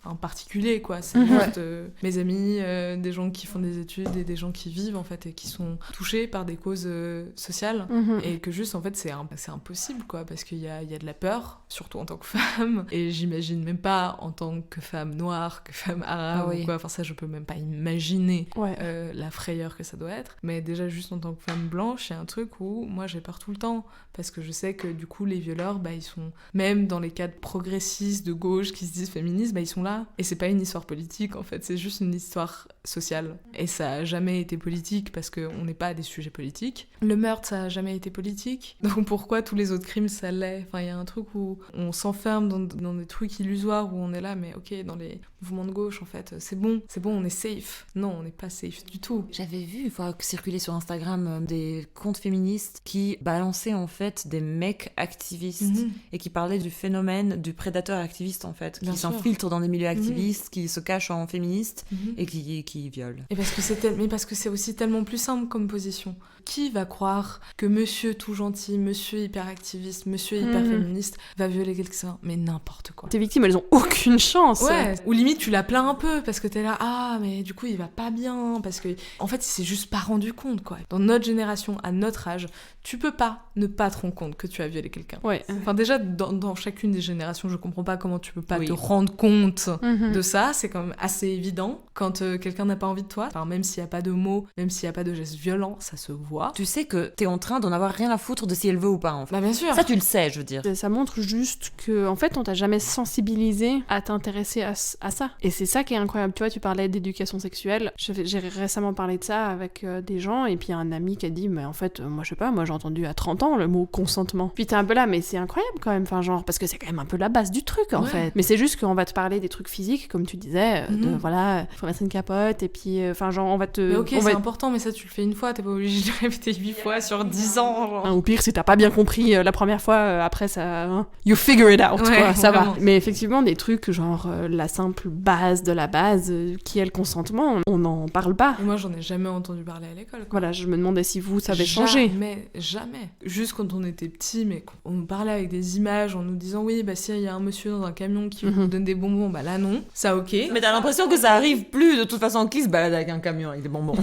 en particulier, quoi. C'est juste mes amis, des gens qui font des études et des gens qui vivent, en fait, et qui sont touchés par des causes sociales, et que juste, en fait, c'est impossible, quoi, parce qu'il y a de la peur, surtout en tant que femme, et j'imagine même pas en tant que femme noire, que femme arabe, ou quoi. Enfin, ça, je peux même pas imaginer la frayeur que ça doit être, mais déjà, juste en tant que femme blanche, il y a un truc où moi, j'ai peur tout le temps, parce que je sais que, du coup, les violeurs, ils sont... Même dans les cadres progressistes de gauche qui se disent féministes, ils sont là. Et c'est pas une histoire politique, en fait, c'est juste une histoire sociale. Et ça a jamais été politique parce qu'on n'est pas à des sujets politiques. Le meurtre, ça a jamais été politique. Donc pourquoi tous les autres crimes, ça l'est ? Enfin, il y a un truc où on s'enferme dans des trucs illusoires, où on est là, mais ok, dans les mouvements de gauche, en fait, c'est bon, on est safe. Non, on n'est pas safe du tout. J'avais vu une fois circuler sur Instagram des comptes féministes qui balançaient, en fait, des mecs activistes et qui parlait du phénomène du prédateur activiste, en fait, qui s'infiltre dans des milieux activistes, qui se cache en féministe et qui qui viole. Et parce que c'est aussi tellement plus simple comme position. Qui va croire que monsieur tout gentil, monsieur hyper activiste, monsieur hyper féministe va violer quelqu'un? Mais n'importe quoi. Tes victimes, elles ont aucune chance. Ouais. Ou limite, tu la plains un peu parce que t'es là, ah, mais du coup, il va pas bien. Parce que, en fait, il s'est juste pas rendu compte, quoi. Dans notre génération, à notre âge, tu peux pas ne pas te rendre compte que tu as violé quelqu'un. Ouais. Enfin, déjà, dans chacune des générations, je comprends pas comment tu peux pas te rendre compte de ça. C'est quand même assez évident quand quelqu'un n'a pas envie de toi. Enfin, même s'il y a pas de mots, même s'il y a pas de gestes violents, ça se voit. Tu sais que t'es en train d'en avoir rien à foutre de si elle veut ou pas, en fait. Bah, bien sûr. Ça, tu le sais, je veux dire. Ça montre juste que, en fait, on t'a jamais sensibilisé à t'intéresser à ça. Et c'est ça qui est incroyable. Tu vois, tu parlais d'éducation sexuelle. J'ai récemment parlé de ça avec des gens, et puis il y a un ami qui a dit, mais en fait, moi, je sais pas, moi, j'ai entendu à 30 ans le mot consentement. Puis t'es un peu là, mais c'est incroyable quand même, enfin, genre, parce que c'est quand même un peu la base du truc, en fait. Mais c'est juste qu'on va te parler des trucs physiques, comme tu disais, de, voilà, faut mettre une capote, et puis, enfin, genre, on va te... Mais ok, c'est important, mais ça, tu le fais une fois, t'es pas obligé de le répéter 8 fois sur 10 ans, genre. Au pire, si t'as pas bien compris la première fois, après, ça... you figure it out, quoi, ça va. Mais effectivement, des trucs, genre, la simple base de la base, qui est le consentement, on n'en parle pas. Et moi, j'en ai jamais entendu parler à l'école, quoi. Voilà, je me demandais si vous, ça avait changé. Jamais. Juste quand on était petits, mais on nous parlait avec des images en nous disant, oui, bah si il y a un monsieur dans un camion qui vous donne des bonbons, bah là, non. Ça, ok. Mais t'as l'impression que ça arrive plus, de toute façon, qui se balade avec un camion avec des bonbons.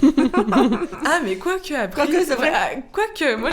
Ah, mais quoique, après... Quoique, c'est vrai. Quoique, moi,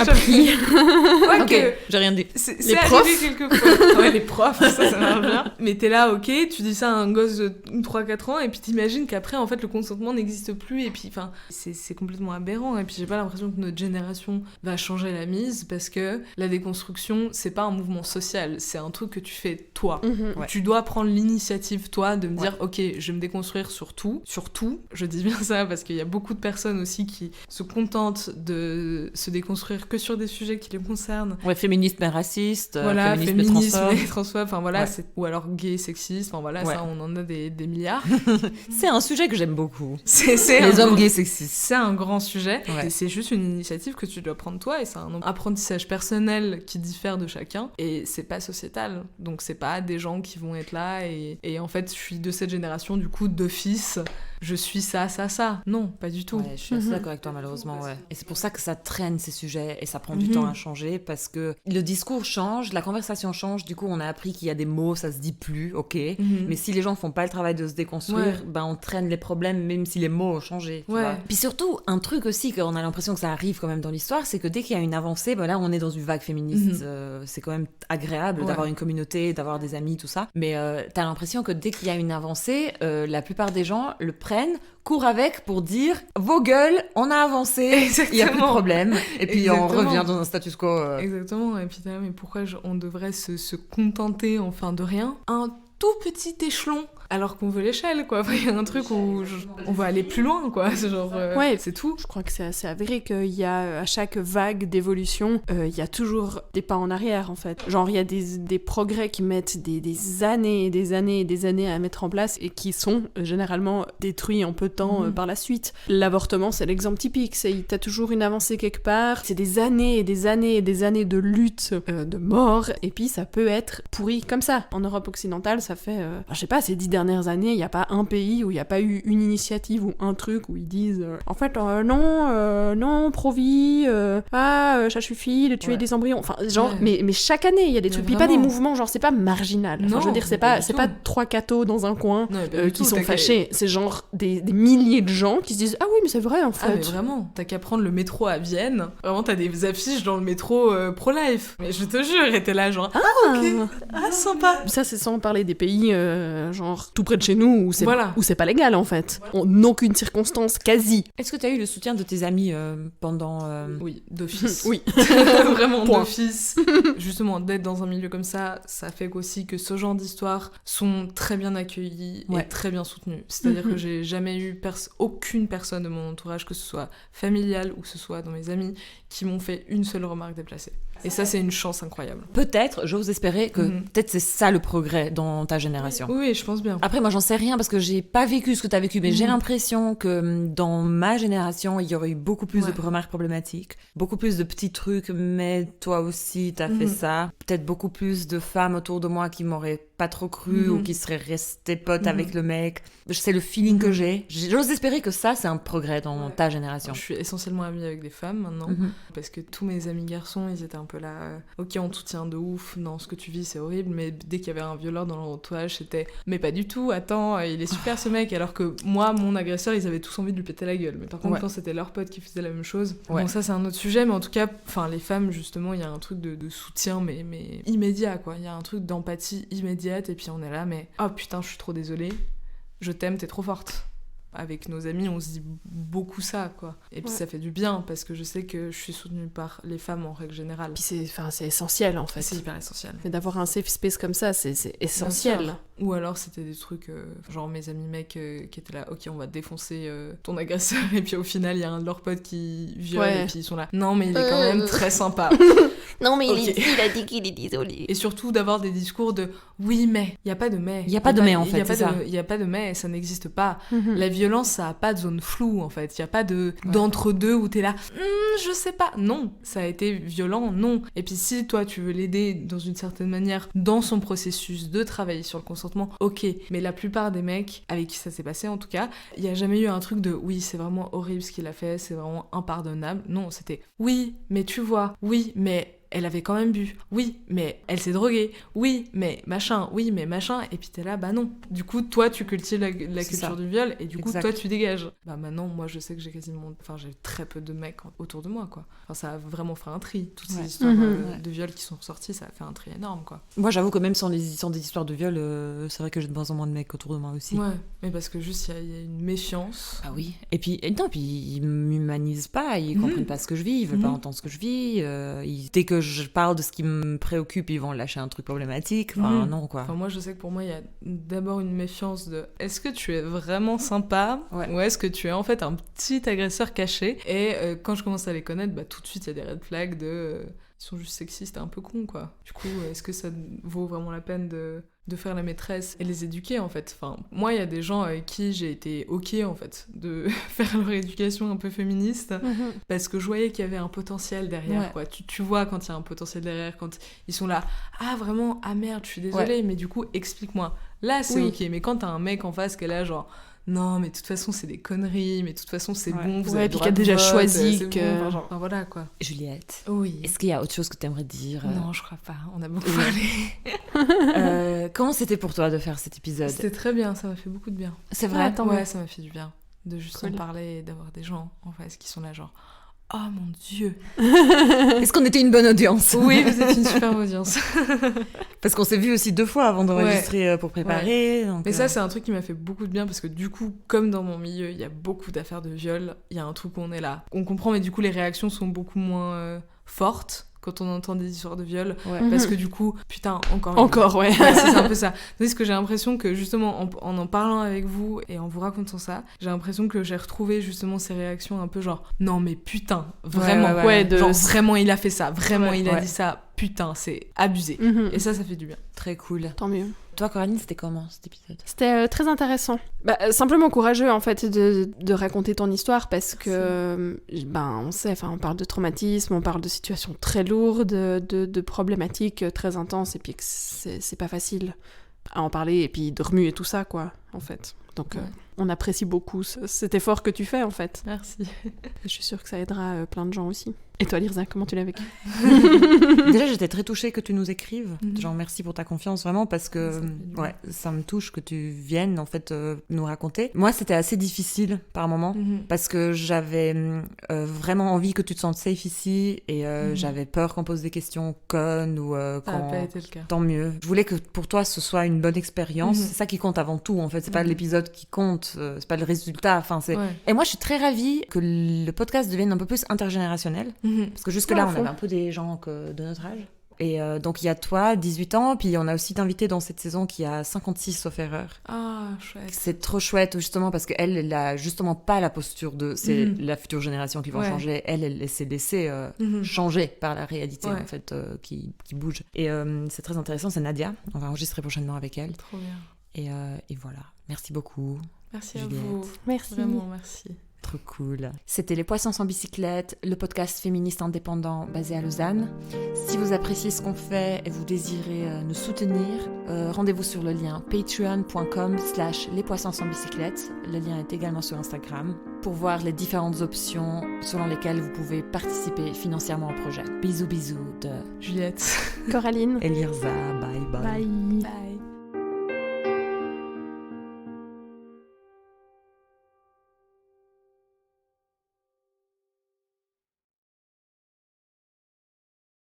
Ok, j'ai rien dit. C'est arrivé quelquefois. Ouais, les profs, ça marche bien. Mais t'es là, ok, tu dis ça à un gosse de 3-4 ans, et puis t'imagines qu'après, en fait, le consentement n'existe plus, et puis, enfin, c'est complètement aberrant, et puis j'ai pas l'impression que notre génération va changer la mise, parce que la déconstruction, c'est pas un mouvement social, c'est un truc que tu fais toi. Tu dois prendre l'initiative, toi, de me dire, ok, je vais me déconstruire sur tout, je dis bien ça, parce qu'il y a beaucoup de personnes aussi qui se contentent de se déconstruire que sur des sujets qui les concernent. Ouais, féministe mais raciste, voilà, féminisme mais transphobe, enfin voilà, ou alors gay, sexiste, enfin voilà, ça on en a des milliards. C'est un sujet que j'aime beaucoup. C'est les hommes gays sexistes. C'est un grand sujet, et c'est juste une initiative que tu dois prendre toi, et c'est un apprentissage personnel qui diffère de chacun, et c'est pas sociétal, donc c'est pas des gens qui vont être là, et en fait je suis de cette génération du coup d'office, je suis ça. Non, pas du tout. Ouais, je suis assez d'accord avec toi, malheureusement, ouais. Et c'est pour ça que ça traîne, ces sujets, et ça prend du temps à changer, parce que le discours change, la conversation change, du coup on a appris qu'il y a des mots, ça se dit plus, ok, mais si les gens font pas le travail de se déconstruire, ben on traîne les problèmes, même si les mots ont changé, tu vois. Puis surtout, un truc aussi, qu'on a l'impression que ça arrive quand même dans l'histoire, c'est que dès qu'il y a une avancée, ben là on est dans une vague féministe, c'est quand même agréable d'avoir une communauté, d'avoir des amis, tout ça, mais t'as l'impression que dès qu'il y a une avancée, la plupart des gens le prennent, courent avec pour dire vos gueules, on a avancé, il y a plus de problème, et puis on revient dans un status quo. Exactement, et puis mais pourquoi on devrait se contenter enfin de rien, un tout petit échelon, alors qu'on veut l'échelle, quoi. Il y a un truc où on va aller plus loin, quoi. C'est genre, c'est tout. Je crois que c'est assez avéré qu'il y a, à chaque vague d'évolution, il y a toujours des pas en arrière, en fait. Genre, il y a des progrès qui mettent des années et des années et des années à mettre en place, et qui sont généralement détruits en peu de temps par la suite. L'avortement, c'est l'exemple typique. T'as toujours une avancée quelque part, c'est des années et des années et des années de lutte, de mort, et puis ça peut être pourri comme ça. En Europe occidentale, ça fait, je sais pas, ces 10 dernières années, il n'y a pas un pays où il n'y a pas eu une initiative ou un truc où ils disent en fait non, pro-vie, ça suffit de tuer des embryons, enfin genre, mais chaque année il y a des trucs, puis pas des mouvements, genre c'est pas marginal, enfin, je veux dire, c'est pas trois cathos dans un coin qui sont fâchés, c'est genre des milliers de gens qui se disent ah oui mais c'est vrai en fait. Ah mais vraiment, t'as qu'à prendre le métro à Vienne, vraiment t'as des affiches dans le métro pro-life, mais je te jure, et t'es là genre ok, sympa. Ça c'est sans parler des pays genre tout près de chez nous où c'est pas légal en fait, en aucune circonstance quasi. Est-ce que t'as eu le soutien de tes amis pendant Oui, d'office. Oui. Vraiment d'office. Justement, d'être dans un milieu comme ça fait aussi que ce genre d'histoires sont très bien accueillies et très bien soutenues. C'est-à-dire que j'ai jamais eu aucune personne de mon entourage, que ce soit familial ou que ce soit dans mes amis, qui m'ont fait une seule remarque déplacée. Et ça, c'est une chance incroyable. Peut-être, j'ose espérer que peut-être c'est ça le progrès dans ta génération. Oui, je pense bien. Après, moi, j'en sais rien parce que j'ai pas vécu ce que t'as vécu, mais j'ai l'impression que dans ma génération, il y aurait eu beaucoup plus de remarques problématiques, beaucoup plus de petits trucs, mais toi aussi, t'as fait ça. Peut-être beaucoup plus de femmes autour de moi qui m'auraient pas trop cru ou qui serait resté pote avec le mec. C'est le feeling que j'ai. J'ose espérer que ça, c'est un progrès dans ta génération. Je suis essentiellement amie avec des femmes maintenant, parce que tous mes amis garçons, ils étaient un peu là, ok, on te tient de ouf, non, ce que tu vis, c'est horrible, mais dès qu'il y avait un violeur dans leur entourage, c'était, mais pas du tout, attends, il est super ce mec, alors que moi, mon agresseur, ils avaient tous envie de lui péter la gueule. Mais par contre, quand c'était leur pote qui faisait la même chose, bon, ça, c'est un autre sujet, mais en tout cas, les femmes, justement, il y a un truc de soutien, mais immédiat, quoi. Il y a un truc d'empathie immédiate, et puis on est là, mais oh putain, je suis trop désolée, je t'aime, t'es trop forte. Avec nos amis, on se dit beaucoup ça, quoi. Et puis ça fait du bien, parce que je sais que je suis soutenue par les femmes en règle générale. Puis c'est essentiel, en fait. C'est hyper essentiel. Et d'avoir un safe space comme ça, c'est essentiel. Ou alors c'était des trucs, genre mes amis mecs qui étaient là, ok, on va défoncer ton agresseur, et puis au final, il y a un de leurs potes qui viole, et puis ils sont là, non, mais il est quand même très sympa. Non, mais il a dit qu'il est désolé. Et surtout d'avoir des discours de oui, mais. Il n'y a pas de mais. Il n'y a pas de mais, en fait, Il n'y a pas de mais, ça n'existe pas. La violence, ça n'a pas de zone floue, en fait. Il n'y a pas d'entre-deux où t'es là, je sais pas. Non, ça a été violent, non. Et puis si toi, tu veux l'aider dans une certaine manière dans son processus de travailler sur le consentement, ok. Mais la plupart des mecs avec qui ça s'est passé, en tout cas, il n'y a jamais eu un truc de oui, c'est vraiment horrible ce qu'il a fait, c'est vraiment impardonnable. Non, c'était oui, mais tu vois, oui, mais elle avait quand même bu. Oui, mais elle s'est droguée. Oui, mais machin. Oui, mais machin. Et puis t'es là, bah non. Du coup, toi, tu cultives la culture du viol et du coup, toi, tu dégages. Bah maintenant, moi, je sais que j'ai j'ai très peu de mecs autour de moi, quoi. Ça a vraiment fait un tri. Toutes ces histoires de viol qui sont ressorties, ça a fait un tri énorme, quoi. Moi, j'avoue que même sans des histoires de viol, c'est vrai que j'ai de moins en moins de mecs autour de moi aussi. Ouais, mais parce que juste, il y a une méfiance. Ah oui. Et puis ils m'humanisent pas, ils comprennent pas ce que je vis, ils veulent pas entendre ce que je vis. Dès que je parle de ce qui me préoccupe, ils vont lâcher un truc problématique. Non, quoi. Moi, je sais que pour moi, il y a d'abord une méfiance de est-ce que tu es vraiment sympa ou est-ce que tu es en fait un petit agresseur caché. Et quand je commence à les connaître, bah, tout de suite, il y a des red flags de... ils sont juste sexistes et un peu cons, quoi. Du coup, est-ce que ça vaut vraiment la peine de faire la maîtresse et les éduquer, en fait. Moi, il y a des gens avec qui j'ai été ok, en fait, de faire leur éducation un peu féministe, parce que je voyais qu'il y avait un potentiel derrière, quoi. Tu vois quand il y a un potentiel derrière, quand ils sont là, ah, vraiment, ah merde, je suis désolée, mais du coup, explique-moi. Là, c'est ok, mais quand t'as un mec en face qui est là, genre... non, mais de toute façon, c'est des conneries, mais de toute façon, c'est bon, vous avez le droit de vote. puis qui a déjà choisi que... Bon, voilà, quoi. Juliette, oui. Est-ce qu'il y a autre chose que tu aimerais dire Non, je crois pas, on a beaucoup parlé. Comment c'était pour toi de faire cet épisode? C'était très bien, ça m'a fait beaucoup de bien. C'est vrai? Ouais, ça m'a fait du bien. De juste en parler et d'avoir des gens en face qui sont là, genre... oh mon Dieu. Est-ce qu'on était une bonne audience? Oui, vous êtes une super audience. Parce qu'on s'est vu aussi 2 fois avant d'enregistrer pour préparer. Donc, mais ça, c'est un truc qui m'a fait beaucoup de bien parce que du coup, comme dans mon milieu, il y a beaucoup d'affaires de viol, il y a un truc où on est là. On comprend, mais du coup, les réactions sont beaucoup moins fortes quand on entend des histoires de viol, parce que du coup, putain, encore, ouais. C'est un peu ça. Tandis que j'ai l'impression que justement, en parlant avec vous et en vous racontant ça, j'ai l'impression que j'ai retrouvé justement ces réactions un peu genre, non mais putain, vraiment, genre vraiment il a fait ça, vraiment il a dit ça, putain, c'est abusé. Et ça fait du bien. Très cool. Tant mieux. Toi, Coraline, c'était comment cet épisode? C'était très intéressant. Simplement courageux, en fait, de raconter ton histoire parce que, on sait, on parle de traumatisme, on parle de situations très lourdes, de problématiques très intenses, et puis que c'est pas facile à en parler, et puis de remuer tout ça, quoi, en fait. Donc, on apprécie beaucoup cet effort que tu fais, en fait. Merci. Je suis sûre que ça aidera plein de gens aussi. Et toi, Lirza, comment tu l'as vécu? Déjà, j'étais très touchée que tu nous écrives. Genre, merci pour ta confiance, vraiment, parce que ça me touche que tu viennes, en fait, nous raconter. Moi, c'était assez difficile, par moments, parce que j'avais vraiment envie que tu te sentes safe ici, et j'avais peur qu'on pose des questions connes, ou ça n'a pas été le cas. Tant mieux. Je voulais que pour toi, ce soit une bonne expérience. C'est ça qui compte avant tout, en fait. C'est pas l'épisode qui compte, c'est pas le résultat. Et moi, je suis très ravie que le podcast devienne un peu plus intergénérationnel. Parce que jusque-là, on avait un peu des gens de notre âge. Et donc, il y a toi, 18 ans, puis on a aussi d'invités dans cette saison qui a 56, sauf erreur. Ah, chouette. C'est trop chouette, justement, parce qu'elle a justement pas la posture de... C'est la future génération qui va changer. Elle s'est laissée changer par la réalité, en fait, qui bouge. Et c'est très intéressant, c'est Nadia. On va enregistrer prochainement avec elle. Trop bien. Et voilà. Merci beaucoup. Merci Juliette. à vous. Merci. Vraiment, merci. Trop cool. C'était Les Poissons sans bicyclette, le podcast féministe indépendant basé à Lausanne. Si vous appréciez ce qu'on fait et vous désirez nous soutenir, rendez-vous sur le lien patreon.com/lespoissons sans bicyclette. Le lien est également sur Instagram pour voir les différentes options selon lesquelles vous pouvez participer financièrement au projet. Bisous de Juliette, Coraline et Lirza. Bye. Bye.